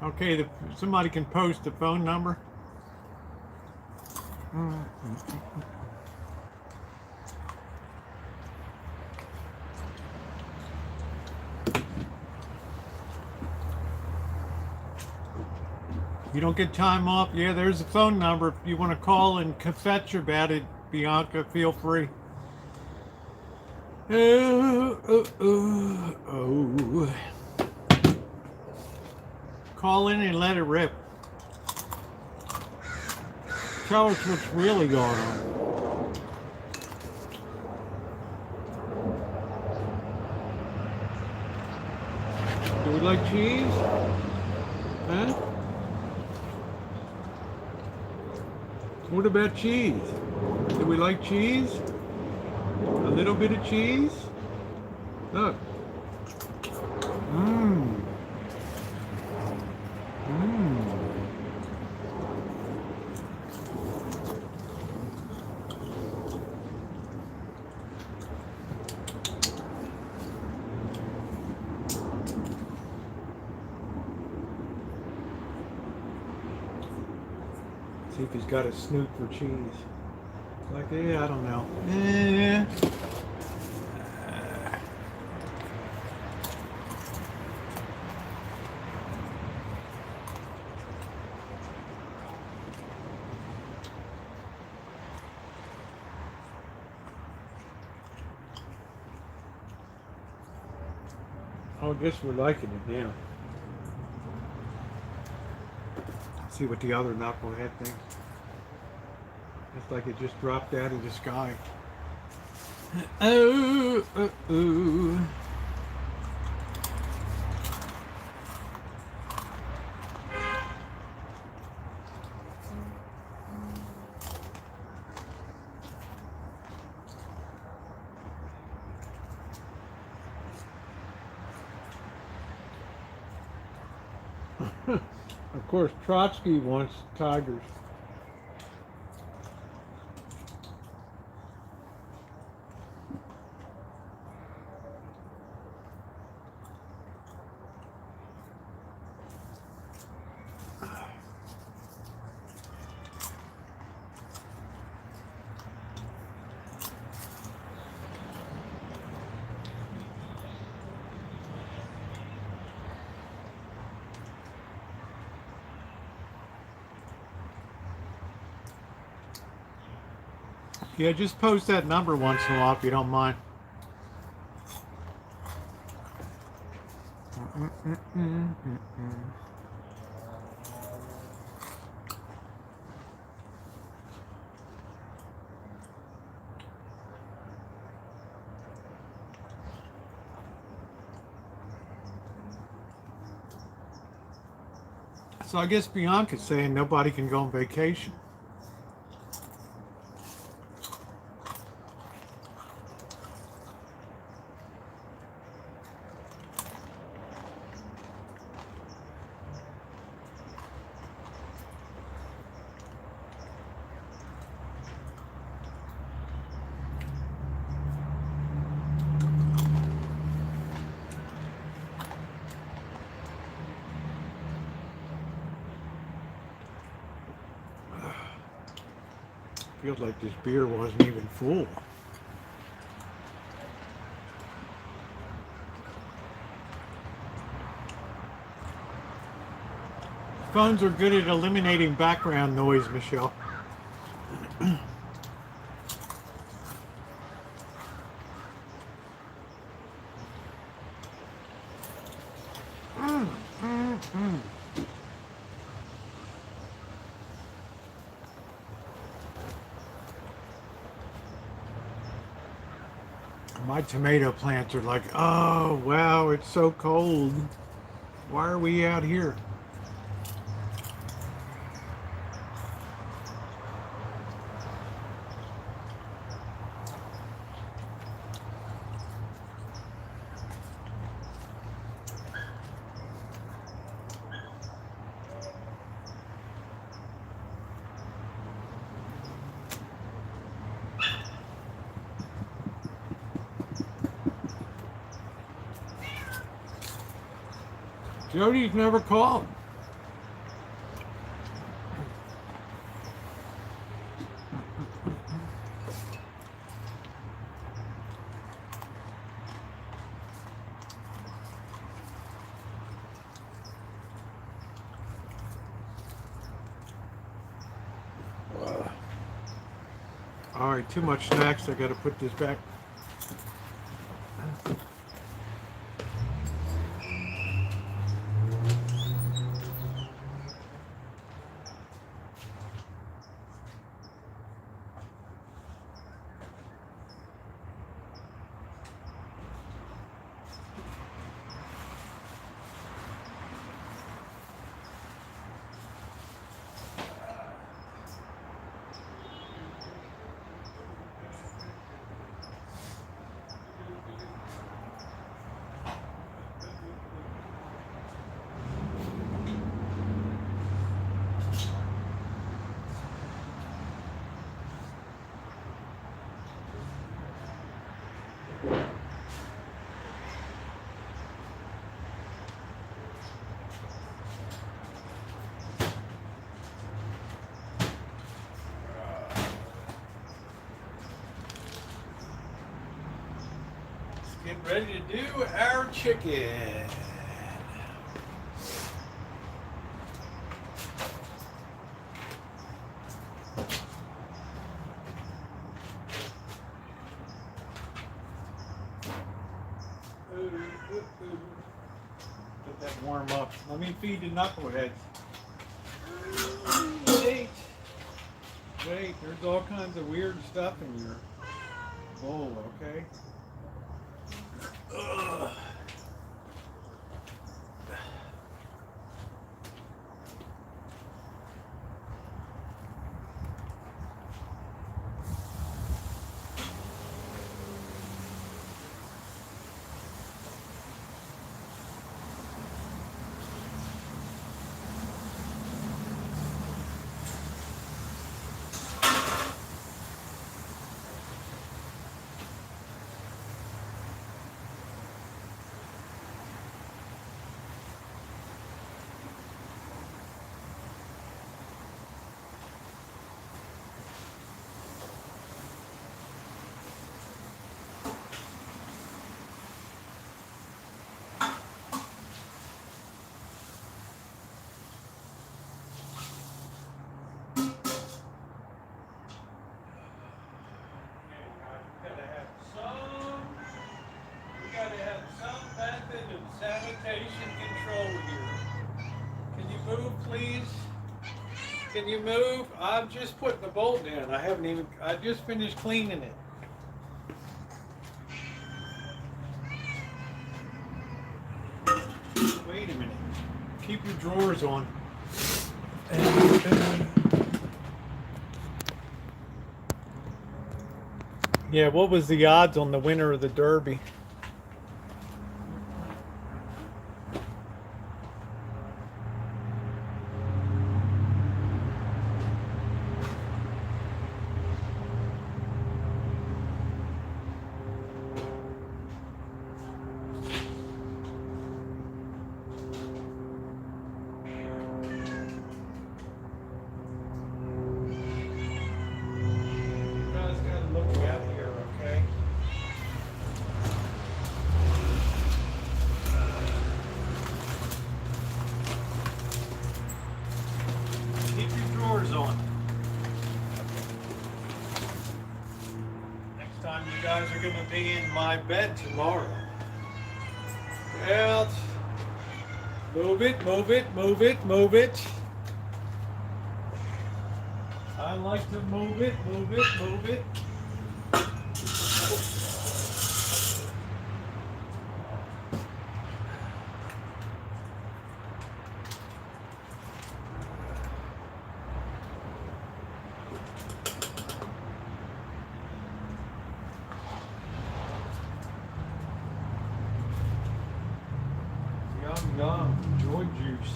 Okay, somebody can post the phone number. You don't get time off? Yeah, there's a phone number. If you want to call and fetch about it, Bianca, feel free. Oh. Call in and let it rip. Tell us what's really going on. Do we like cheese? Huh? What about cheese? Do we like cheese? A little bit of cheese? Look. See if he's got a snoot for cheese. Like, yeah, I don't know. Eh. Oh, I guess we're liking it now. See what the other knucklehead thinks. It's like it just dropped out of the sky. Oh, oh, oh. Of course, Trotsky wants tigers. Yeah, just post that number once in a while if you don't mind. So I guess Bianca's saying nobody can go on vacation. Feels like this beer wasn't even full. Phones are good at eliminating background noise, Michelle. My tomato plants are like, oh, wow, it's so cold. Why are we out here? Jody's never called. All right, too much snacks. I got to put this back. Getting ready to do our chicken. Let that warm up. Let me feed the knuckleheads. Wait, there's all kinds of weird stuff in your bowl, okay? Ugh. Sanitation control here. Can you move, please? Can you move? I'm just putting the bolt in. I just finished cleaning it. Wait a minute. Keep your drawers on. Yeah, what was the odds on the winner of the Derby? On. Next time you guys are going to be in my bed tomorrow. Well, move it, move it, move it, move it. I like to move it, move it, move it. Yum, joy juice.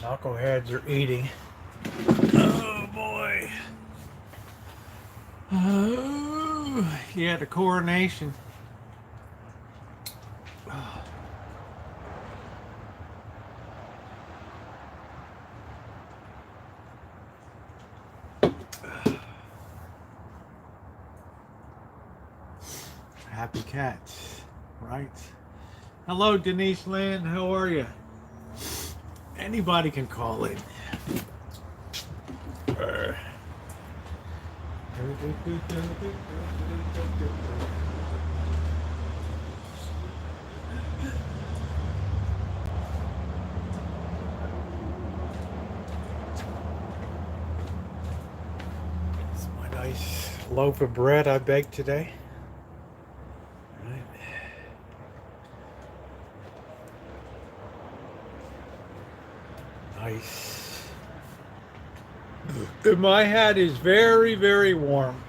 Knuckleheads are eating. Oh boy. Oh, yeah, the coronation. Happy cats, right? Hello, Denise Land. How are you? Anybody can call in. It's my nice loaf of bread I baked today. Nice. My hat is very, very warm.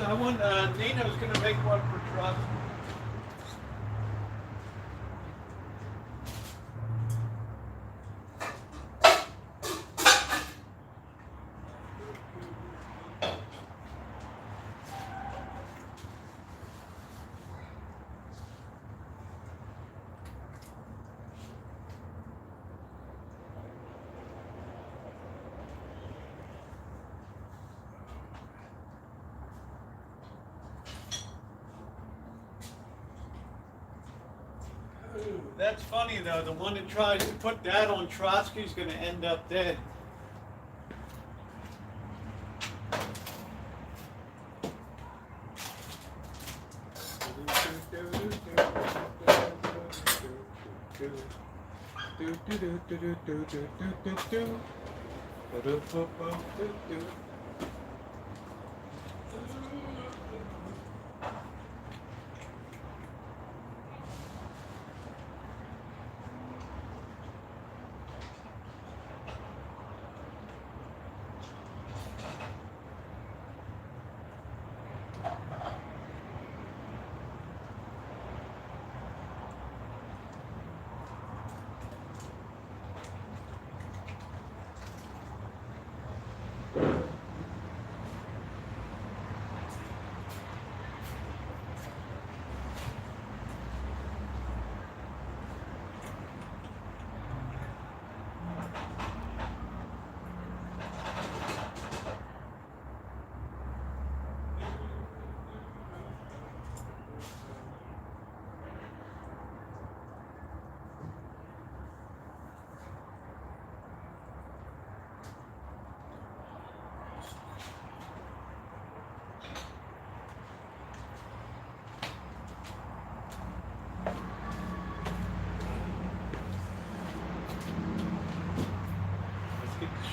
I want Nino's going to make one for Trust. Ooh, that's funny though. The one that tries to put that on Trotsky's going to end up dead.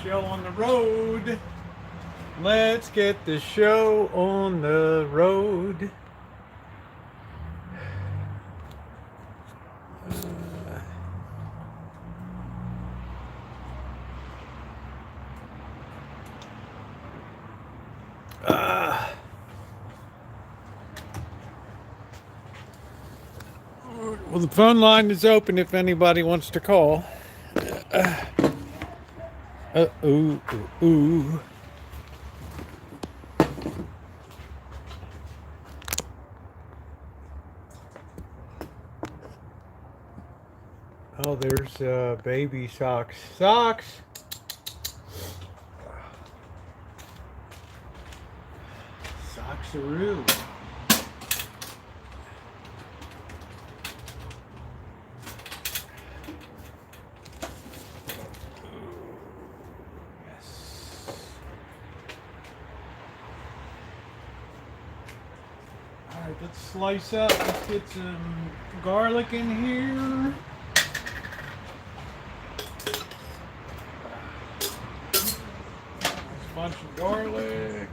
Show on the road. Let's get the show on the road. Well, the phone line is open if anybody wants to call. Ooh. Oh, there's baby socks. Socks! Socks-a-roo. Alright, let's slice up. Let's get some garlic in here. A bunch of garlic.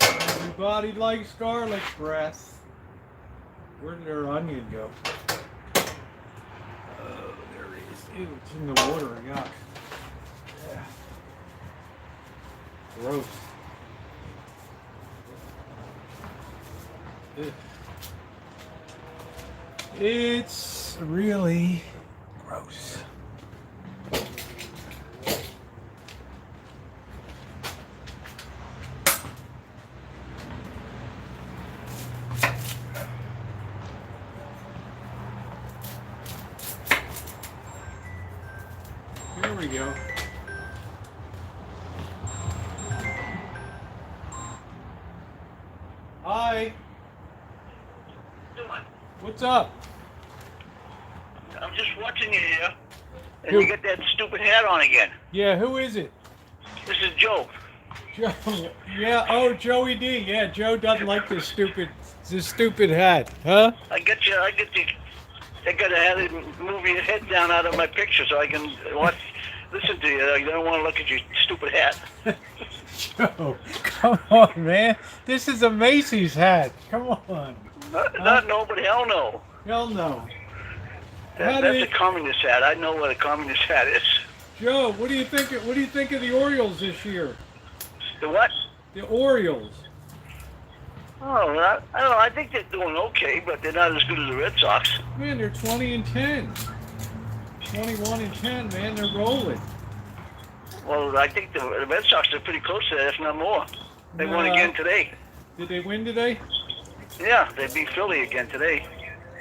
Everybody likes garlic breath. Where did our onion go? Oh, there it is. Ew, it's in the water. Yuck. Yeah. Gross. Ugh. It's really gross. Here we go. Hi. What's up? I'm just watching you here, and you get that stupid hat on again. Yeah, who is it? This is Joe. Joe. Yeah, oh, Joey D. Yeah, Joe doesn't like this stupid hat, huh? I gotta have to move your head down out of my picture so I can listen to you. I don't want to look at your stupid hat. Joe, come on, man. This is a Macy's hat. Come on. Not no, but hell no. Hell no. That's a communist hat. I know what a communist hat is. Joe, what do you think? What do you think of the Orioles this year? The what? The Orioles. Oh, I don't know. I think they're doing okay, but they're not as good as the Red Sox. Man, they're 20-10. 21-10, man. They're rolling. Well, I think the Red Sox are pretty close to that, if not more. They won again today. Did they win today? Yeah, they beat Philly again today.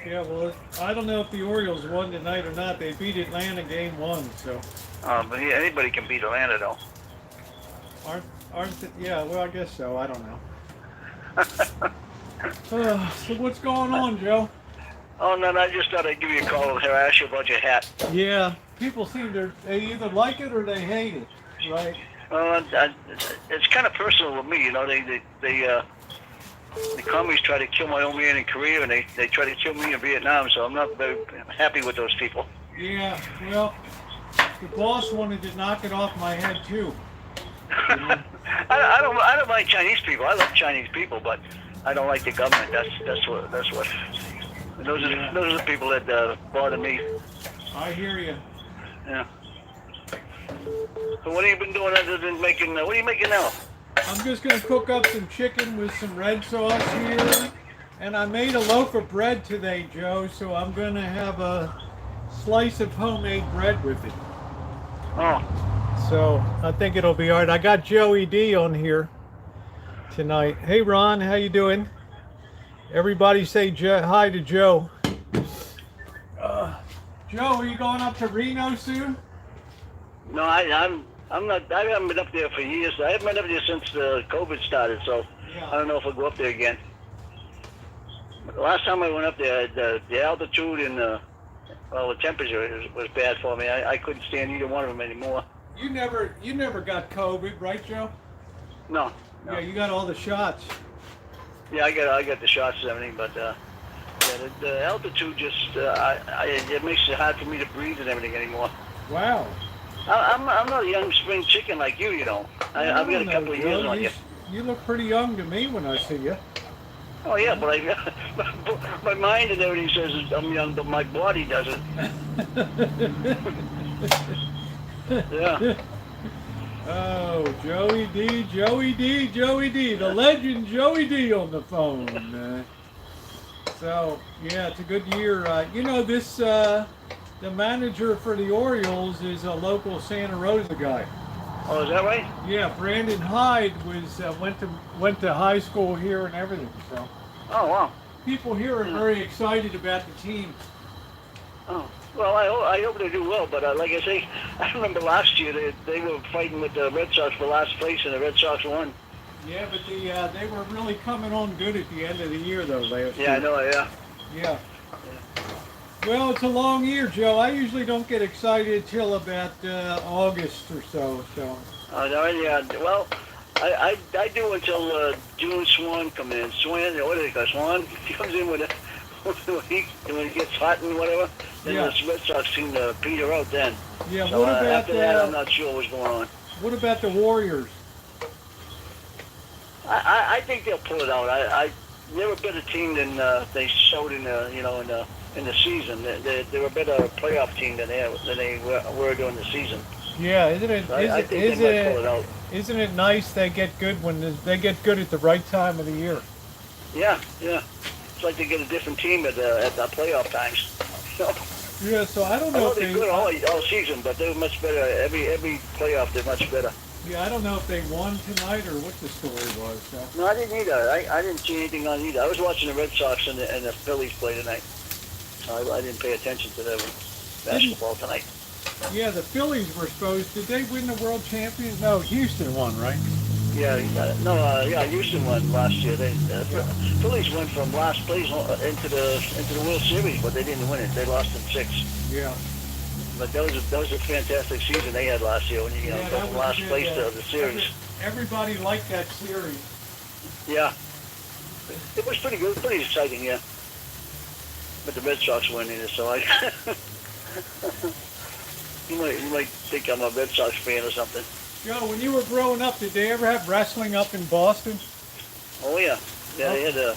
Yeah, well, I don't know if the Orioles won tonight or not. They beat Atlanta game 1, so. But yeah, anybody can beat Atlanta, though. Yeah, well, I guess so. I don't know. So what's going on, Joe? Oh, no, I just thought I'd give you a call and ask you about your hat. Yeah, people they either like it or they hate it, right? It's kind of personal with me, you know. The communists try to kill my old man in Korea, and they try to kill me in Vietnam. So I'm not very happy with those people. Yeah, well, the boss wanted to knock it off my head too. I don't mind Chinese people. I love Chinese people, but I don't like the government. That's what. Those are the people that bother me. I hear you. Yeah. So what have you been doing other than making? What are you making now? I'm just gonna cook up some chicken with some red sauce here, and I made a loaf of bread today, Joe. So I'm gonna have a slice of homemade bread with it. Oh. So I think it'll be all right. I got Joey D on here tonight. Hey Ron, how you doing? Everybody say hi to Joe. Joe, are you going up to Reno soon? No, I'm not. I haven't been up there for years. I haven't been up there since COVID started, so I don't know if I'll go up there again. But the last time I went up there, the altitude and the temperature was bad for me. I couldn't stand either one of them anymore. You never got COVID, right, Joe? No. Yeah, you got all the shots. Yeah, I got the shots and everything, but the altitude just it makes it hard for me to breathe and everything anymore. Wow. I'm not a young spring chicken like you, you know. I've got a couple of years on you. You look pretty young to me when I see you. Oh yeah, but my mind and everything says I'm young, but my body doesn't. Yeah. Oh, Joey D, the legend Joey D on the phone. So yeah, it's a good year. You know this. The manager for the Orioles is a local Santa Rosa guy. Oh, is that right? Yeah, Brandon Hyde was went to high school here and everything. So. Oh wow. People here are very excited about the team. Oh. Well, I hope they do well, but like I say, I remember last year they were fighting with the Red Sox for last place, and the Red Sox won. Yeah, but they were really coming on good at the end of the year, though. Last year. Yeah, I know. Yeah. Yeah. Well, it's a long year, Joe. I usually don't get excited till about August or so. So. Yeah. Well, I do until June. Swan comes in. Swan, what do they call Swan? He comes in with when it gets hot and whatever. Then the Red Sox seem to peter out then. Yeah. So what about after that? I'm not sure what's going on. What about the Warriors? I think they'll pull it out. They're a better team than they showed in the season. They're a better playoff team than they were during the season. Yeah, isn't it? So I think they might pull it out. Isn't it nice they get good when they get good at the right time of the year? Yeah. It's like they get a different team at the playoff times. Yeah, so I don't I know know if they're good all season, but they're much better. Every playoff, they're much better. Yeah, I don't know if they won tonight or what the story was. So. No, I didn't either. I didn't see anything on either. I was watching the Red Sox and the Phillies play tonight. I didn't pay attention to their basketball tonight. Yeah, the Phillies were supposed. Did they win the World Champions? No, Houston won, right? Yeah, Houston won last year. Phillies went from last place into the World Series, but they didn't win it. They lost in 6. Yeah. But that was a fantastic season they had last year when you go from last place to the series. Everybody liked that series. Yeah, it was pretty good, pretty exciting. Yeah, but the Red Sox went in it, so you might think I'm a Red Sox fan or something. Joe, when you were growing up, did they ever have wrestling up in Boston? Oh yeah, they had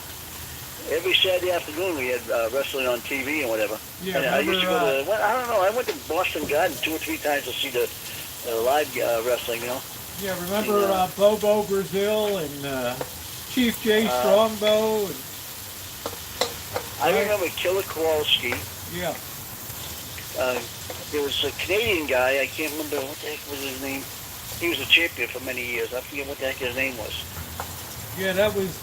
every Saturday afternoon we had wrestling on TV and whatever. Yeah, and I used to go to. I don't know. I went to Boston Garden 2 or 3 times to see the live wrestling. You know. Yeah, remember Bobo Brazil and Chief Jay Strongbow? I remember Killer Kowalski. Yeah. There was a Canadian guy. I can't remember what the heck was his name. He was a champion for many years. I forget what the heck his name was. Yeah, that was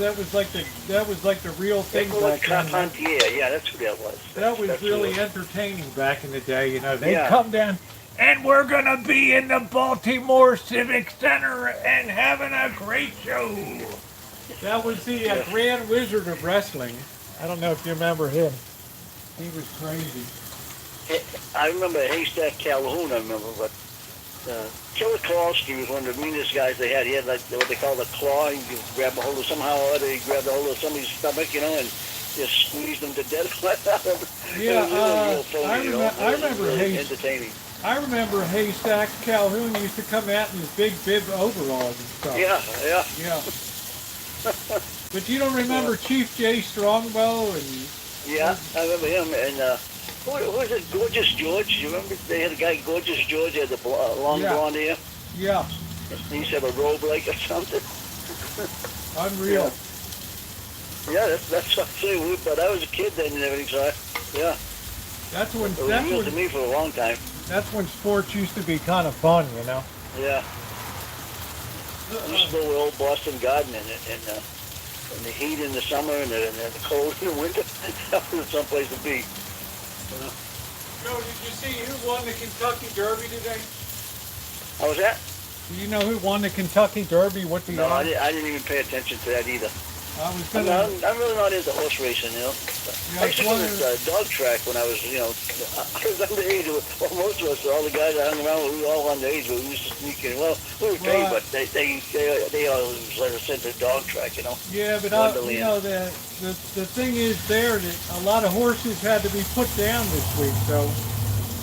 like the real thing back then. Carpentier, yeah, that's who that was. That was really entertaining back in the day. You know, they'd come down, and we're gonna be in the Baltimore Civic Center and having a great show. That was the Grand Wizard of Wrestling. I don't know if you remember him. He was crazy. I remember Haystack Calhoun, I remember, but Killer Kowalski was one of the meanest guys they had. He had like what they call the claw. You could grab a hold of somehow or other. He grabbed a hold of somebody's stomach, you know, and just squeezed them to death. Yeah, It was real phony, I you know. remember- I It was remember really Hayes- entertaining. I remember Haystack Calhoun used to come out in his big bib overalls and stuff. Yeah, yeah. Yeah. But you don't remember Chief J. Strongbow and Yeah, I remember him. And who was it? Gorgeous George. You remember they had a guy, Gorgeous George, had the long Yeah. blonde hair. yeah, He used to have a robe like or something. unreal. Yeah, that's what I'm saying. But I was a kid then and everything, so yeah, That's when it was real to me for a long time. that's when sports used to be kind of fun, you know. Yeah. I used to go to Old Boston Garden in the heat in the summer and the cold in the winter. That was someplace to be. Joe, did you see who won the Kentucky Derby today? How was that? Do you know who won the Kentucky Derby? What the No, I odds? didn't even pay attention to that either. I was I'm, gonna. I'm really not into horse racing, you know. Yeah, I used to go to this dog track when I was, you know, I was underage. Well, most of us, all the guys I hung around with, we were all underage, but we used to sneak in. Well, we were paid, Right. but they always let us into the dog track, you know. Yeah, but Wonderland. you know the thing is there that a lot of horses had to be put down this week. So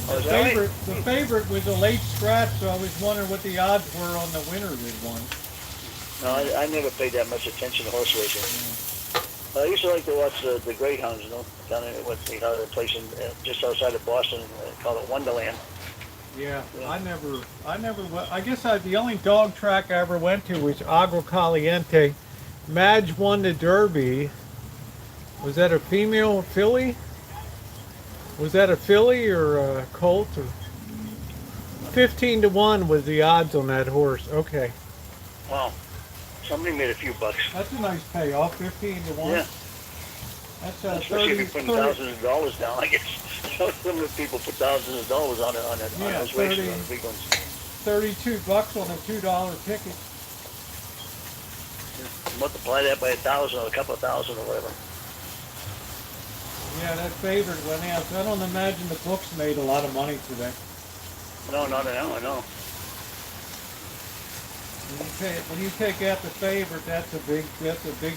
Oh, is the that right? favorite was a late scratch. So I was wondering what the odds were on the winner that won. No, I never paid that much attention to horse racing. I used to like to watch the Greyhounds, you know, down in what's the other place just outside of Boston, called it Wonderland. Yeah, Yeah. I never went. I guess the only dog track I ever went to was Agua Caliente. Madge won the Derby. Was that a female filly? Was that a filly or a colt? Or 15-1 was the odds on that horse. Okay, Wow. Somebody made a few bucks. that's a nice payoff. 15-1. Yeah. That's Especially if you're putting thousands of dollars down, I guess. Some of the people put thousands of dollars on Yeah, those races, 30. on the big ones. $32 on a $2 ticket. Multiply that by 1,000 or a couple of thousand or whatever. Yeah, that favorite went out. So I don't imagine the books made a lot of money today. No, not an hour, no. When you take out the favorite, that's a big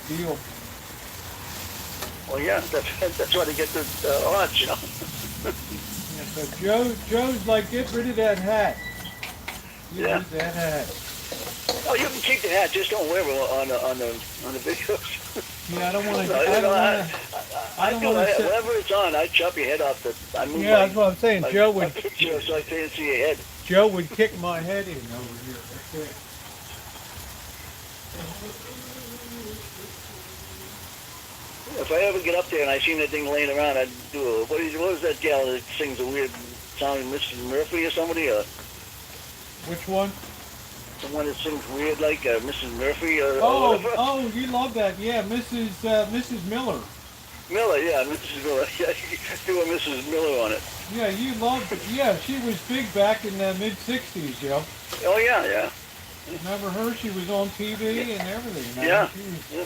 deal. Well, yeah, that's why they get the odds, you know. Yeah, so Joe's like, get rid of that hat. Get rid Yeah. of that hat. Oh, you can keep the hat, just don't wear it on the videos. Yeah, I don't want to. No, I you don't know, want to. I don't wanna sit- whenever it's on, I chop your head off. I move Yeah, that's what I'm saying. Joe my would. picture so I can't see your head. Joe would kick my head in over here. That's it. If I ever get up there and I seen that thing laying around, I'd do a, what is that gal that sings a weird song, Mrs. Murphy or somebody? Which one? The one that sings weird like Mrs. Murphy or Oh, whatever? oh, you love that. Yeah, Mrs. Miller. Miller, yeah, Mrs. Miller. Yeah, do a Mrs. Miller on it. Yeah, you loved it. Yeah, she was big back in the mid-'60s, Joe. Oh, yeah, yeah. Remember her? She was on TV and everything. Man. Yeah. She,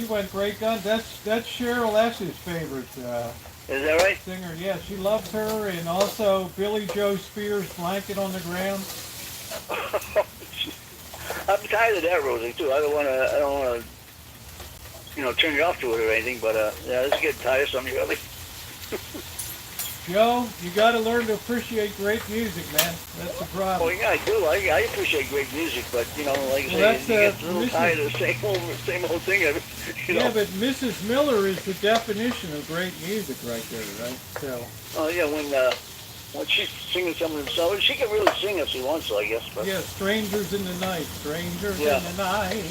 she went great guns. That's Cheryl S.'s favorite Is that right? singer. Yeah, she loves her, and also Billy Joe Spears, Blanket on the Ground. I'm tired of that, Rosie, too. I don't want to, turn you off to it or anything, but, yeah, it's getting tiresome, really. Joe, you got to learn to appreciate great music, man. That's the Oh, problem. yeah, I do. I appreciate great music, but, like I Well, say, that's, you get a little Mrs. tired of the same old thing, you know. Yeah, but Mrs. Miller is the definition of great music right there, right? So, Oh, yeah, when she's singing some of them songs, she can really sing if she wants to, I guess. But yeah, Strangers in the Night, Strangers Yeah. in the Night,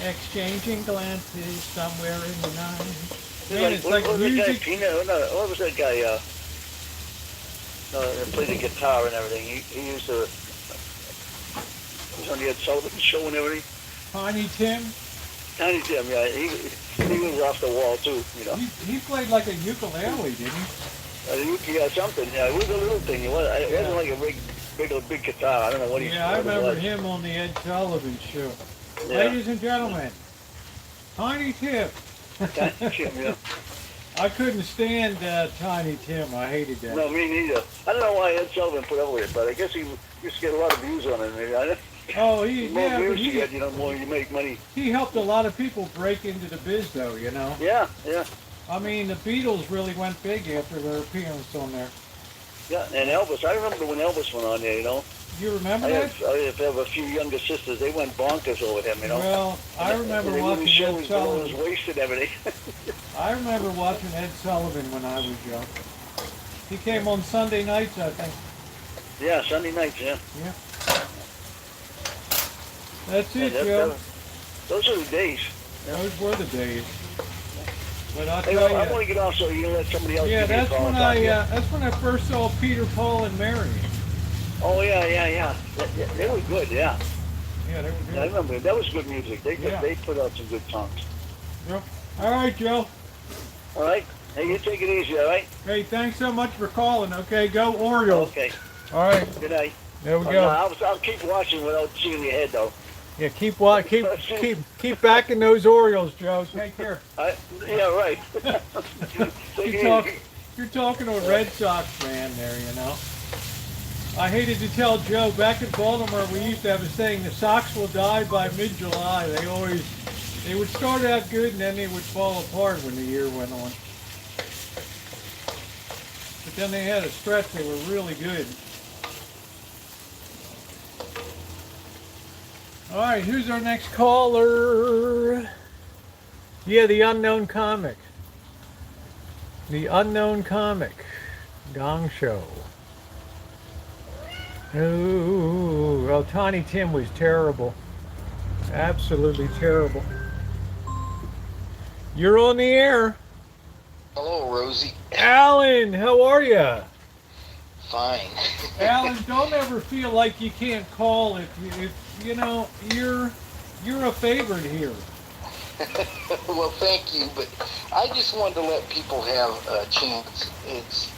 exchanging glances somewhere in the night. Man, it's what like was that guy, music. Pina? No, what was that guy, that played the guitar and everything? He used to, he was on the Ed Sullivan show and everything. Tiny Tim, Tiny Tim, yeah, he was off the wall too, you know. he played like a ukulele, didn't he? Yeah, something, yeah, it was a little thing. It wasn't like a big guitar. I don't know what he Yeah, I what it remember was. him on the Ed Sullivan show. Yeah. Ladies and gentlemen, Tiny Tim. Tiny Tim, yeah. I couldn't stand Tiny Tim. I hated that. No, me neither. I don't know why Ed Sullivan put up with it, but I guess he used to get a lot of views on it. Maybe. I don't. Oh, The more yeah, but views you get, the more you make money. he helped a lot of people break into the biz, though. You know. Yeah, yeah, I mean, the Beatles really went big after their appearance on there. yeah. And Elvis, I remember when Elvis went on there. You know, You remember I that? have a few younger sisters. They went bonkers over him. You know. Well, I remember they watching show Ed his Sullivan. waist and everything. I remember watching Ed Sullivan when I was young. He came on Sunday nights, I think. Yeah, Sunday nights. Yeah. That's it, Yeah, Joe. those are the days. Those were the days. But I Hey, tell well, I you, want to get off so you can let somebody else. yeah, give me a that's call when and talk to you. that's when I first saw Peter, Paul, and Mary. Oh yeah. They were good. Yeah. Yeah, they were Yeah, I good. remember that was good music. Yeah. They put out some good songs. Yep. All right, Joe. All right. Hey, you take it easy. All right. Hey, thanks so much for calling. Okay, go Orioles. Okay. All right, Good night. there we Oh, go. no, I'll keep watching without seeing your head though. Yeah, keep backing those Orioles, Joe. Take care. Yeah, right. Take You it talk, easy. you're talking to a Red Sox fan there, you know. I hated to tell Joe, back in Baltimore, we used to have a saying, the Sox will die by mid-July. They would start out good and then they would fall apart when the year went on. But then they had a stretch, they were really good. All right, who's our next caller? Yeah, the unknown comic. The unknown comic. Gong Show. Ooh, well, Tiny Tim was terrible. Absolutely terrible. You're on the air. Hello, Rosie. Alan, how are you? Fine. Alan, don't ever feel like you can't call if you know you're a favorite here. Well, thank you, but I just wanted to let people have a chance. It's,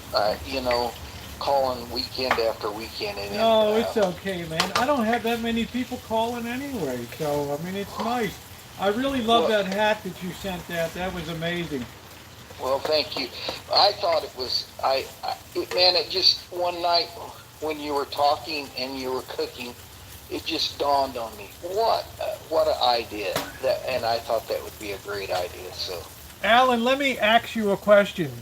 calling weekend after weekend. And No, it's okay, man. I don't have that many people calling anyway, so I mean it's nice. I really love Well- that hat that you sent out. That was amazing. Well, thank you. I thought it was, it just one night when you were talking and you were cooking, it just dawned on me. What an idea. And I thought that would be a great idea, so. Alan, let me ask you a question.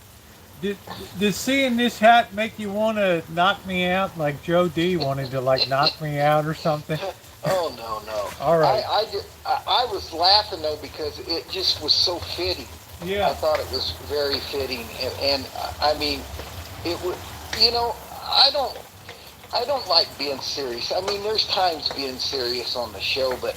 Does seeing this hat make you want to knock me out like Joe D wanted to like knock me out or something? Oh, no. All right. I was laughing though because it just was so fitting. I Yeah. thought it was very fitting, and I mean, it would. I don't like being serious. I mean, there's times being serious on the show, but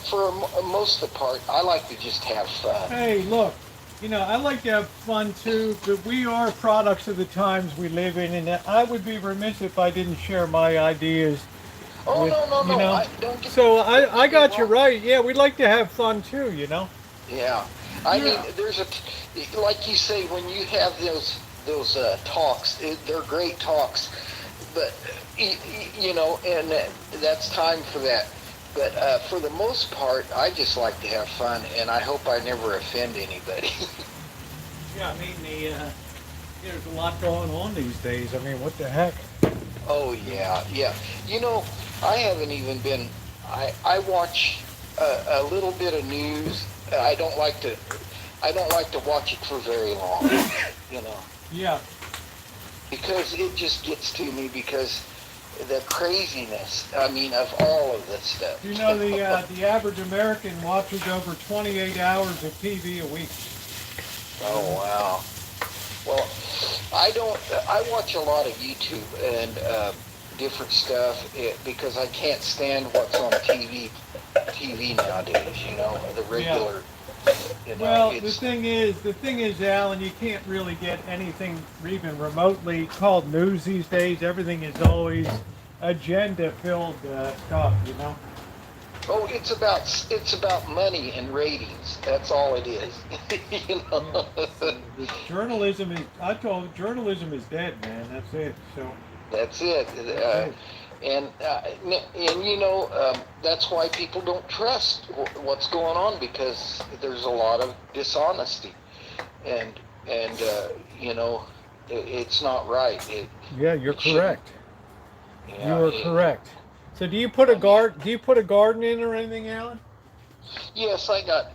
for most of the part, I like to just have fun. Hey, look. You know, I like to have fun too, but we are products of the times we live in, and I would be remiss if I didn't share my ideas. Oh with- no! you know, Don't get So I don't get got me you wrong. right. Yeah, we'd like to have fun too, you know. Yeah, I Yeah. mean, like you say, when you have those talks, they're great talks, but and that's time for that. But for the most part, I just like to have fun, and I hope I never offend anybody. Yeah, I mean there's a lot going on these days. I mean, what the heck? Oh yeah. I haven't even been. I watch a little bit of news. I don't like to watch it for very long. Yeah. Because it just gets to me because the craziness. I mean, of all of this stuff. You know, the average American watches over 28 hours of TV a week. Oh wow. Well, I watch a lot of YouTube and different stuff because I can't stand what's on TV nowadays. The regular. Well, the thing is, Alan, you can't really get anything even remotely called news these days. Everything is always agenda-filled stuff, you know. Oh, it's about money and ratings. That's all it is. The journalism is, journalism is dead, man. That's it. So. That's it. And that's why people don't trust what's going on because there's a lot of dishonesty. And and you know, it's not right. Yeah, you're It shouldn't. correct. Yeah, You are correct. So do you put a garden in or anything, Alan? Yes, I got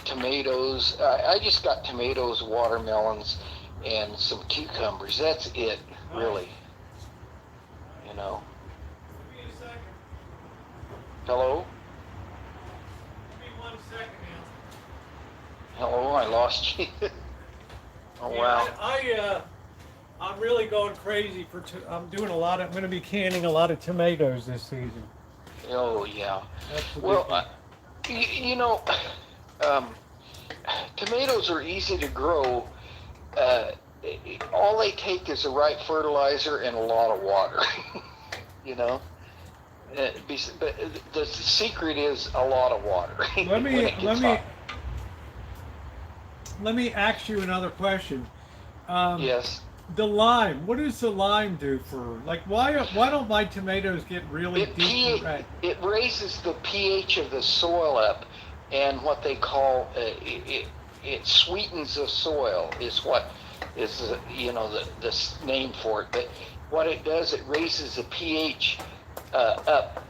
tomatoes. I just got tomatoes, watermelons, and some cucumbers. That's it, really. You know. Give me a second. Hello? Give me 1 second, Hello, I lost you. Oh, wow. I'm really going crazy I'm doing I'm going to be canning a lot of tomatoes this season. Oh, yeah. That's the Well, big thing. you know, tomatoes are easy to grow. All they take is the right fertilizer and a lot of water. You know, but the secret is a lot of water. Let me ask you another question. Yes. The lime. What does the lime do for? Like, why don't my tomatoes get really deep? It raises the pH of the soil up, and what they call it sweetens the soil is what is the name for it. But what it does, it raises the pH up,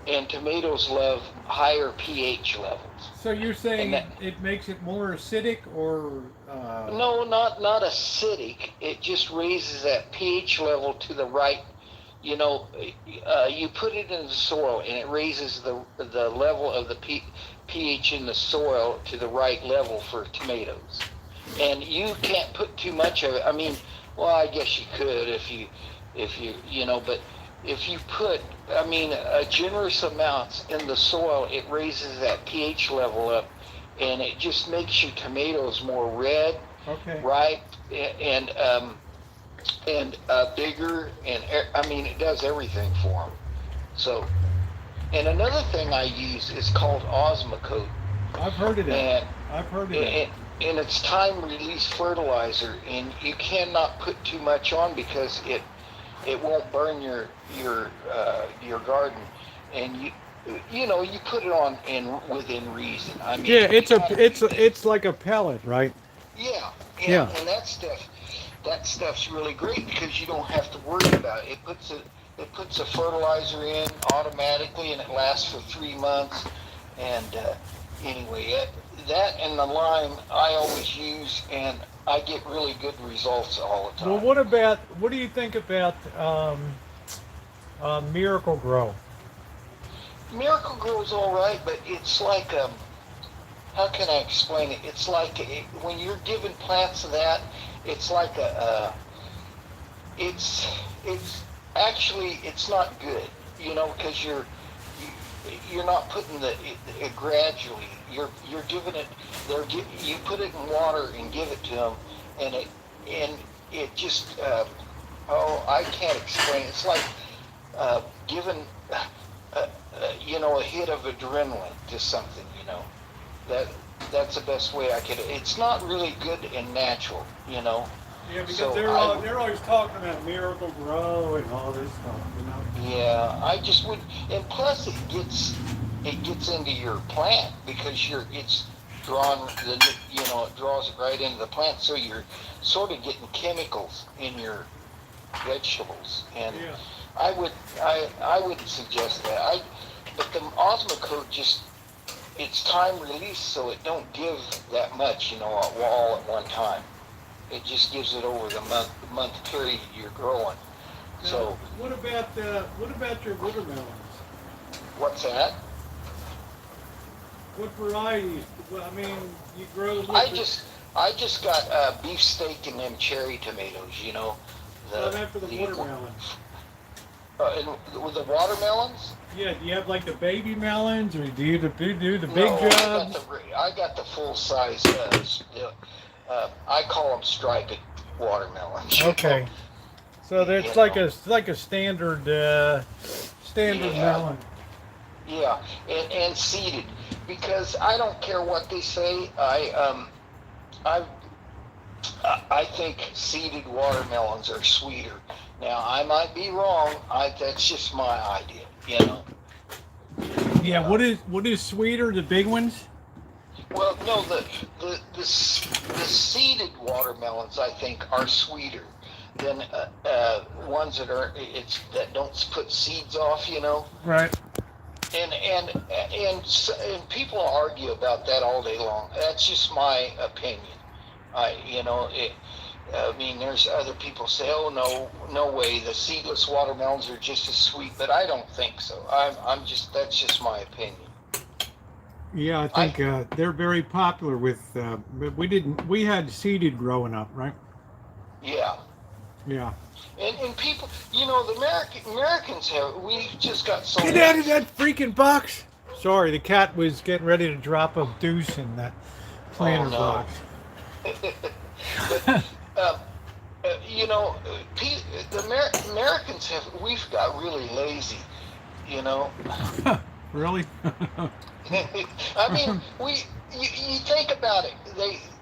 and tomatoes love higher pH levels. So you're saying it makes it more acidic, or? No, not acidic. It just raises that pH level to the right. You know, you put it in the soil, and it raises the level of the pH in the soil to the right level for tomatoes. And you can't put too much of it. I mean, well, I guess you could if you but if you put, generous amounts in the soil, it raises that pH level up, and it just makes your tomatoes more red, Okay. ripe, and bigger, and it does everything for them. So, and another thing I use is called Osmocote, I've heard of that. and it's time release fertilizer, and you cannot put too much on because it won't burn your garden, and you put it on within reason. I mean, Yeah, it's like a pellet, right? yeah, Yeah. and that stuff's really great because you don't have to worry about it. It puts a fertilizer in automatically, and it lasts for 3 months. And anyway, that and the lime I always use, and I get really good results all the time. Well, what do you think about Miracle Grow? Miracle Grow's all right, but it's like how can I explain it? It's like when you're giving plants that, it's like it's actually it's not good, because you're not putting it gradually. You're giving it. You put it in water and give it to them, and it just I can't explain. It's like giving a hit of adrenaline to something. That's the best way I could. It's not really good and natural. Yeah, because So they're always talking about Miracle Grow and all this stuff. Yeah, I just would, and plus it gets into your plant because it's drawn it draws it right into the plant, so you're sort of getting chemicals in your vegetables, and Yeah. I wouldn't suggest that. But the Osmocote it's time release, so it don't give that much, all at one time. It just gives it over the month period you're growing. So what about your watermelons? what's that? What varieties? Well, I mean, you grow. I just got beefsteak and them cherry tomatoes. I'm after the watermelons. And with the watermelons. Yeah, do you have like the baby melons, or do you do the big No, jobs? I got the full size. I call them striped watermelons. Okay. So that's like a standard melon. Yeah, and seeded, because I don't care what they say. I think seeded watermelons are sweeter. Now I might be wrong. That's just my idea. Yeah. What is sweeter, the big ones? Well, no, the seeded watermelons, I think, are sweeter than ones that don't put seeds off. Right. And people argue about that all day long. That's just my opinion. I mean, there's other people say, "Oh no way, the seedless watermelons are just as sweet," but I don't think so. That's just my opinion. Yeah, I think they're very popular with. But we had seeded growing up, right? Yeah. Yeah. And people, the Americans we just got so. Get out of that freaking box! Sorry, the cat was getting ready to drop a deuce in that planter Oh, no. box. But, the Americans we've got really lazy, Really? I mean, you think about it.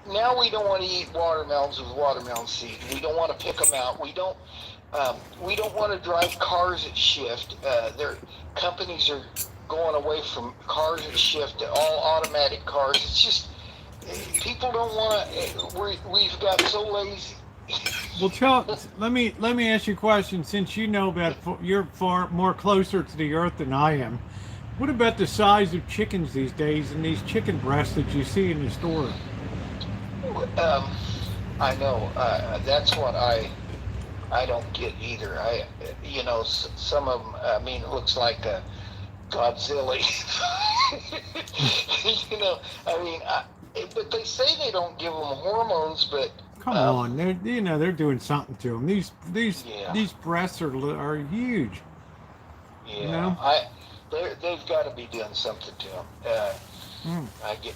Now we don't want to eat watermelons with watermelon seed. We don't want to pick them out. We don't want to drive cars at shift. Their companies are going away from cars at shift to all automatic cars. It's just people don't want to. We've got so lazy. Well, let me ask you a question. Since you know about, you're far more closer to the earth than I am. What about the size of chickens these days and these chicken breasts that you see in the store? I know. That's what I don't get either. Some of them. I mean, it looks like a Godzilla. But they say they don't give them hormones, but. Come on, they're doing something to them. These breasts are huge. Yeah, they've got to be doing something to them. I get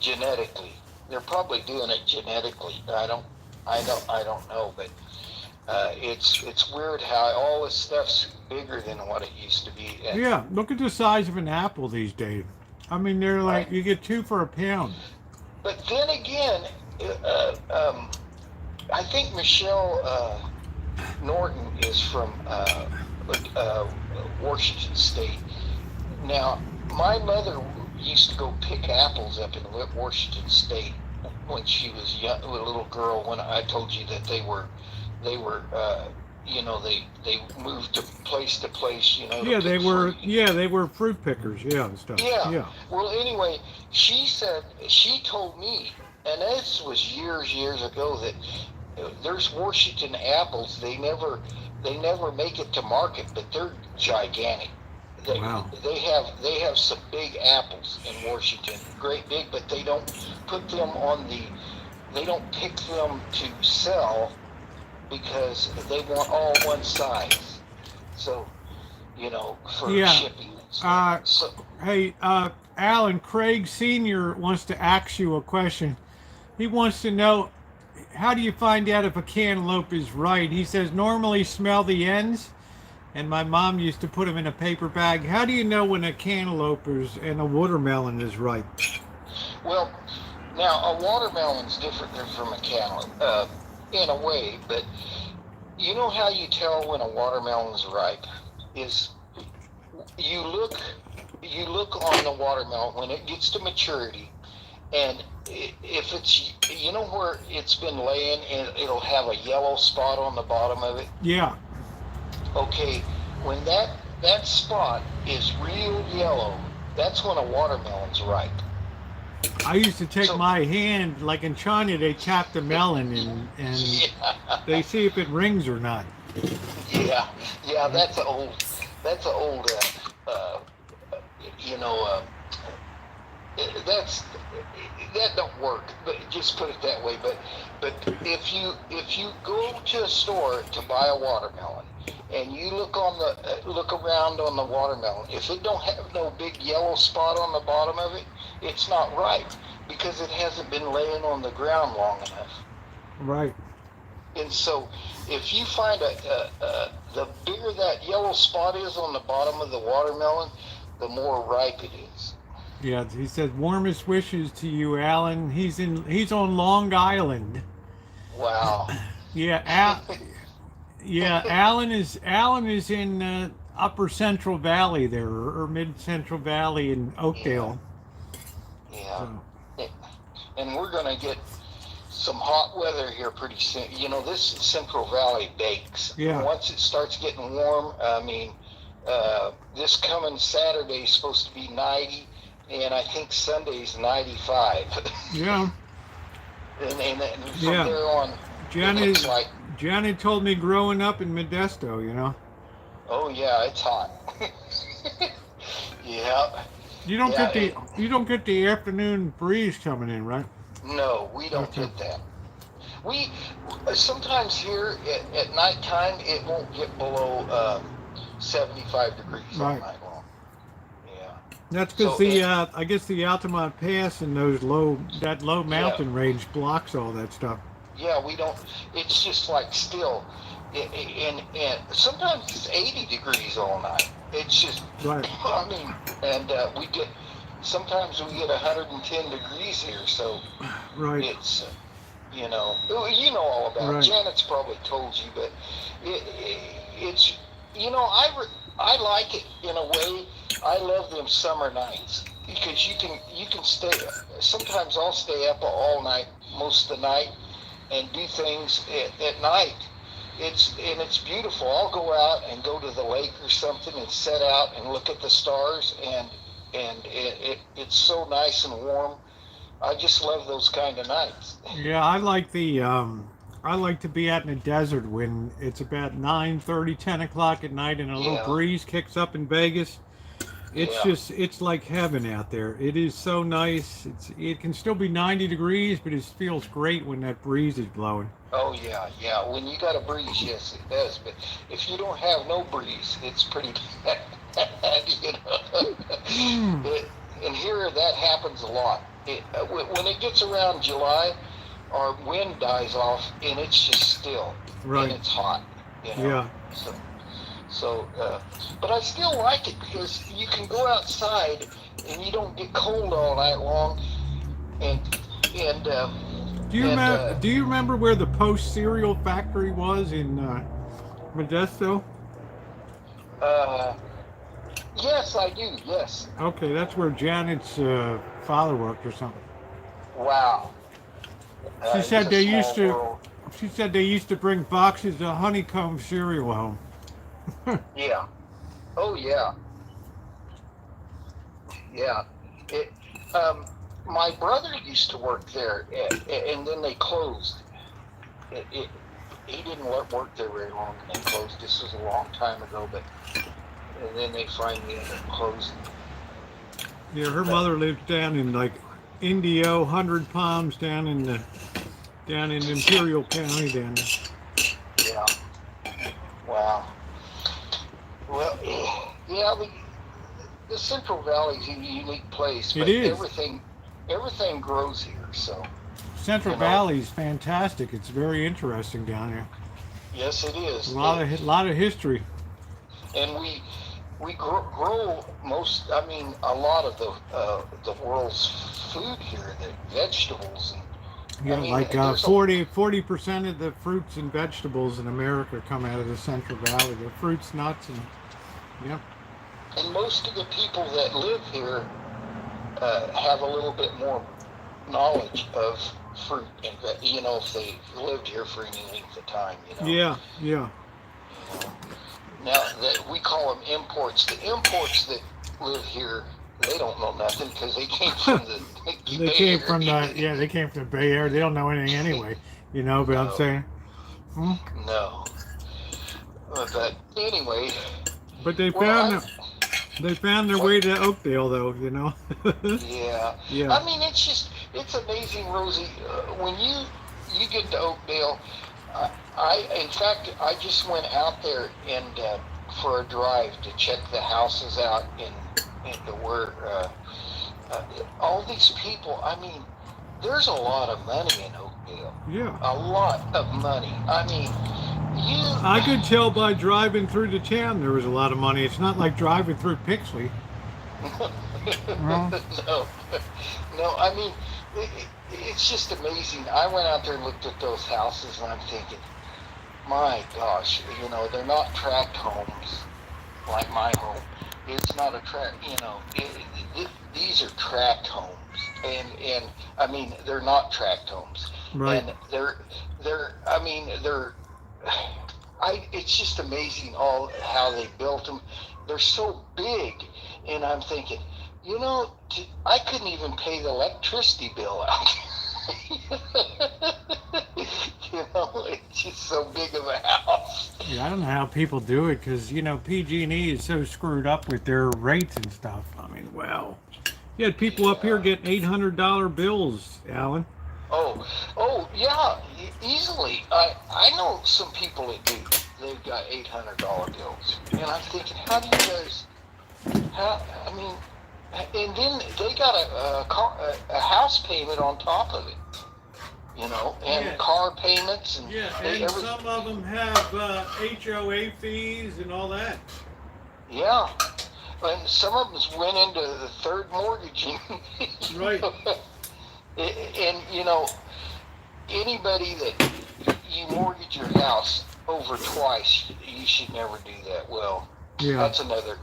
genetically. They're probably doing it genetically. I don't know, but it's weird how all this stuff's bigger than what it used to be. Yeah, look at the size of an apple these days. I mean, they're like you get 2 for $1. But then again, I think Michelle Norton is from Washington State. Now, my mother used to go pick apples up in Washington State when she was young, a little girl. When I told you that they were, they moved to place. Yeah, they were. Yeah, they were fruit pickers. Yeah, and stuff. Yeah. Well, anyway, she told me, and this was years ago, that there's Washington apples. They never make it to market, but they're gigantic. Wow. They have some big apples in Washington, great big, but they don't put them they don't pick them to sell because they want all one size. So, for shipping and stuff. Hey, Alan, Craig Sr. wants to ask you a question. He wants to know, how do you find out if a cantaloupe is right? He says, normally smell the ends, and my mom used to put them in a paper bag. How do you know when a cantaloupe and a watermelon is ripe? Well, now a watermelon's different than from a cantaloupe, in a way, but you know how you tell when a watermelon's ripe is you look on the watermelon when it gets to maturity, and if it's, where it's been laying, and it'll have a yellow spot on the bottom of it. Yeah. Okay, when that spot is real yellow, that's when a watermelon's ripe. I used to take my hand, like in China, they tap the melon and they see if it rings or not. Yeah, that's an old, that don't work. But just put it that way. But if you go to a store to buy a watermelon and you look around on the watermelon, if it don't have no big yellow spot on the bottom of it, it's not ripe because it hasn't been laying on the ground long enough. Right. And so, if you find the bigger that yellow spot is on the bottom of the watermelon, the more ripe it is. Yeah, he says warmest wishes to you, Alan. He's on Long Island. Wow. Yeah, Alan is in Upper Central Valley there, or Mid Central Valley in Oakdale. Yeah. And we're gonna get some hot weather here pretty soon. You know, this Central Valley bakes. Yeah. Once it starts getting warm, I mean, this coming Saturday is supposed to be 90, and I think Sunday's 95. Yeah. and from Yeah. there on, Janet, it's like, Janet told me growing up in Modesto, you know. oh yeah, it's hot. Yeah. You don't Yeah, get the afternoon breeze coming in, right? No, we don't Okay. get that. We sometimes here at nighttime it won't get below 75 degrees all Right. night long. Yeah. That's because So I guess the Altamont Pass and that low mountain range blocks all that stuff. Yeah, we don't. It's just like still, and sometimes it's 80 degrees all night. It's just, Right. I mean, and sometimes we get 110 degrees here, so Right. it's, you know all about Right. it. Janet's probably told you, but it's, I like it in a way. I love them summer nights because you can stay. Sometimes I'll stay up all night, most of the night, and do things at night. It's beautiful. I'll go out and go to the lake or something and set out and look at the stars, and it's so nice and warm. I just love those kind of nights. Yeah, I like to be out in the desert when it's about 9:30, 10 o'clock at night and a little Yeah. breeze kicks up in Vegas. Yeah. It's like heaven out there. It is so nice. It can still be 90 degrees, but it feels great when that breeze is blowing. Oh yeah. When you got a breeze, yes, it does. But if you don't have no breeze, it's pretty bad. You know? And here that happens a lot. When it gets around July, our wind dies off, and it's just still, Right. and it's hot. You know? Yeah. But I still like it because you can go outside and you don't get cold all night long. Do you remember where the Post cereal factory was in Modesto? Yes, I do. Yes. Okay, that's where Janet's father worked or something. Wow. She It's said a they small used to. world. She said they used to bring boxes of honeycomb cereal home. Yeah. Oh yeah. Yeah. My brother used to work there, and then they closed. He didn't work there very long, and they closed. This was a long time ago, and then they finally ended up closing. Yeah, her mother lived down in like Indio, 100 Palms, down in Imperial County down there. Yeah. Wow. Well, yeah, the Central Valley is a unique place, but It is. everything grows here. So Central You know. Valley is fantastic. It's very interesting down there. yes, it is. A lot of history. And we grow most. I mean, a lot of the world's food here, the vegetables and. Yeah, I mean, like there's 40% of the fruits and vegetables in America come out of the Central Valley. The fruits, nuts, and yep. And most of the people that live here have a little bit more knowledge of fruit and if they lived here for any length of time. Yeah. Now that we call them imports, the imports that live here, they don't know nothing because they came from the. They came from the Bay Area. They don't know anything anyway, but I'm No. saying. No. But anyway. But they Well, found their way to Oakdale, though. Yeah. Yeah. I mean, it's amazing, Rosie. When you get to Oakdale, I just went out there and for a drive to check the houses out and where all these people. I mean, there's a lot of money in Oakdale. Yeah. A lot of money. I mean, I could tell by driving through the town there was a lot of money. It's not like driving through Pixley. No. I mean, it's just amazing. I went out there and looked at those houses, and I'm thinking, my gosh, they're not tract homes like my home. It's not a tract. These are tract homes. and I mean they're not tract homes, Right. and it's just amazing all how they built them. They're so big, and I'm thinking, I couldn't even pay the electricity bill out. It's just so big of a house. Yeah, I don't know how people do it because PG&E is so screwed up with their rates and stuff. I mean, well, you had people up here getting $800 bills, Alan. Oh yeah, easily. I know some people that do. They've got $800 bills, and I'm thinking, how do you guys? I mean, and then they got a house payment on top of it, and Yeah. car payments and And some of them have HOA fees and all that. Yeah, and some of them went into the third mortgaging. Right. And anybody that you mortgage your house over twice, you should never do that. Well, Yeah. that's another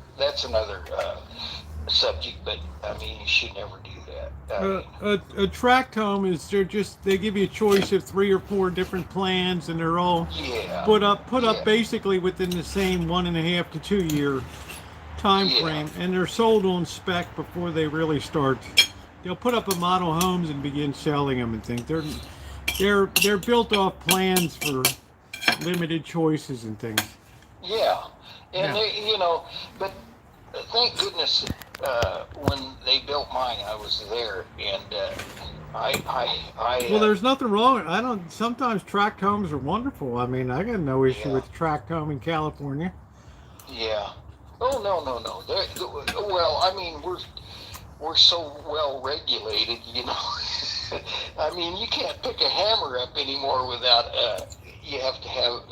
subject, but I mean, you should never do that. A tract home is they give you a choice of 3 or 4 different plans, and they're all Yeah. put up Yeah. basically within the same 1.5 to 2 year time Yeah. frame, and they're sold on spec before they really start. They'll put up a model homes and begin selling them and things. They're built off plans for limited choices and things. Yeah, and Yeah. they, but thank goodness when they built mine, I was there, and Well, there's nothing wrong. Sometimes tract homes are wonderful. I mean, I got no issue Yeah. with tract home in California. Yeah. Oh no. Well, I mean, we're so well regulated, I mean, you can't pick a hammer up anymore without you have to have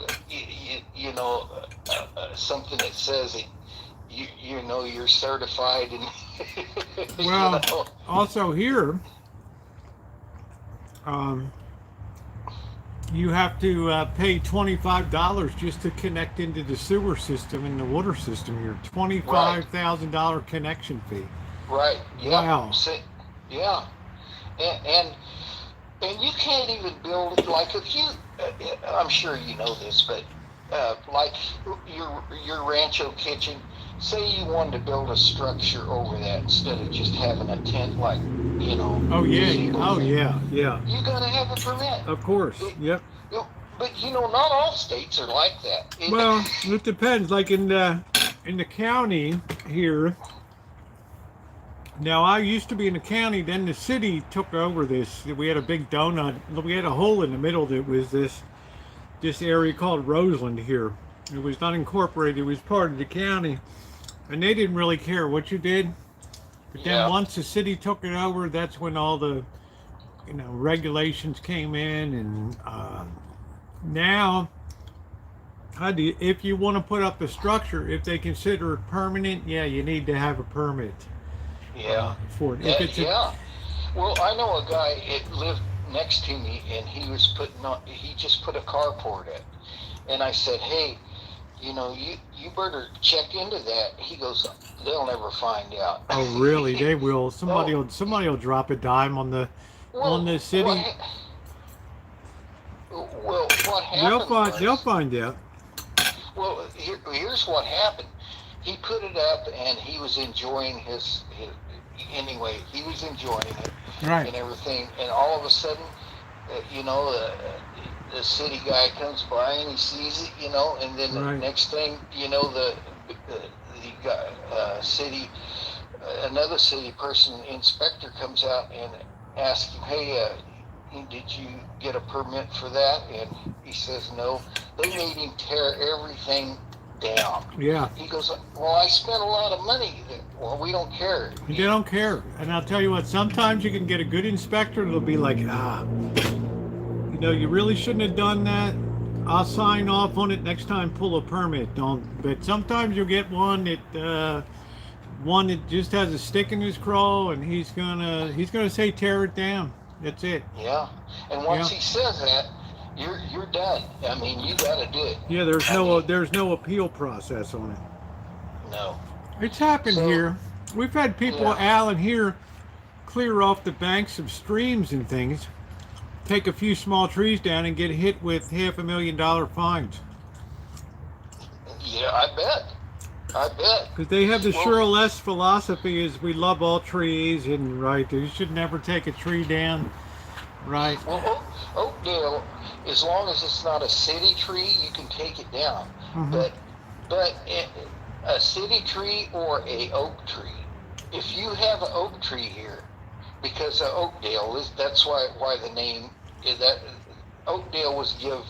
something that says it. You're certified and. Well, also here, you have to pay $25 just to connect into the sewer system and the water system here. $25,000 connection fee. Right. Yeah. Wow. Yeah. And you can't even build like if you. I'm sure you know this, but like your rancho kitchen. Say you wanted to build a structure over that instead of just having a tent, like Oh yeah. gazebo Oh thing. yeah. You gotta have a permit. Of course. Yep. But not all states are like that. Well, it depends. Like in the county here. Now, I used to be in the county, then the city took over this. We had a big donut. We had a hole in the middle that was this area called Roseland here. It was not incorporated. It was part of the county. And they didn't really care what you did. But then Yeah. once the city took it over, that's when all the, regulations came in. And now, if you want to put up a structure, if they consider it permanent, yeah, you need to have a permit. Yeah. For it. Yeah, If it's yeah. Well, I know a guy that lived next to me, and he just put a carport in, and I said, hey, you better check into that. He goes, they'll never find out. Oh, really? They will. Somebody will drop a dime on the city. What happened? They'll find out. Well, here's what happened. He put it up, and he was enjoying his anyway. He was enjoying it Right. and everything, and all of a sudden, the city guy comes by and he sees it, and then Right. the next thing, the another city person, inspector, comes out and asks him, hey, did you get a permit for that? And he says no. They made him tear everything down. Yeah. He goes, well, I spent a lot of money. Well, we don't care. They don't care. And I'll tell you what, sometimes you can get a good inspector that'll be like, you really shouldn't have done that. I'll sign off on it next time, pull a permit. Don't. But sometimes you'll get one that just has a stick in his craw, and he's gonna say tear it down. That's it. Yeah. And once Yeah. he says that, you're done. I mean, you got to do it. Yeah, there's no appeal process on it. No. It's happened So- here. We've had people, Yeah. Alan, here clear off the banks of streams and things, take a few small trees down and get hit with $500,000 fines. Yeah, I bet. Because they have the Well- sure less philosophy is we love all trees and right, you should never take a tree down. Right. Well, Oakdale, as long as it's not a city tree, you can take it down. Mhm. But a city tree or a oak tree, if you have an oak tree here, because Oakdale that's why the name is that Oakdale was given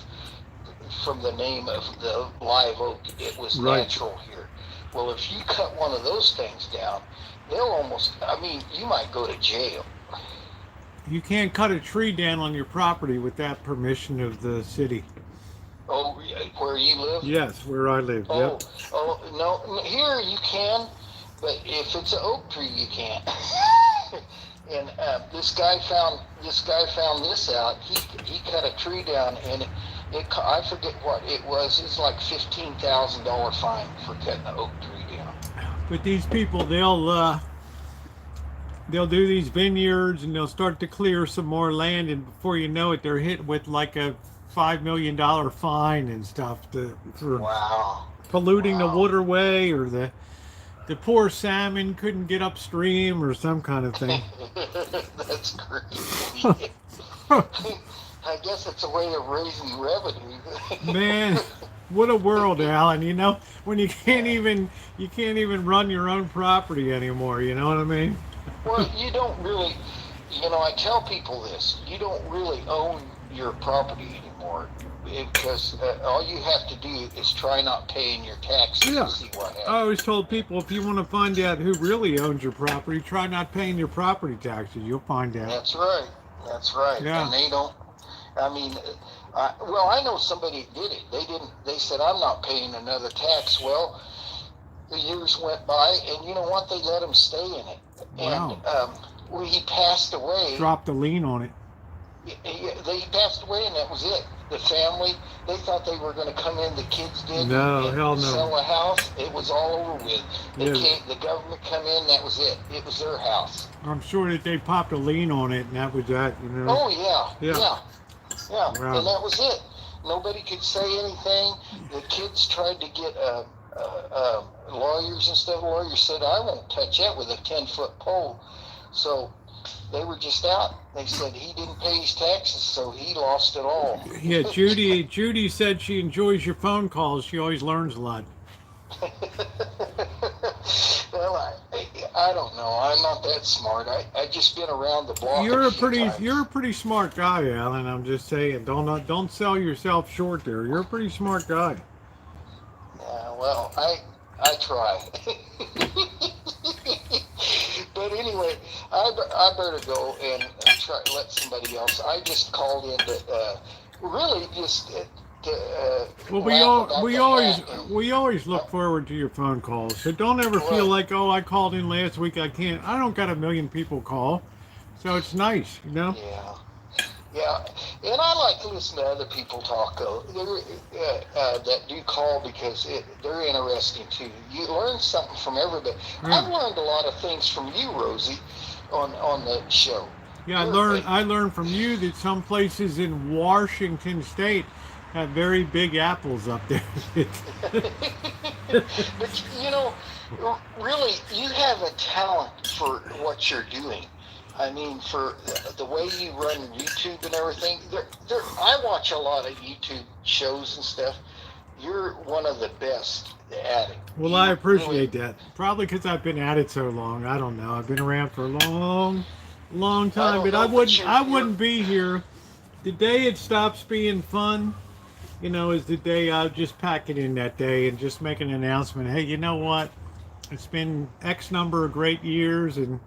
from the name of the live oak. It was Right. natural here. Well, if you cut one of those things down, you might go to jail. You can't cut a tree down on your property without permission of the city. Oh, where you live? Yes, where I live. Oh, Yep. oh no! Here you can, but if it's an oak tree, you can't. And this guy found this out. He cut a tree down, and I forget what it was. It's like $15,000 fine for cutting an oak tree down. But these people, they'll do these vineyards and they'll start to clear some more land, and before you know it, they're hit with like a $5 million fine and stuff for Wow! polluting the Wow. waterway, or the poor salmon couldn't get upstream or some kind of thing. That's crazy. I guess it's a way of raising revenue. Man, what a world, Alan. You know, when you can't even run your own property anymore. You know what I mean? Well, you don't really, I tell people this, you don't really own your property anymore, because all you have to do is try not paying your taxes Yeah. and see what happens. I always told people, if you want to find out who really owns your property, try not paying your property taxes. You'll find out. That's right. Yeah. And they don't, I know somebody did it. They said, I'm not paying another tax. Well, the years went by, and you know what? They let him stay in it. Wow. And he passed away. Drop the lien on it. They passed away, and that was it. The family, they thought they were going to come in. The kids did. No, and hell no. Sell a house. It was all over with. Yeah. The government come in. That was it. It was their house. I'm sure that they popped a lien on it, and that was that. You know. Oh yeah. Yeah. Wow. And that was it. Nobody could say anything. The kids tried to get lawyers and stuff. Lawyers said, I won't touch that with a 10-foot pole. So they were just out. They said he didn't pay his taxes, so he lost it all. Yeah, Judy said she enjoys your phone calls. She always learns a lot. Well, I don't know. I'm not that smart. I just been around the block. You're a few times. pretty smart guy, Alan. I'm just saying, don't sell yourself short there. You're a pretty smart guy. Well, I try. But anyway, I better go and try to let somebody else. I just called in to really just to. Well, laugh about the hat and- we always look forward to your phone calls. So don't ever feel like, oh, I called in last week, I can't. I don't got a million people call, so it's nice, you know. Yeah, and I like to listen to other people talk that do call, because they're interesting too. You learn something from everybody. Yeah. I've learned a lot of things from you, Rosie, on the show. Yeah, You're I learned from you that some places in Washington State have very big apples up there. But really, you have a talent for what you're doing. I mean, for the way you run YouTube and everything. I watch a lot of YouTube shows and stuff. You're one of the best at it. Well, I appreciate that. Probably because I've been at it so long. I don't know. I've been around for a long time, don't but know, but I wouldn't be here. The day it stops being fun, is the day I'll just pack it in that day and just make an announcement. Hey, you know what? It's been X number of great years, and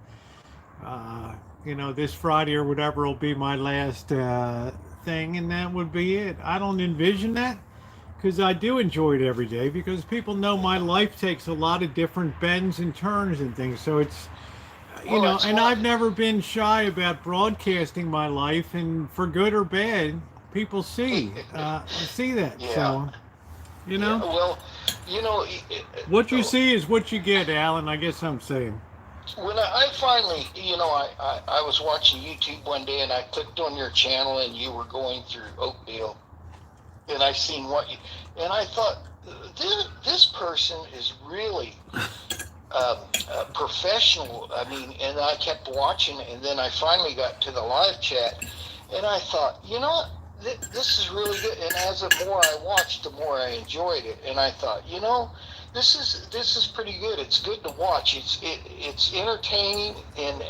this Friday or whatever will be my last thing, and that would be it. I don't envision that, because I do enjoy it every day, because people know my life takes a lot of different bends and turns and things. So it's, and I've never been shy about broadcasting my life, and for good or bad, people see that. Yeah. So, Well, what you see is what you get, Alan. I guess I'm saying. when I finally, I was watching YouTube one day and I clicked on your channel and you were going through Oakdale, and I seen and I thought, this person is really professional. I mean, and I kept watching, and then I finally got to the live chat, and I thought, this is really good. And as the more I watched, the more I enjoyed it. And I thought, this is pretty good. It's good to watch. It's entertaining, and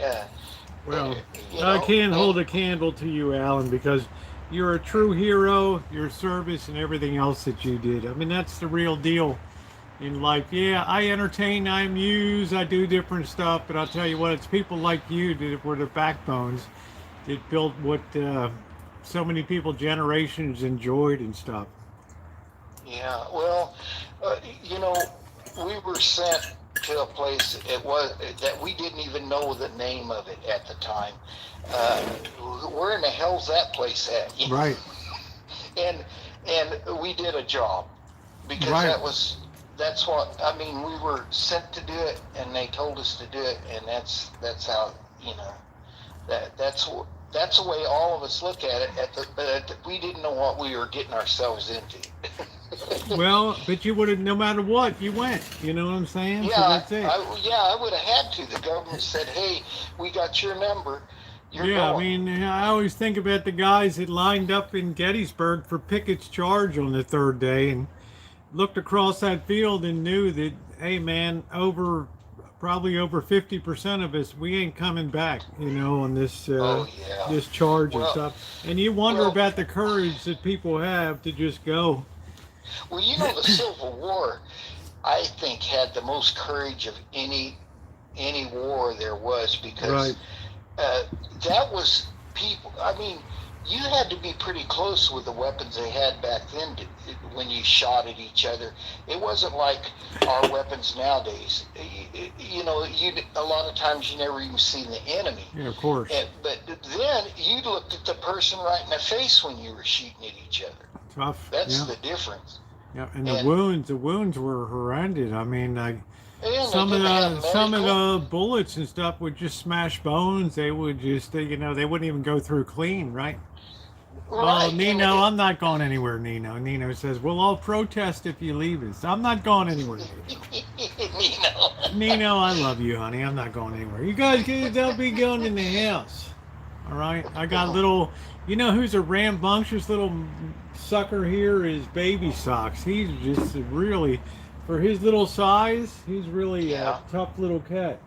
Well, I can't hold a candle to you, Alan, because you're a true hero. Your service and everything else that you did. I mean, that's the real deal in life. Yeah, I entertain, I amuse, I do different stuff, but I'll tell you what, it's people like you that were the backbones that built what so many people generations enjoyed and stuff. Yeah, well, we were sent to a place that we didn't even know the name of it at the time. Where in the hell's that place at? Right. And we did a job, because Right. that's what I mean. We were sent to do it, and they told us to do it, and that's how that's the way all of us look at it. But we didn't know what we were getting ourselves into. Well, but you would have, no matter what, you went. You know what I'm saying? So Yeah, that's it. I would have had to. The government said, "Hey, we got your number. You're Yeah, I going." mean, I always think about the guys that lined up in Gettysburg for Pickett's charge on the third day and looked across that field and knew that, hey man, probably over 50% of us, we ain't coming back, on this Oh, yeah. this charge and Well- stuff. And you wonder well- about the courage that people have to just go. Well, the Civil War, I think, had the most courage of any war there was, because Right. that was people. I mean, you had to be pretty close with the weapons they had back then when you shot at each other. It wasn't like our weapons nowadays. A lot of times you never even seen the enemy. Yeah, of course. But then you looked at the person right in the face when you were shooting at each other. Tough. That's Yeah. the difference. Yeah, and the and- wounds were horrendous. I mean, And some they of didn't have medical. the bullets and stuff would just smash bones. They would just, they wouldn't even go through clean, right? Right, Oh, and Nino, I'm not going anywhere, Nino. Nino says, we'll all protest if you leave us. I'm not going anywhere, Nino. Nino, I love you, honey. I'm not going anywhere. You guys, don't be going in the house. All right? I got little, who's a rambunctious little sucker here is Baby Socks. He's just really, for his little size, he's really Yeah. a tough little cat.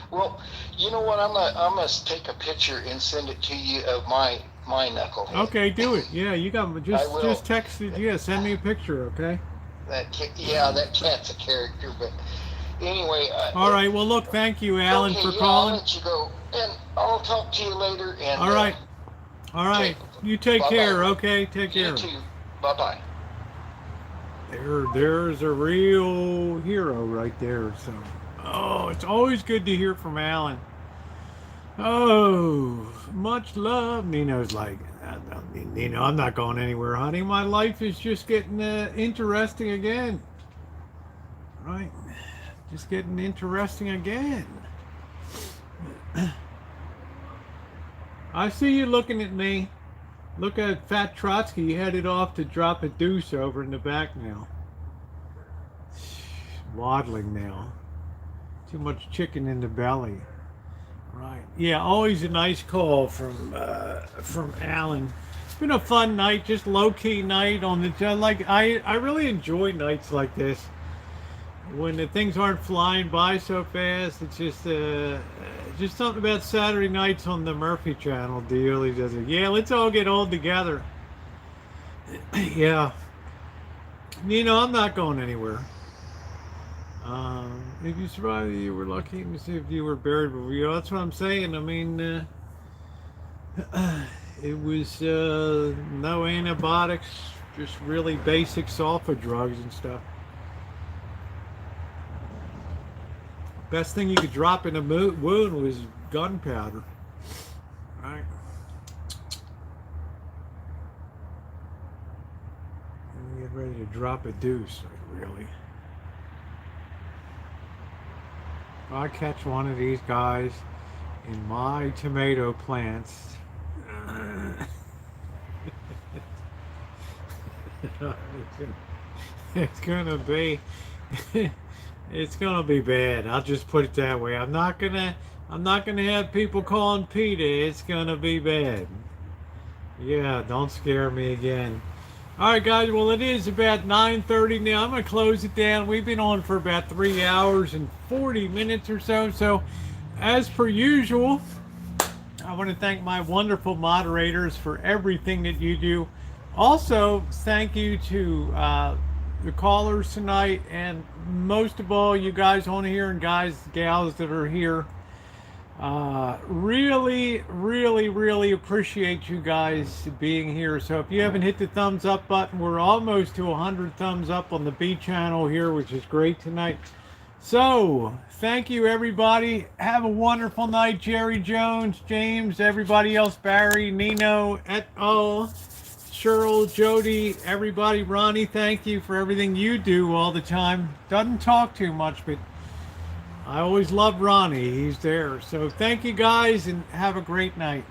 Well, you know what? I'm gonna take a picture and send it to you of my knucklehead. Okay, do it. Yeah, you got I will. just text it. Yeah, send me a picture, okay? That cat's a character, but anyway. All right. Well, look, thank you, Alan, okay, for yeah, calling. I'll let you go, and I'll talk to you later. And All right. All right. You take Bye-bye. care, okay? Take care. You too. Bye-bye. There's a real hero right there. So, it's always good to hear from Alan. Oh, much love. Nino's like, Nino, I'm not going anywhere, honey. My life is just getting interesting again. Right? Just getting interesting again. I see you looking at me. Look at Fat Trotsky headed off to drop a deuce over in the back now. Waddling now. Too much chicken in the belly. Right. Yeah, always a nice call from Alan. It's been a fun night, just low-key night on the I really enjoy nights like this. When the things aren't flying by so fast, it's just something about Saturday nights on the Murphy Channel deal. He does it. Yeah, let's all get old together. Yeah. I'm not going anywhere. If you survived, you were lucky to see if you were buried with you. That's what I'm saying. I mean, it was no antibiotics, just really basic sulfa drugs and stuff. Best thing you could drop in a wound was gunpowder. Right? And get ready to drop a deuce, like, really. if I catch one of these guys in my tomato plants, it's gonna be it's gonna be bad. I'll just put it that way. I'm not gonna have people calling PETA. It's gonna be bad. Yeah, don't scare me again. All right, guys. Well, it is about 9:30 now. I'm gonna close it down. We've been on for about 3 hours and 40 minutes or so. So, as per usual, I want to thank my wonderful moderators for everything that you do. Also, thank you to the callers tonight, and most of all, you guys on here and gals that are here. Really, really, really appreciate you guys being here. So if you haven't hit the thumbs up button, we're almost to 100 thumbs up on the B channel here, which is great tonight. So thank you, everybody. Have a wonderful night. Jerry Jones, James, everybody else, Barry, Nino, et al., Cheryl, Jody, everybody, Ronnie, thank you for everything you do all the time. Doesn't talk too much, but I always love Ronnie. He's there. So thank you guys and have a great night.